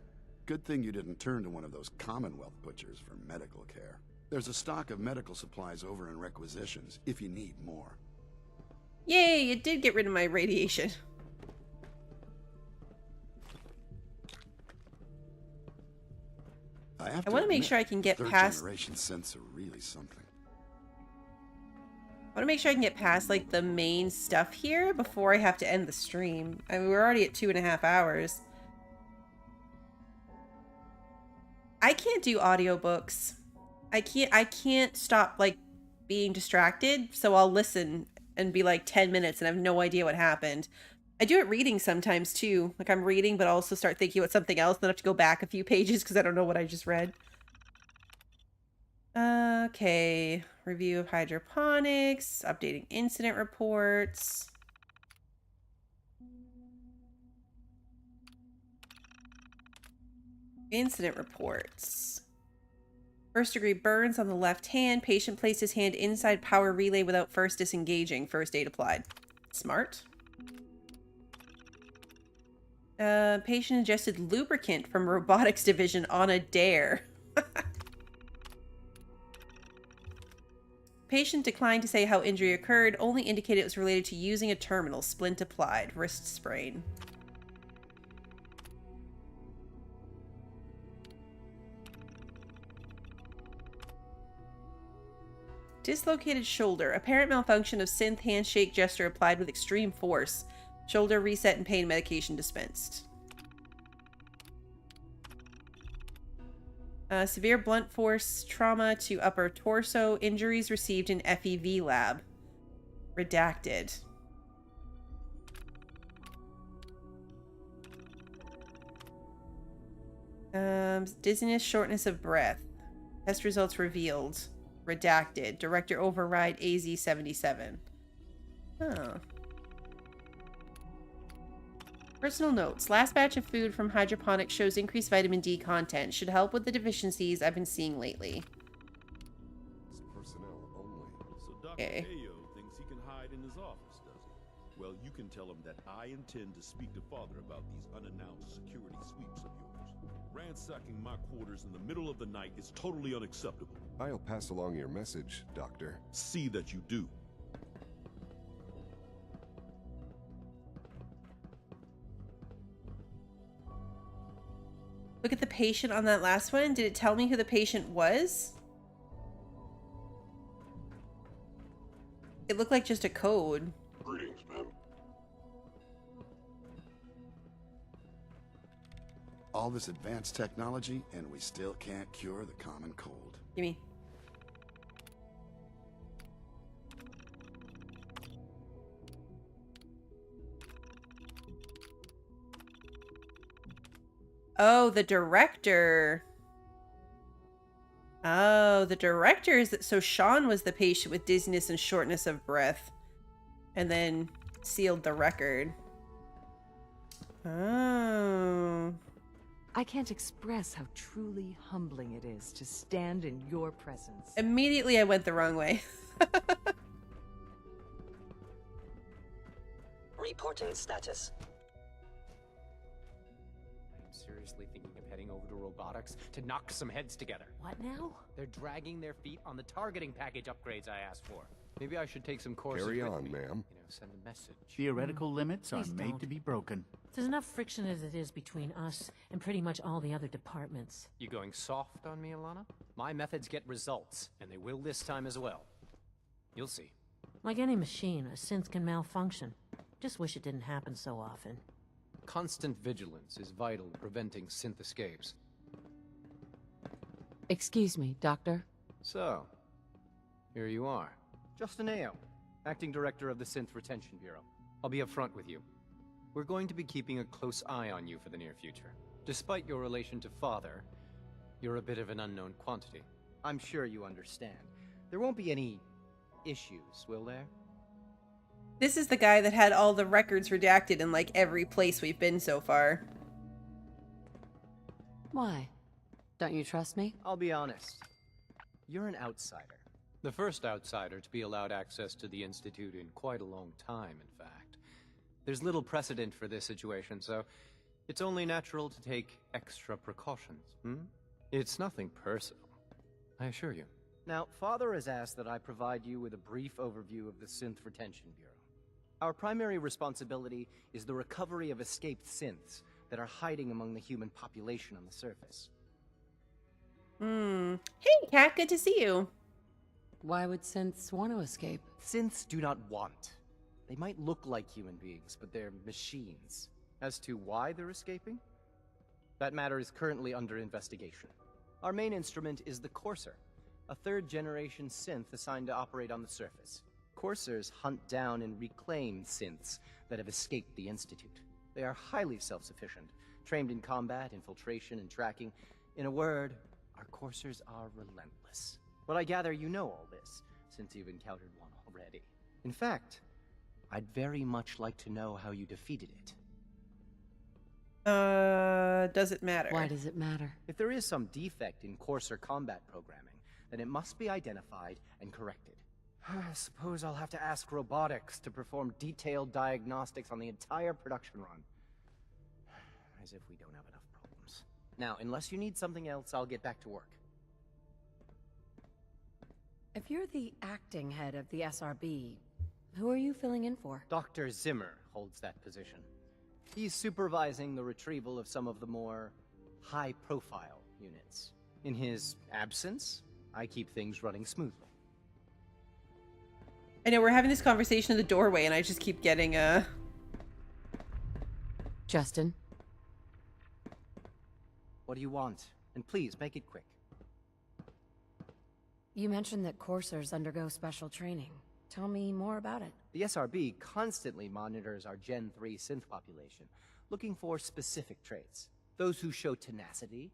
Speaker 18: Good thing you didn't turn to one of those Commonwealth butchers for medical care. There's a stock of medical supplies over in requisitions if you need more.
Speaker 1: Yay, it did get rid of my radiation.
Speaker 18: I
Speaker 1: want to make sure I can get past...
Speaker 18: Third-generation synths are really something.
Speaker 1: I want to make sure I can get past, like, the main stuff here before I have to end the stream. I mean, we're already at 2.5 hours. I can't do audiobooks. I can't stop, like, being distracted, so I'll listen and be like 10 minutes and I have no idea what happened. I do it reading sometimes too. Like I'm reading, but I'll also start thinking about something else. Then I have to go back a few pages because I don't know what I just read. Okay. Review of hydroponics. Updating incident reports. Incident reports. First degree burns on the left hand. Patient placed his hand inside power relay without first disengaging. First aid applied. Smart. Patient ingested lubricant from robotics division on a dare. Patient declined to say how injury occurred, only indicated it was related to using a terminal. Splint applied. Wrist sprain. Dislocated shoulder. Apparent malfunction of synth handshake gesture applied with extreme force. Shoulder reset and pain medication dispensed. Severe blunt force trauma to upper torso. Injuries received in FEV lab. Redacted. Dizziness, shortness of breath. Test results revealed. Redacted. Director override AZ-77. Oh. Personal notes. Last batch of food from hydroponics shows increased vitamin D content. Should help with the deficiencies I've been seeing lately.
Speaker 19: It's personnel only.
Speaker 24: So Dr.
Speaker 1: Okay.
Speaker 24: Ayo thinks he can hide in his office, does he? Well, you can tell him that I intend to speak to Father about these unannounced security sweeps of yours. Ransacking my quarters in the middle of the night is totally unacceptable.
Speaker 21: I'll pass along your message, Doctor.
Speaker 24: See that you do.
Speaker 1: Look at the patient on that last one. Did it tell me who the patient was? It looked like just a code.
Speaker 9: Greetings, ma'am.
Speaker 18: All this advanced technology, and we still can't cure the common cold.
Speaker 1: Gimme. Oh, the director. Oh, the director is... So Sean was the patient with dizziness and shortness of breath. And then sealed the record. Oh.
Speaker 15: I can't express how truly humbling it is to stand in your presence.
Speaker 1: Immediately I went the wrong way.
Speaker 3: Reporting status.
Speaker 6: I'm seriously thinking of heading over to robotics to knock some heads together.
Speaker 23: What now?
Speaker 6: They're dragging their feet on the targeting package upgrades I asked for. Maybe I should take some courses
Speaker 21: Carry
Speaker 6: with
Speaker 21: on,
Speaker 6: me.
Speaker 21: ma'am.
Speaker 6: You know, send a message.
Speaker 16: Theoretical limits are
Speaker 7: Please
Speaker 16: made
Speaker 7: don't.
Speaker 16: to be broken.
Speaker 7: There's enough friction as it is between us and pretty much all the other departments.
Speaker 6: You going soft on me, Alana? My methods get results, and they will this time as well. You'll see.
Speaker 7: Like any machine, a synth can malfunction. Just wish it didn't happen so often.
Speaker 6: Constant vigilance is vital in preventing synth escapes.
Speaker 23: Excuse me, Doctor.
Speaker 6: So, here you are. Justin Ayo, Acting Director of the Synth Retention Bureau. I'll be upfront with you. We're going to be keeping a close eye on you for the near future. Despite your relation to Father, you're a bit of an unknown quantity. I'm sure you understand. There won't be any issues, will there?
Speaker 1: This is the guy that had all the records redacted in like every place we've been so far.
Speaker 23: Why? Don't you trust me?
Speaker 6: I'll be honest. You're an outsider. The first outsider to be allowed access to the Institute in quite a long time, in fact. There's little precedent for this situation, so it's only natural to take extra precautions, It's nothing personal, I assure you. Now, Father has asked that I provide you with a brief overview of the Synth Retention Bureau. Our primary responsibility is the recovery of escaped synths that are hiding among the human population on the surface.
Speaker 1: Hey, Kat, good to see you.
Speaker 23: Why would synths want to escape?
Speaker 6: Synths do not want. They might look like human beings, but they're machines. As to why they're escaping? That matter is currently under investigation. Our main instrument is the Courser, a third-generation synth assigned to operate on the surface. Coursers hunt down and reclaim synths that have escaped the Institute. They are highly self-sufficient, trained in combat, infiltration, and tracking. In a word, our Coursers are relentless. But I gather you know all this, since you've encountered one already. In fact, I'd very much like to know how you defeated it.
Speaker 1: Does it matter?
Speaker 23: Why does it matter?
Speaker 6: If there is some defect in Courser combat programming, then it must be identified and corrected. I suppose I'll have to ask robotics to perform detailed diagnostics on the entire production run. As if we don't have enough problems. Now, unless you need something else, I'll get back to work.
Speaker 23: If you're the acting head of the SRB, who are you filling in for?
Speaker 6: Dr. Zimmer holds that position. He's supervising the retrieval of some of the more high-profile units. In his absence, I keep things running smoothly.
Speaker 1: I know we're having this conversation in the doorway, and I just keep getting
Speaker 23: Justin?
Speaker 6: What do you want? And please, make it quick.
Speaker 23: You mentioned that coursers undergo special training. Tell me more about it.
Speaker 6: The SRB constantly monitors our Gen 3 synth population, looking for specific traits. Those who show tenacity,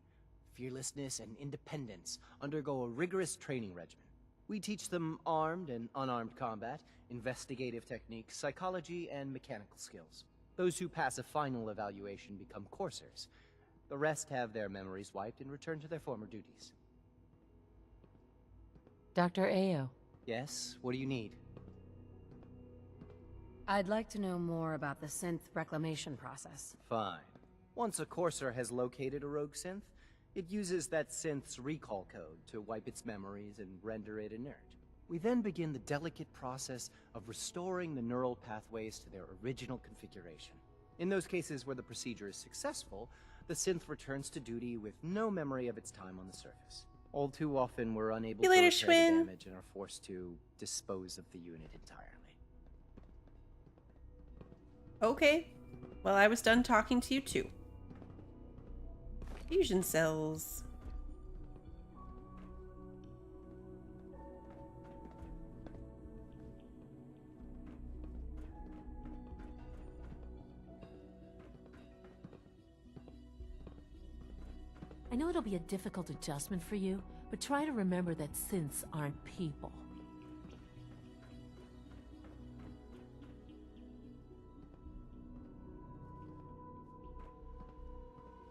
Speaker 6: fearlessness, and independence undergo a rigorous training regimen. We teach them armed and unarmed combat, investigative techniques, psychology, and mechanical skills. Those who pass a final evaluation become coursers. The rest have their memories wiped and return to their former duties.
Speaker 23: Dr. Ayo.
Speaker 6: Yes? What do you need?
Speaker 23: I'd like to know more about the synth reclamation process.
Speaker 6: Fine. Once a courser has located a rogue synth, it uses that synth's recall code to wipe its memories and render it inert. We then begin the delicate process of restoring the neural pathways to their original configuration. In those cases where the procedure is successful, the synth returns to duty with no memory of its time on the surface. All too often, we're unable to repair the damage and are forced to dispose of the unit entirely.
Speaker 1: Okay. Well, I was done talking to you too. Fusion cells.
Speaker 7: I know it'll be a difficult adjustment for you, but try to remember that synths aren't people.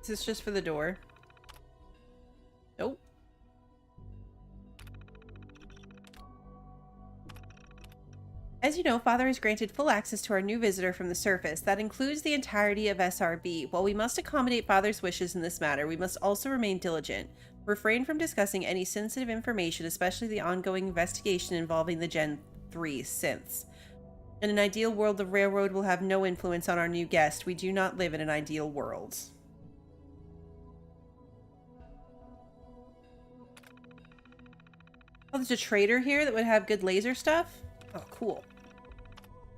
Speaker 1: Is this just for the door? Nope. As you know, Father has granted full access to our new visitor from the surface. That includes the entirety of SRB. While we must accommodate Father's wishes in this matter, we must also remain diligent. Refrain from discussing any sensitive information, especially the ongoing investigation involving the Gen 3 synths. In an ideal world, the railroad will have no influence on our new guest. We do not live in an ideal world. Oh, there's a trader here that would have good laser stuff? Oh, cool.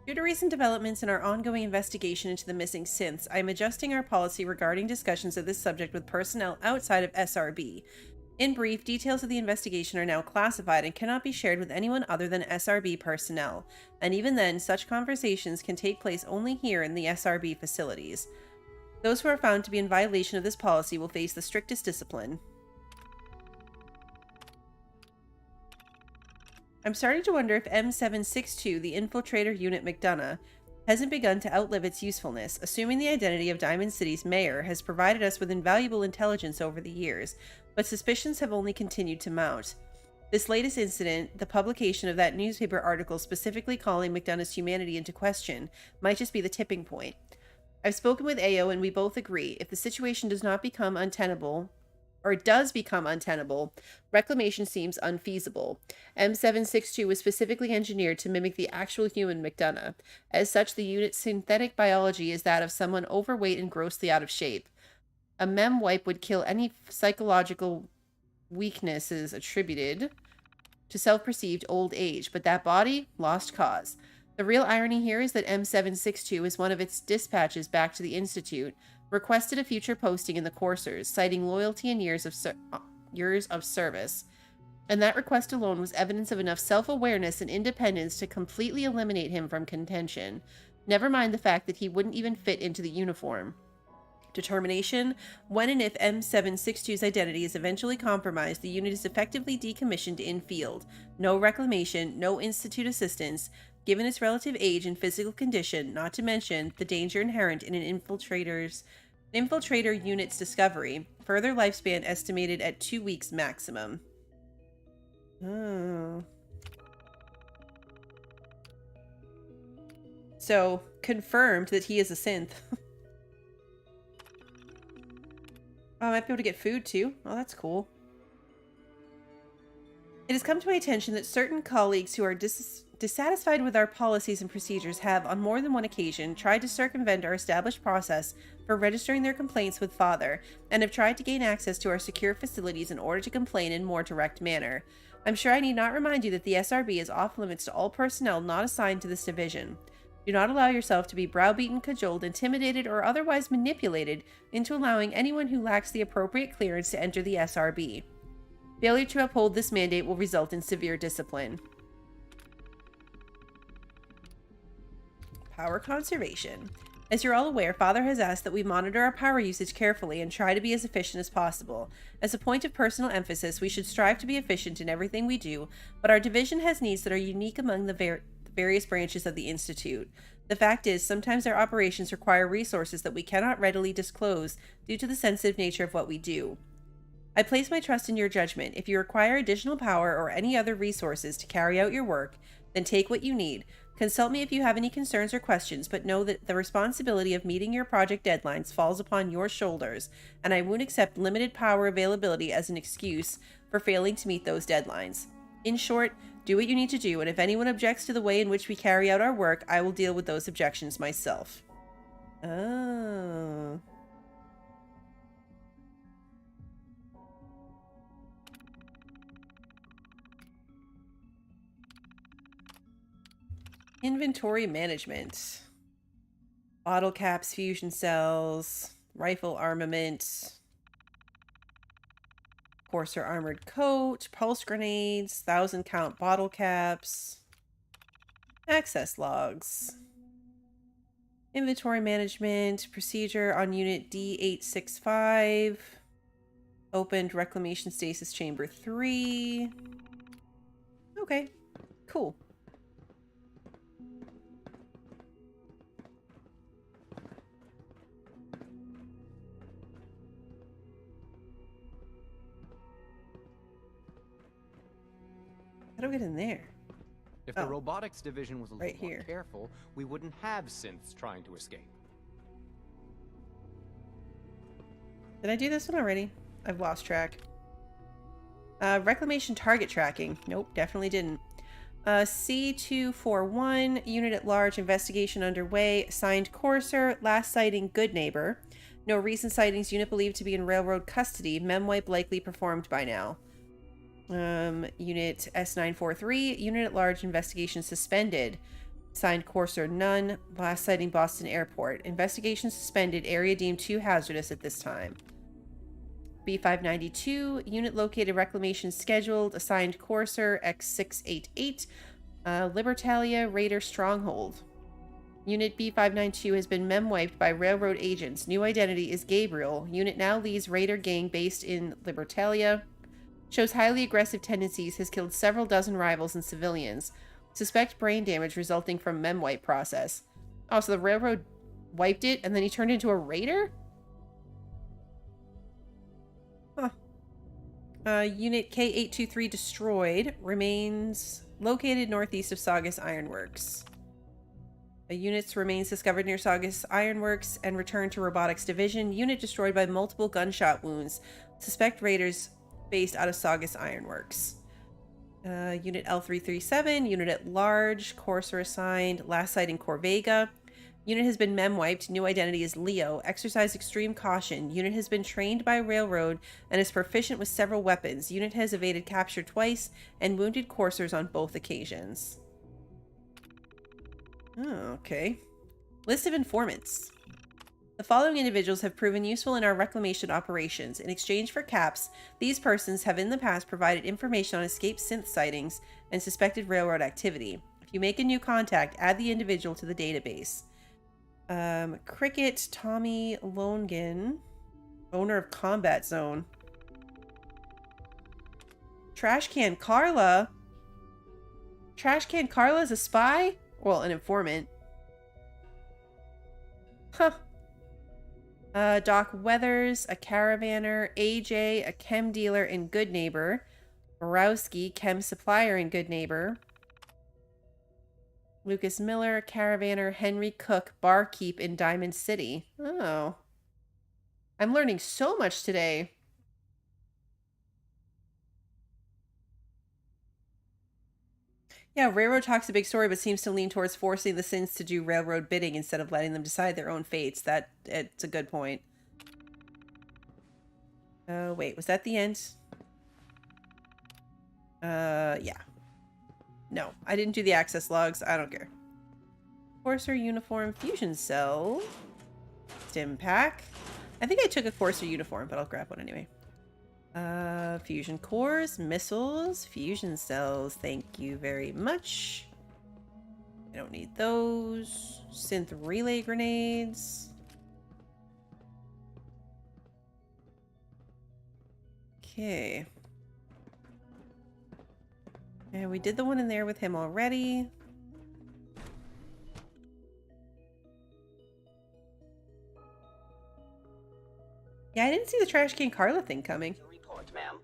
Speaker 1: Due to recent developments in our ongoing investigation into the missing synths, I am adjusting our policy regarding discussions of this subject with personnel outside of SRB. In brief, details of the investigation are now classified and cannot be shared with anyone other than SRB personnel, and even then, such conversations can take place only here in the SRB facilities. Those who are found to be in violation of this policy will face the strictest discipline. I'm starting to wonder if M762, the infiltrator unit McDonough, hasn't begun to outlive its usefulness. Assuming the identity of Diamond City's mayor has provided us with invaluable intelligence over the years, but suspicions have only continued to mount. This latest incident, the publication of that newspaper article specifically calling McDonough's humanity into question, might just be the tipping point. I've spoken with AO and we both agree, if the situation does not become untenable, or does become untenable, reclamation seems unfeasible. M762 was specifically engineered to mimic the actual human McDonough. As such, the unit's synthetic biology is that of someone overweight and grossly out of shape. A mem wipe would kill any psychological weaknesses attributed to self-perceived old age, but that body, lost cause. The real irony here is that M762 is one of its dispatches back to the Institute, requested a future posting in the coursers, citing loyalty and years of service. And that request alone was evidence of enough self-awareness and independence to completely eliminate him from contention. Never mind the fact that he wouldn't even fit into the uniform. Determination: when and if M762's identity is eventually compromised, the unit is effectively decommissioned in-field. No reclamation, no Institute assistance, given its relative age and physical condition, not to mention the danger inherent in an infiltrator unit's discovery. Further lifespan estimated at 2 weeks maximum. Oh. So, confirmed that he is a synth. Oh, I might be able to get food too. Oh, that's cool. It has come to my attention that certain colleagues who are dissatisfied with our policies and procedures have, on more than one occasion, tried to circumvent our established process for registering their complaints with Father, and have tried to gain access to our secure facilities in order to complain in more direct manner. I'm sure I need not remind you that the SRB is off limits to all personnel not assigned to this division. Do not allow yourself to be browbeaten, cajoled, intimidated, or otherwise manipulated into allowing anyone who lacks the appropriate clearance to enter the SRB. Failure to uphold this mandate will result in severe discipline. Power conservation. As you're all aware, Father has asked that we monitor our power usage carefully and try to be as efficient as possible. As a point of personal emphasis, we should strive to be efficient in everything we do, but our division has needs that are unique among the various branches of the Institute. The fact is, sometimes our operations require resources that we cannot readily disclose due to the sensitive nature of what we do. I place my trust in your judgment. If you require additional power or any other resources to carry out your work, then take what you need. Consult me if you have any concerns or questions, but know that the responsibility of meeting your project deadlines falls upon your shoulders, and I won't accept limited power availability as an excuse for failing to meet those deadlines. In short, do what you need to do, and if anyone objects to the way in which we carry out our work, I will deal with those objections myself. Oh. Inventory management. Bottle caps, fusion cells, rifle armament, courser armored coat, pulse grenades, 1,000 count bottle caps, access logs. Inventory management procedure on unit D865. Opened Reclamation Stasis Chamber 3. Okay, cool. How do I get in there?
Speaker 6: If the robotics division was a little more
Speaker 1: here.
Speaker 6: careful, we wouldn't have synths trying to escape.
Speaker 1: Did I do this one already? I've lost track. Reclamation target tracking. Nope, definitely didn't. C241, unit at large, investigation underway. Assigned Courser, last sighting Good Neighbor. No recent sightings, unit believed to be in railroad custody. Memwipe likely performed by now. Unit S943, unit at large, investigation suspended. Signed Courser, none. Last sighting Boston Airport. Investigation suspended. Area deemed too hazardous at this time. B592, unit located, reclamation scheduled. Assigned Courser, X688. Libertalia Raider Stronghold. Unit B592 has been memwiped by railroad agents. New identity is Gabriel. Unit now leads Raider gang based in Libertalia. Shows highly aggressive tendencies, has killed several dozen rivals and civilians. Suspect brain damage resulting from memwipe process. Oh, so the railroad wiped it and then he turned into a raider? Huh. Unit K823 destroyed. Remains located northeast of Saugus Ironworks. A unit's remains discovered near Saugus Ironworks and returned to Robotics Division. Unit destroyed by multiple gunshot wounds. Suspect raiders based out of Saugus Ironworks. Unit L337, unit at large, Courser assigned, last sighting Corvega. Unit has been memwiped, new identity is Leo. Exercise extreme caution. Unit has been trained by railroad and is proficient with several weapons. Unit has evaded capture twice and wounded coursers on both occasions. Oh, okay. List of informants. The following individuals have proven useful in our reclamation operations. In exchange for caps, these persons have in the past provided information on escaped synth sightings and suspected railroad activity. If you make a new contact, add the individual to the database. Cricket Tommy Longan, owner of Combat Zone. Trashcan Carla. Trashcan Carla is a spy? Well, an informant. Huh. Doc Weathers, a caravaner. AJ, a chem dealer and Good Neighbor. Borowski, chem supplier and Good Neighbor. Lucas Miller, caravaner. Henry Cook, barkeep in Diamond City. Oh. I'm learning so much today. Yeah, railroad talks a big story, but seems to lean towards forcing the synths to do railroad bidding instead of letting them decide their own fates. It's a good point. Oh, wait, was that the end? Yeah. No, I didn't do the access logs. I don't care. Courser uniform, fusion cell. Stim pack. I think I took a Courser uniform, but I'll grab one anyway. Fusion cores, missiles, fusion cells. Thank you very much. I don't need those. Synth relay grenades. Okay. And we did the one in there with him already. Yeah, I didn't see the Trash Can Carla thing coming.
Speaker 3: Report, ma'am.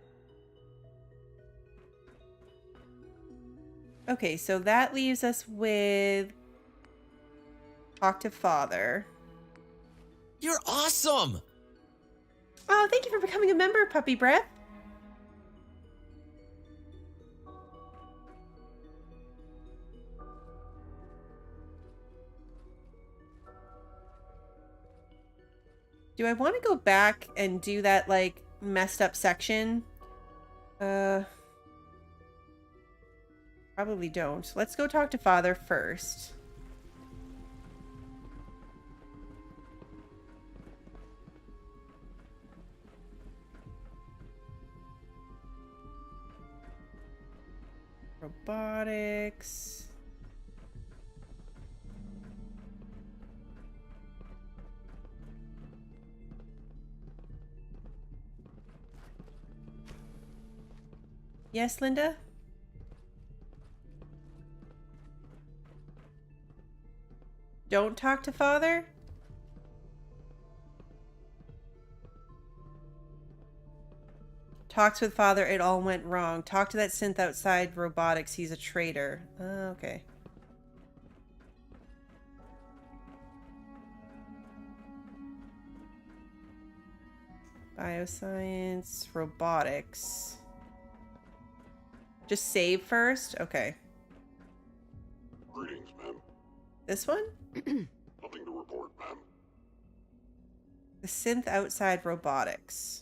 Speaker 1: Okay, so that leaves us with talk to father.
Speaker 5: You're awesome!
Speaker 1: Oh, thank you for becoming a member, Puppy Breath. Do I want to go back and do that, like, messed up section? Probably don't. Let's go talk to father first. Robotics. Yes, Linda? Don't talk to father? Talks with father, it all went wrong. Talk to that synth outside robotics, he's a traitor. Okay. Bioscience, robotics. Just save first? Okay.
Speaker 19: Greetings, ma'am.
Speaker 1: This one?
Speaker 19: Nothing to report, ma'am.
Speaker 1: The synth outside robotics.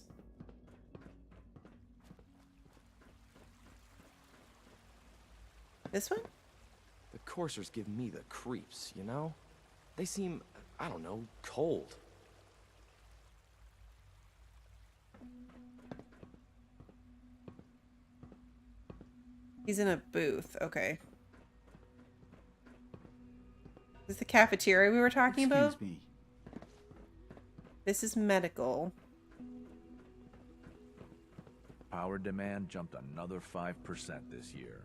Speaker 1: This one?
Speaker 5: The coursers give me the creeps, you know? They seem, I don't know, cold.
Speaker 1: He's in a booth. Okay. Is this the cafeteria we were talking about?
Speaker 10: Excuse me.
Speaker 1: This is medical.
Speaker 24: Power demand jumped another 5% this year.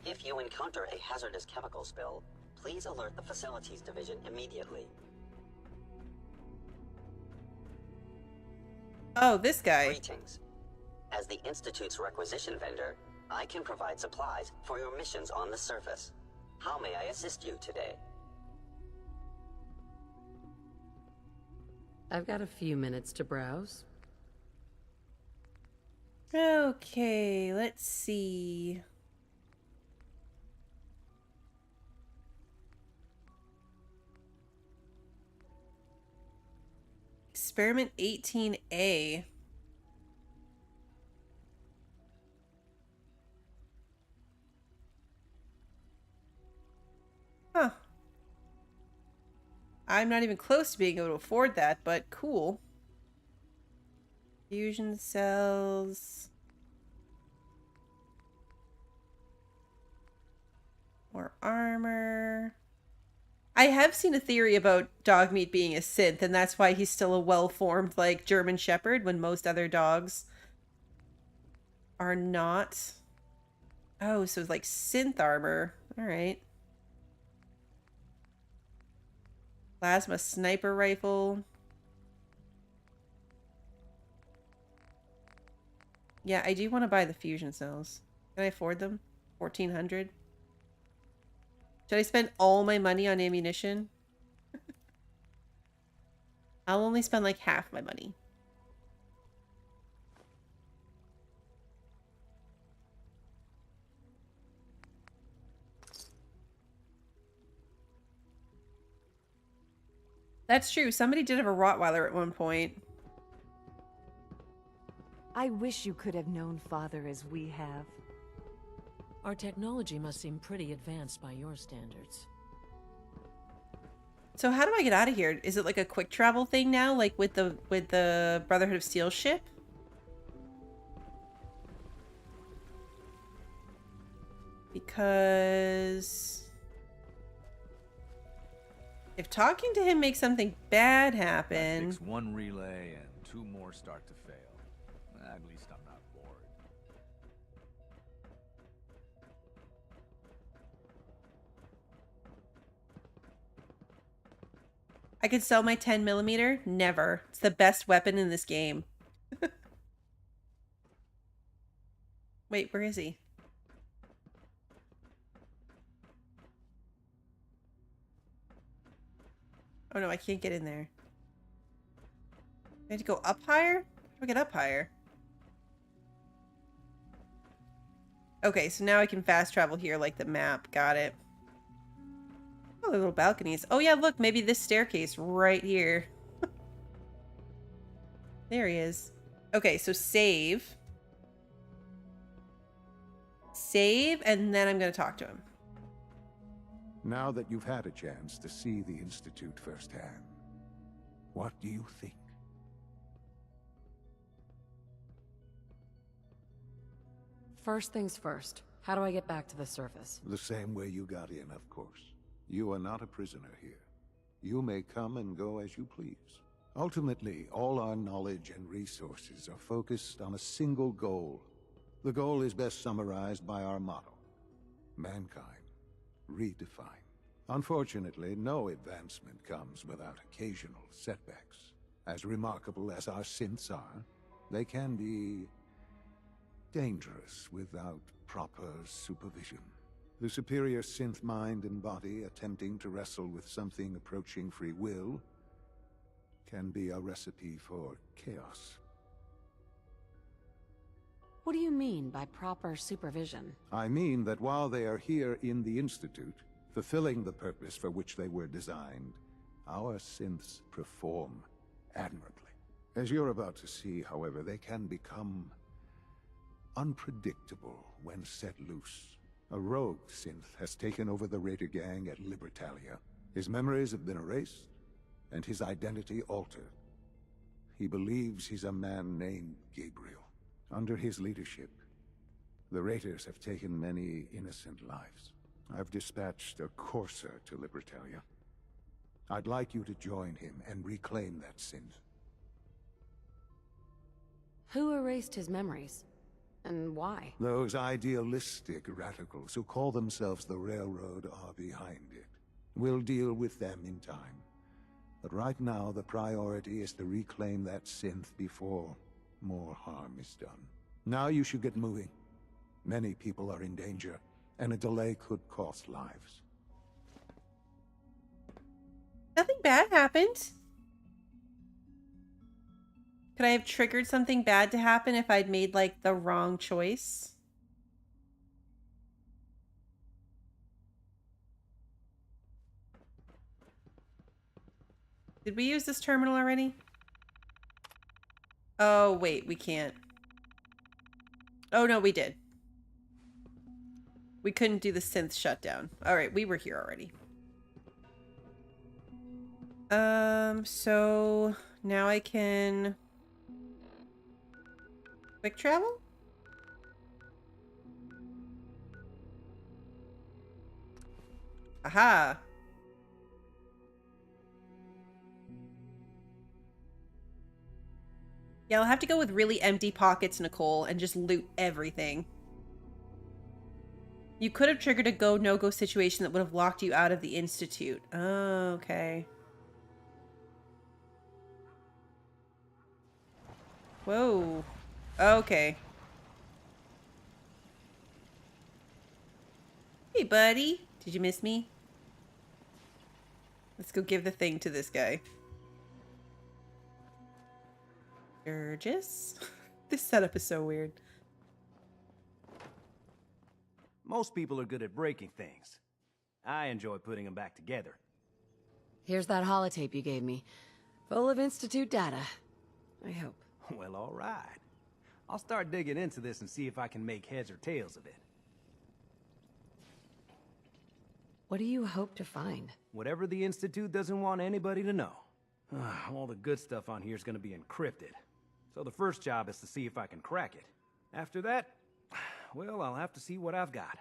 Speaker 3: If you encounter a hazardous chemical spill, please alert the Facilities Division immediately.
Speaker 1: Oh, this guy.
Speaker 3: Greetings. As the Institute's requisition vendor, I can provide supplies for your missions on the surface. How may I assist you today?
Speaker 23: I've got a few minutes to browse.
Speaker 1: Okay, let's see. Experiment 18A. Huh. I'm not even close to being able to afford that, but cool. Fusion cells. More armor. I have seen a theory about Dogmeat being a synth, and that's why he's still a well-formed, like, German Shepherd when most other dogs are not. Oh, so it's like synth armor. Alright. Plasma sniper rifle. Yeah, I do want to buy the fusion cells. Can I afford them? 1,400? Should I spend all my money on ammunition? I'll only spend like half my money. That's true. Somebody did have a Rottweiler at one point.
Speaker 15: I wish you could have known Father as we have.
Speaker 7: Our technology must seem pretty advanced by your standards.
Speaker 1: So how do I get out of here? Is it like a quick travel thing now, like with the Brotherhood of Steel ship? Because if talking to him makes something bad happen,
Speaker 24: Takes one relay and 2 more start to fail. At least I'm not bored.
Speaker 1: I could sell my 10mm? Never. It's the best weapon in this game. Wait, where is he? Oh no, I can't get in there. I have to go up higher? How do I get up higher? Okay, so now I can fast travel here like the map. Got it. Oh, the little balconies. Oh yeah, look, maybe this staircase right here. There he is. Okay, so save. Save, and then I'm going to talk to him.
Speaker 12: Now that you've had a chance to see the Institute firsthand, what do you think?
Speaker 23: First things first. How do I get back to the surface?
Speaker 12: The same way you got in, of course. You are not a prisoner here. You may come and go as you please. Ultimately, all our knowledge and resources are focused on a single goal. The goal is best summarized by our motto: mankind, redefine. Unfortunately, no advancement comes without occasional setbacks. As remarkable as our synths are, they can be dangerous without proper supervision. The superior synth mind and body attempting to wrestle with something approaching free will can be a recipe for chaos.
Speaker 23: What do you mean by proper supervision?
Speaker 12: I mean that while they are here in the Institute, fulfilling the purpose for which they were designed, our synths perform admirably. As you're about to see, however, they can become unpredictable when set loose. A rogue synth has taken over the Raider gang at Libertalia. His memories have been erased, and his identity altered. He believes he's a man named Gabriel. Under his leadership, the Raiders have taken many innocent lives. I've dispatched a courser to Libertalia. I'd like you to join him and reclaim that synth.
Speaker 23: Who erased his memories? And why?
Speaker 12: Those idealistic radicals who call themselves the Railroad are behind it. We'll deal with them in time. But right now, the priority is to reclaim that synth before more harm is done. Now you should get moving. Many people are in danger, and a delay could cost lives.
Speaker 1: Nothing bad happened. Could I have triggered something bad to happen if I'd made, like, the wrong choice? Did we use this terminal already? Oh, wait, we can't. Oh, no, we did. We couldn't do the synth shutdown. Alright, we were here already. So now I can quick travel? Aha! Yeah, I'll have to go with really empty pockets, Nicole, and just loot everything. You could have triggered a go, no-go situation that would have locked you out of the Institute. Oh, okay. Whoa. Okay. Hey, buddy. Did you miss me? Let's go give the thing to this guy. Burgess? This setup is so weird.
Speaker 14: Most people are good at breaking things. I enjoy putting them back together.
Speaker 23: Here's that holotape you gave me. Full of Institute data. I hope.
Speaker 14: Well, all right. I'll start digging into this and see if I can make heads or tails of it.
Speaker 23: What do you hope to find?
Speaker 14: Whatever the Institute doesn't want anybody to know. All the good stuff on here is going to be encrypted. So the first job is to see if I can crack it. After that, well, I'll have to see what I've got.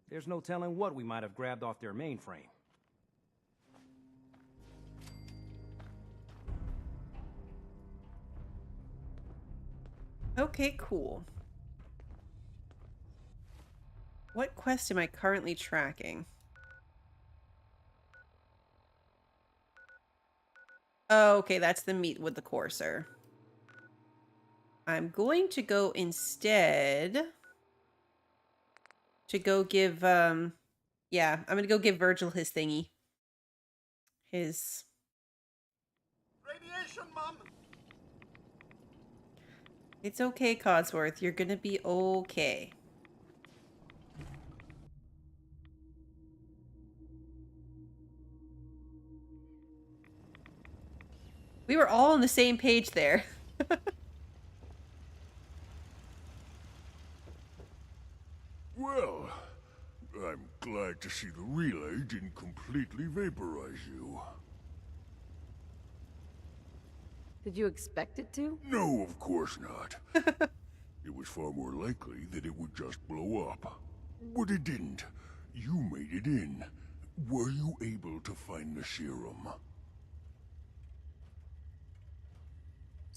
Speaker 14: There's no telling what we might have grabbed off their mainframe.
Speaker 1: Okay, cool. What quest am I currently tracking? Oh, okay, that's the meet with the Courser. I'm going to go instead to go give, yeah, I'm gonna go give Virgil his thingy. His...
Speaker 9: Radiation, Mom!
Speaker 1: It's okay, Codsworth. You're gonna be okay. We were all on the same page there.
Speaker 17: Well, I'm glad to see the relay didn't completely vaporize you.
Speaker 23: Did you expect it to?
Speaker 17: No, of course not. It was far more likely that it would just blow up. But it didn't. You made it in. Were you able to find the serum?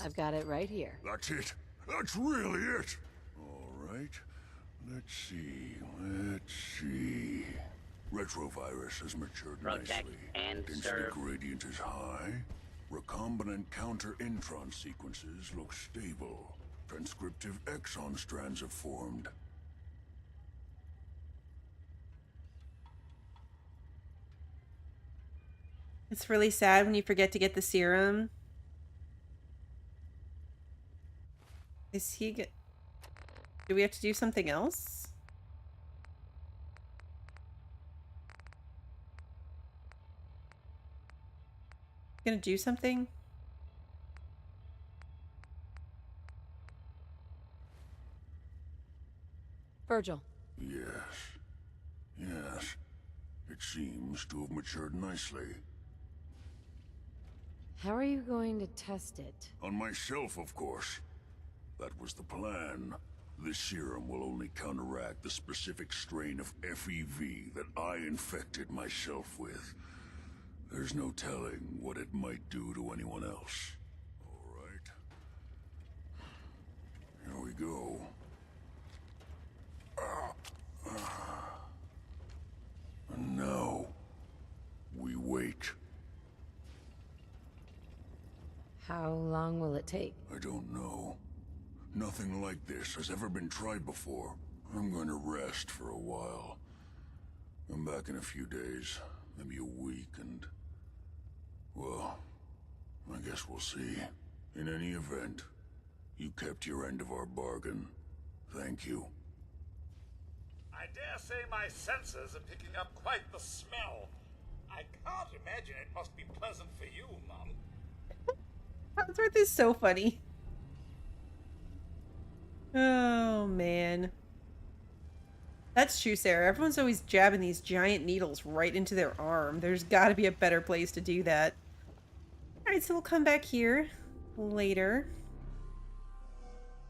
Speaker 7: I've got it right here.
Speaker 17: That's it. That's really it. All right. Let's see. Retrovirus has matured
Speaker 3: Protect
Speaker 17: nicely.
Speaker 3: and
Speaker 17: Density
Speaker 3: serve.
Speaker 17: gradient is high. Recombinant counter-intron sequences look stable. Transcriptive exon strands have formed.
Speaker 1: It's really sad when you forget to get the serum. Is he get... Do we have to do something else? Gonna do something?
Speaker 7: Virgil.
Speaker 17: Yes. It seems to have matured nicely.
Speaker 23: How are you going to test it?
Speaker 17: On myself, of course. That was the plan. This serum will only counteract the specific strain of FEV that I infected myself with. There's no telling what it might do to anyone else. All right. Here we go. And now, we wait.
Speaker 23: How long will it take?
Speaker 17: I don't know. Nothing like this has ever been tried before. I'm going to rest for a while. I'm back in a few days, maybe a week, and... well, I guess we'll see. In any event, you kept your end of our bargain. Thank you.
Speaker 11: I dare say my senses are picking up quite the smell. I can't imagine it must be pleasant for you, Mum.
Speaker 1: Codsworth is so funny. Oh, man. That's true, Sarah. Everyone's always jabbing these giant needles right into their arm. There's got to be a better place to do that. Alright, so we'll come back here later.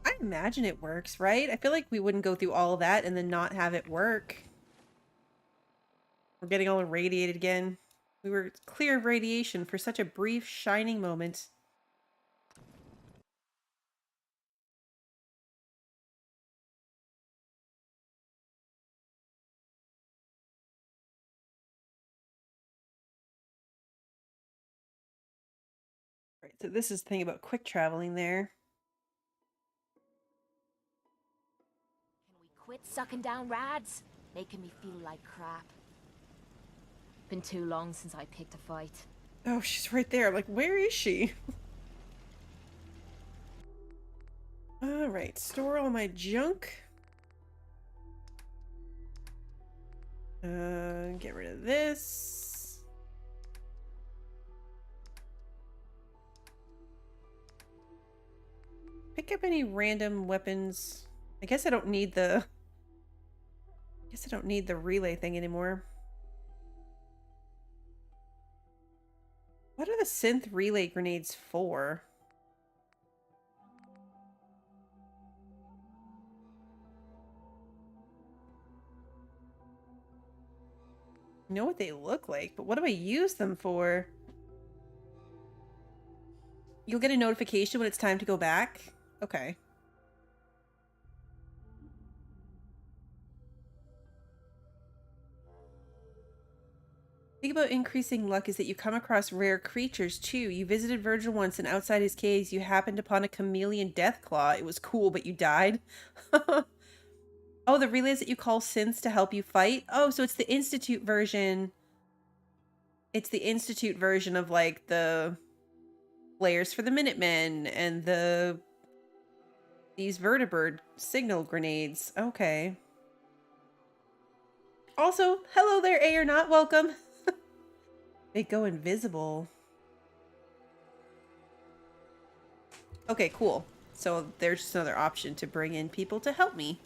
Speaker 1: I imagine it works, right? I feel like we wouldn't go through all of that and then not have it work. We're getting all irradiated again. We were clear of radiation for such a brief, shining moment. Right, so this is the thing about quick traveling there.
Speaker 2: Quit sucking down rads, making me feel like crap. Been too long since I picked a fight.
Speaker 1: Oh, she's right there. I'm like, where is she? Alright, store all my junk. Get rid of this. Pick up any random weapons. I guess I don't need the... relay thing anymore. What are the synth relay grenades for? I know what they look like, but what do I use them for? You'll get a notification when it's time to go back? Okay. The thing about increasing luck is that you come across rare creatures, too. You visited Virgil once, and outside his caves, you happened upon a chameleon deathclaw. It was cool, but you died. Oh, the relays that you call synths to help you fight? Oh, so it's the Institute version. It's the Institute version of, like, the flares for the Minutemen and these vertibird signal grenades. Okay. Also, hello there, A or not, welcome. They go invisible. Okay, cool. So there's just another option to bring in people to help me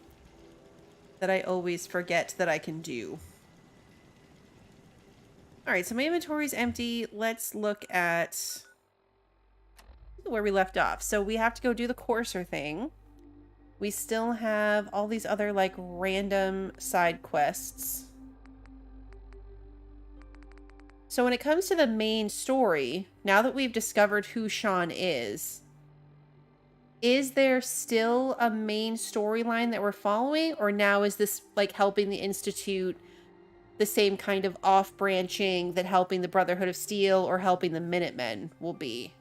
Speaker 1: that I always forget that I can do. Alright, so my inventory's empty. Let's look at where we left off. So we have to go do the courser thing. We still have all these other, like, random side quests. So when it comes to the main story, now that we've discovered who Sean is, Is there still a main storyline that we're following, or now is this like helping the Institute the same kind of off-branching that helping the Brotherhood of Steel or helping the Minutemen will be?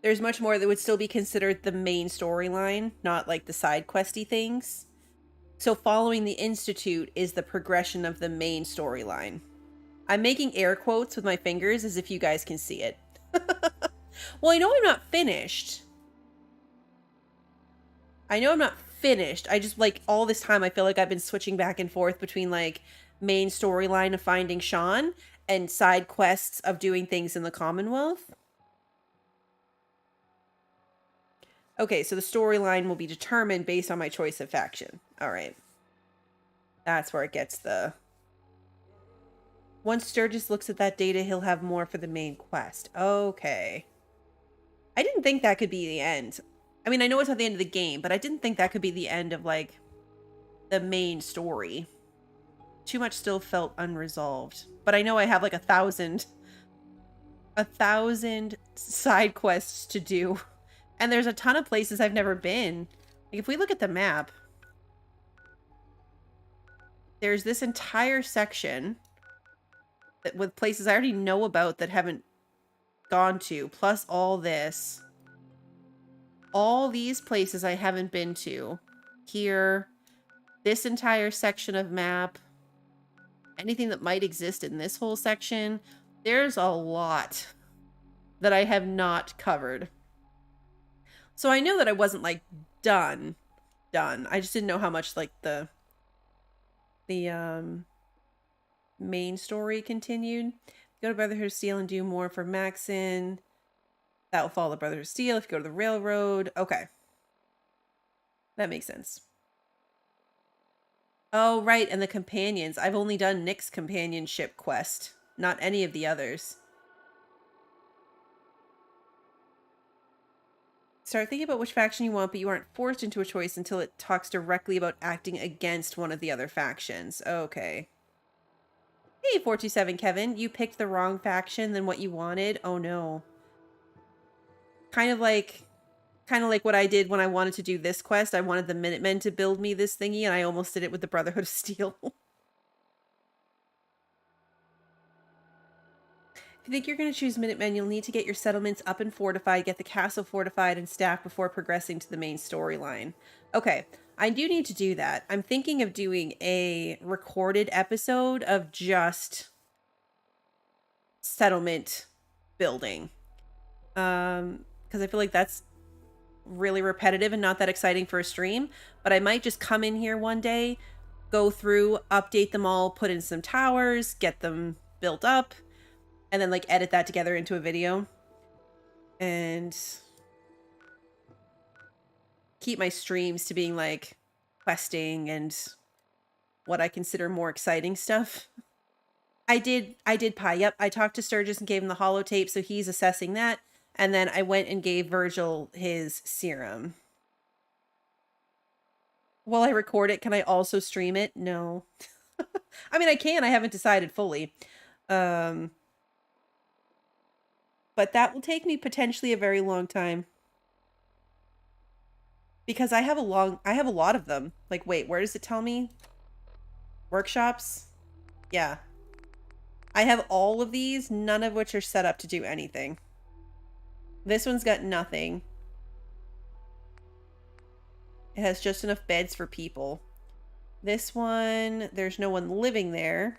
Speaker 1: There's much more that would still be considered the main storyline, not like the side questy things. So following the Institute is the progression of the main storyline. I'm making air quotes with my fingers as if you guys can see it. Well, I know I'm not finished. I just, like, all this time I feel like I've been switching back and forth between, like, main storyline of finding Sean and side quests of doing things in the Commonwealth. Okay, so the storyline will be determined based on my choice of faction. All right. That's where it gets the... Once Sturgis looks at that data, he'll have more for the main quest. Okay. I didn't think that could be the end. I mean, I know it's not the end of the game, but I didn't think that could be the end of, like, the main story. Too much still felt unresolved. But I know I have, like, 1,000 side quests to do. And there's a ton of places I've never been. Like, if we look at the map, there's this entire section that, with places I already know about that haven't gone to, plus all this. All these places I haven't been to. Here, this entire section of map, anything that might exist in this whole section. There's a lot that I have not covered. So I know that I wasn't, like, done. I just didn't know how much, like, the main story continued. Go to Brotherhood of Steel and do more for Maxon. That will follow the Brotherhood of Steel if you go to the railroad. Okay. That makes sense. Oh, right, and the companions. I've only done Nick's companionship quest, not any of the others. Start thinking about which faction you want, but you aren't forced into a choice until it talks directly about acting against one of the other factions. Okay. Hey, 427 Kevin, you picked the wrong faction than what you wanted. Oh no. Kind of like what I did when I wanted to do this quest. I wanted the Minutemen to build me this thingy, and I almost did it with the Brotherhood of Steel. If you think you're going to choose Minutemen, you'll need to get your settlements up and fortified, get the castle fortified and staffed before progressing to the main storyline. Okay, I do need to do that. I'm thinking of doing a recorded episode of just settlement building. Because I feel like that's really repetitive and not that exciting for a stream. But I might just come in here one day, go through, update them all, put in some towers, get them built up, and then, like, edit that together into a video. And keep my streams to being, like, questing and what I consider more exciting stuff. I did pie. Yep, I talked to Sturgis and gave him the holotape, so he's assessing that. And then I went and gave Virgil his serum. While I record it, can I also stream it? No. I mean, I can. I haven't decided fully. But that will take me potentially a very long time. Because I have a lot of them. Like, wait, where does it tell me? Workshops? Yeah. I have all of these, none of which are set up to do anything. This one's got nothing. It has just enough beds for people. This one, there's no one living there.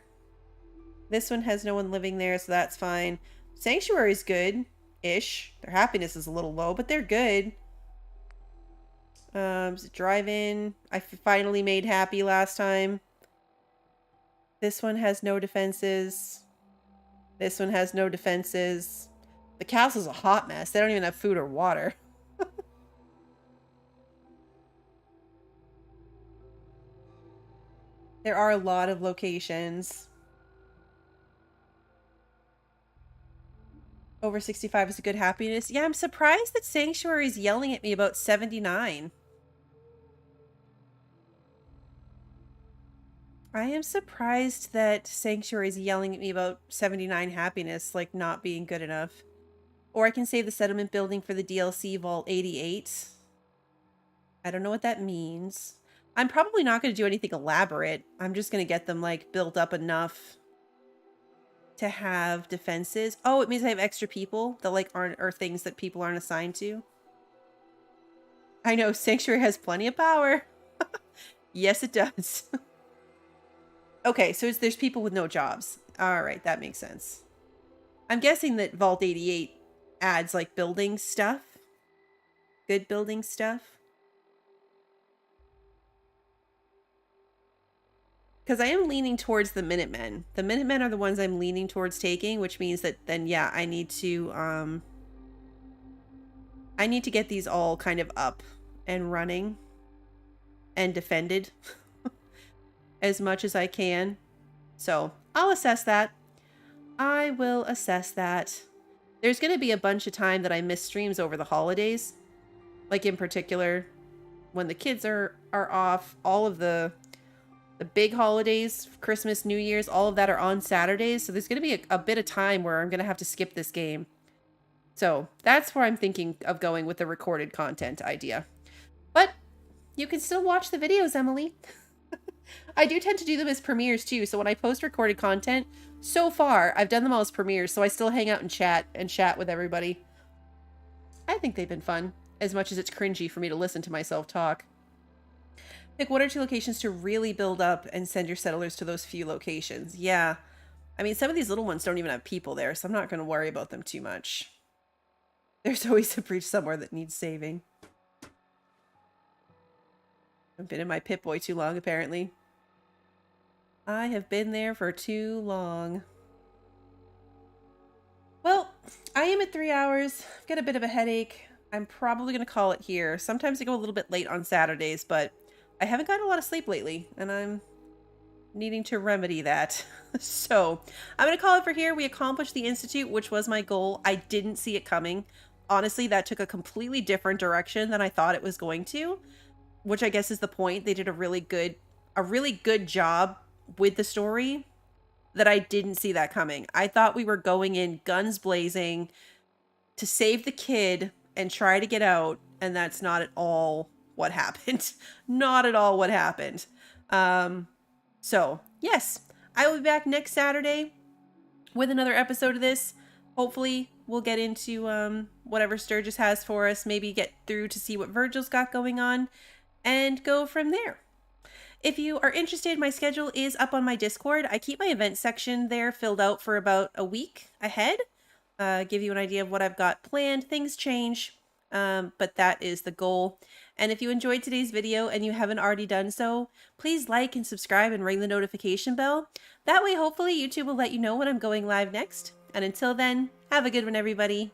Speaker 1: This one has no one living there, so that's fine. Sanctuary's good-ish. Their happiness is a little low, but they're good. Drive-in. I finally made happy last time. This one has no defenses. This one has no defenses. The castle's a hot mess. They don't even have food or water. There are a lot of locations. Over 65 is a good happiness. Yeah, I'm surprised that Sanctuary's yelling at me about 79. I am surprised that Sanctuary is yelling at me about 79 happiness, like not being good enough. Or I can save the settlement building for the DLC Vault 88. I don't know what that means. I'm probably not going to do anything elaborate. I'm just going to get them like built up enough to have defenses. Oh, it means I have extra people that like aren't, or things that people aren't assigned to. I know, Sanctuary has plenty of power. Yes, it does. Okay, so there's people with no jobs. All right, that makes sense. I'm guessing that Vault 88 adds like building stuff. Good building stuff. Because I am leaning towards the Minutemen. The Minutemen are the ones I'm leaning towards taking, which means that then, yeah, I need to get these all kind of up and running and defended as much as I can. So I'll assess that. I will assess that. There's going to be a bunch of time that I miss streams over the holidays. Like in particular, when the kids are off, all of the big holidays, Christmas, New Year's, all of that are on Saturdays. So there's going to be a bit of time where I'm going to have to skip this game. So that's where I'm thinking of going with the recorded content idea. But you can still watch the videos, Emily. I do tend to do them as premieres too. So when I post recorded content, so far I've done them all as premieres. So I still hang out and chat with everybody. I think they've been fun, as much as it's cringy for me to listen to myself talk. Pick 1 or 2 locations to really build up and send your settlers to those few locations. Yeah. I mean, some of these little ones don't even have people there, so I'm not going to worry about them too much. There's always a breach somewhere that needs saving. I've been in my Pip-Boy too long, apparently. I have been there for too long. Well, I am at 3 hours. I've got a bit of a headache. I'm probably going to call it here. Sometimes I go a little bit late on Saturdays, but I haven't gotten a lot of sleep lately, and I'm needing to remedy that. So I'm going to call it for here. We accomplished the Institute, which was my goal. I didn't see it coming. Honestly, that took a completely different direction than I thought it was going to, which I guess is the point. They did a really good job with the story that I didn't see that coming. I thought we were going in guns blazing to save the kid and try to get out, and that's not at all what happened. Not at all what happened. So yes, I will be back next Saturday with another episode of this. Hopefully we'll get into whatever Sturgis has for us, maybe get through to see what Virgil's got going on, and go from there. If you are interested, my schedule is up on my Discord. I keep my event section there filled out for about a week ahead. Give you an idea of what I've got planned. Things change, but that is the goal. And if you enjoyed today's video and you haven't already done so, please like and subscribe and ring the notification bell. That way, hopefully, YouTube will let you know when I'm going live next. And until then, have a good one, everybody.